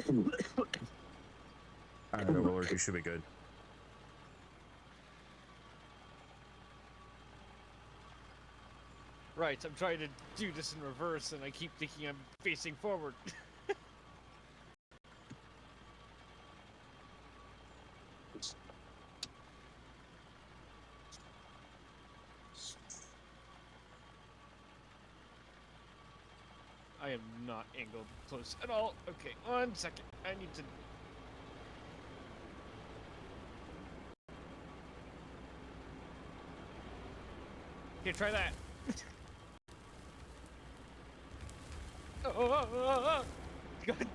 All right, Overlord, you should be good. Right, I'm trying to do this in reverse, and I keep thinking I'm facing forward. I am not angled close at all. Okay, 1 second. I need to... Okay, try that. Oh, God.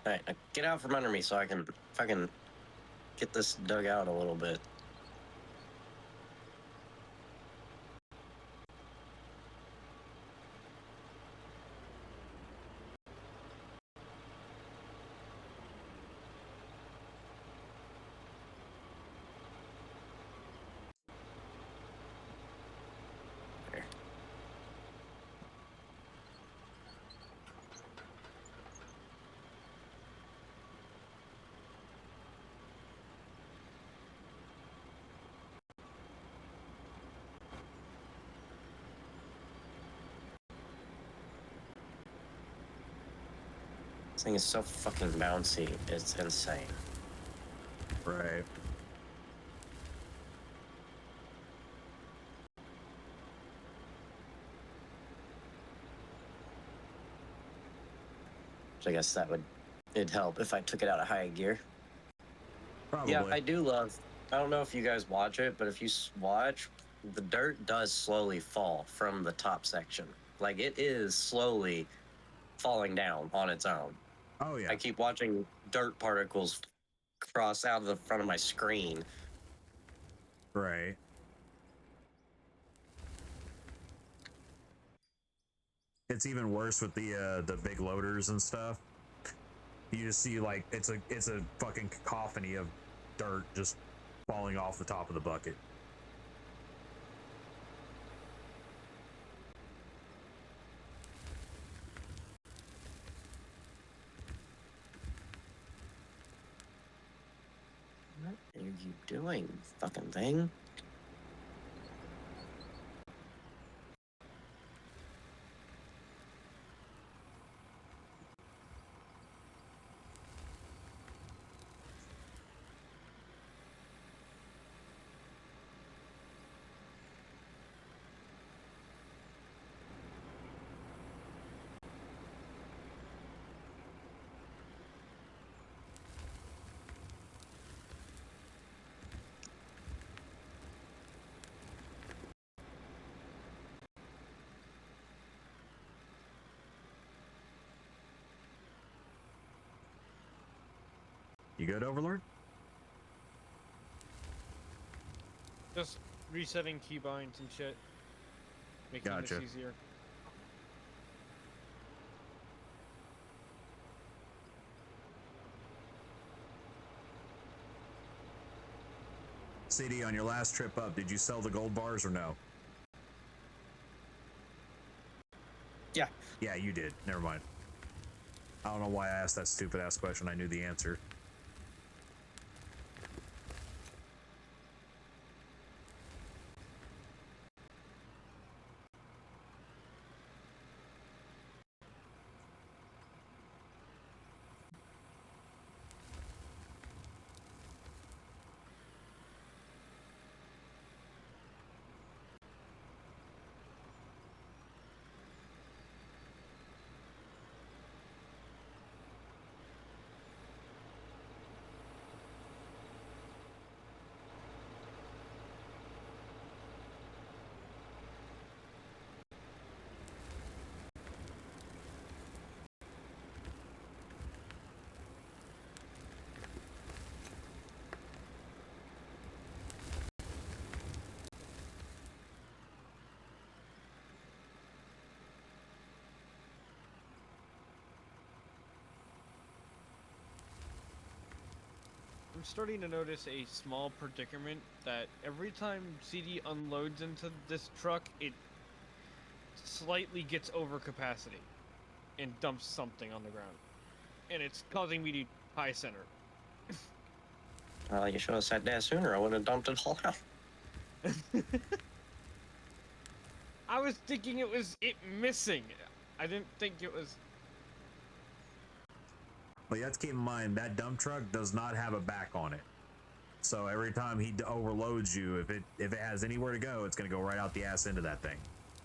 Alright, now get out from under me so I can fucking get this dug out a little bit. This thing is so fucking bouncy. It's insane. Right. So I guess it'd help if I took it out of high gear. Probably. Yeah, I do love. I don't know if you guys watch it, but if you watch, the dirt does slowly fall from the top section. Like, it is slowly falling down on its own. Oh, yeah. I keep watching dirt particles cross out of the front of my screen. Right. It's even worse with the big loaders and stuff. You just see like it's a fucking cacophony of dirt just falling off the top of the bucket. you doing, fucking thing? You good, Overlord? Just resetting keybinds and shit. Making Gotcha. this easier. CD, on your last trip up, did you sell the gold bars or no? Yeah. Yeah, you did. Never mind. I don't know why I asked that stupid ass question. I knew the answer. I'm starting to notice a small predicament that every time CD unloads into this truck, it slightly gets over capacity and dumps something on the ground. And it's causing me to high center. You should have said that sooner. I would have dumped it all out. I was thinking it was it missing. I didn't think it was. But you have to keep in mind that dump truck does not have a back on it. So every time he overloads you, if it has anywhere to go, it's gonna go right out the ass end of that thing.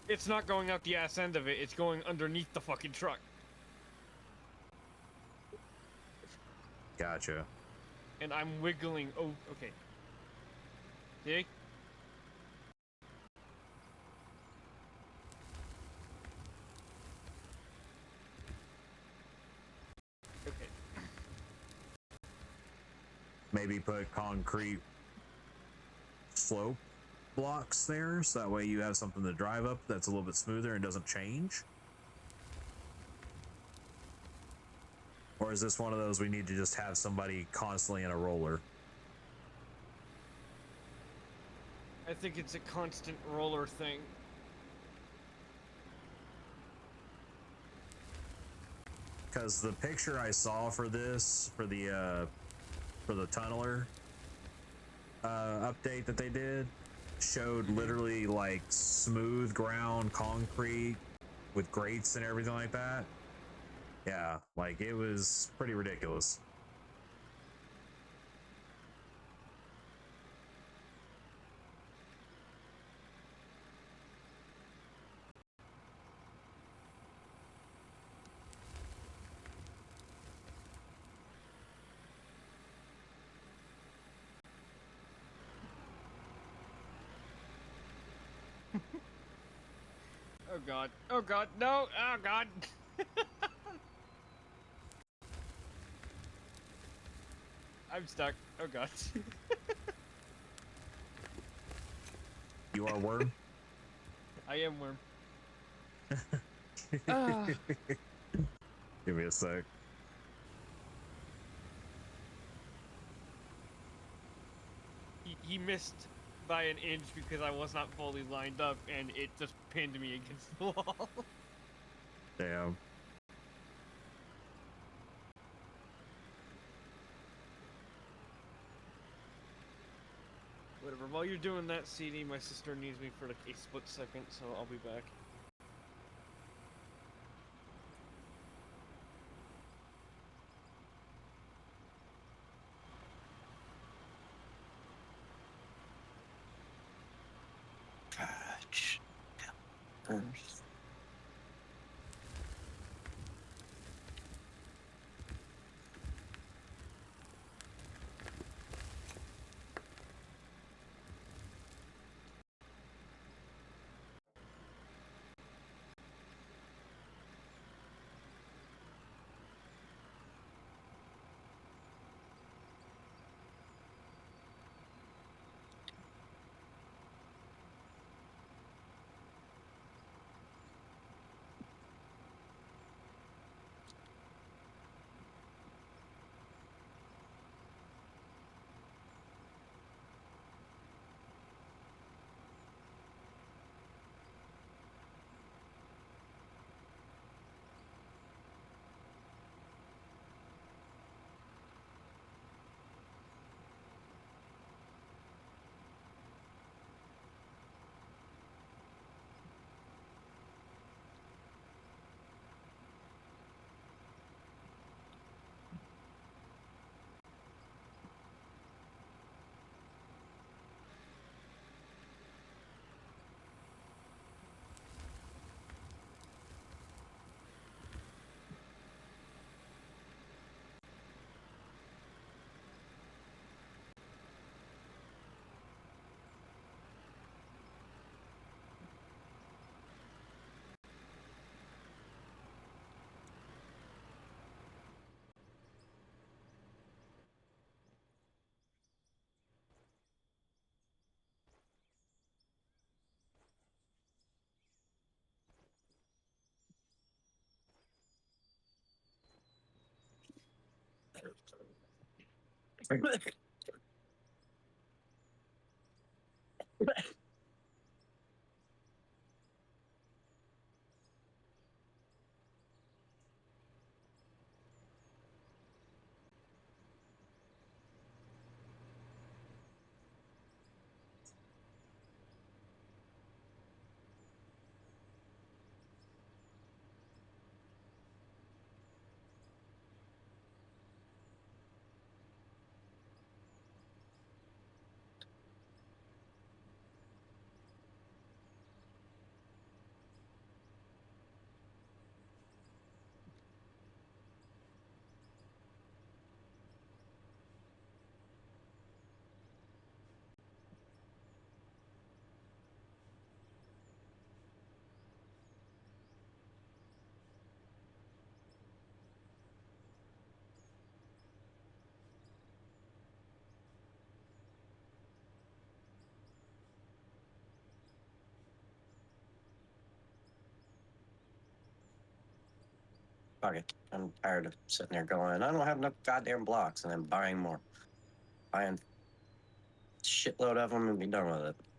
It's not going out the ass end of it. It's going underneath the fucking truck. Gotcha. And I'm wiggling. Oh, okay. See? Okay. Maybe put concrete slope blocks there, so that way you have something to drive up that's a little bit smoother and doesn't change. Or is this one of those we need to just have somebody constantly in a roller? I think it's a constant roller thing. Because the picture I saw for this, for the tunneler update that they did, showed literally like smooth ground concrete with grates and everything like that. Yeah, like it was pretty ridiculous. Oh god. Oh god. No. Oh god. I'm stuck. Oh god. You are worm? I am worm. Ah. Give me a sec. He missed by an inch because I was not fully lined up and it just pinned me against the wall. Damn. whatever. While you're doing that, CD, my sister needs me for like a split second, so I'll be back. Gosh. Fuck it. I'm tired of sitting there going, I don't have enough goddamn blocks, and then buying more. Buying shitload of them and be done with it.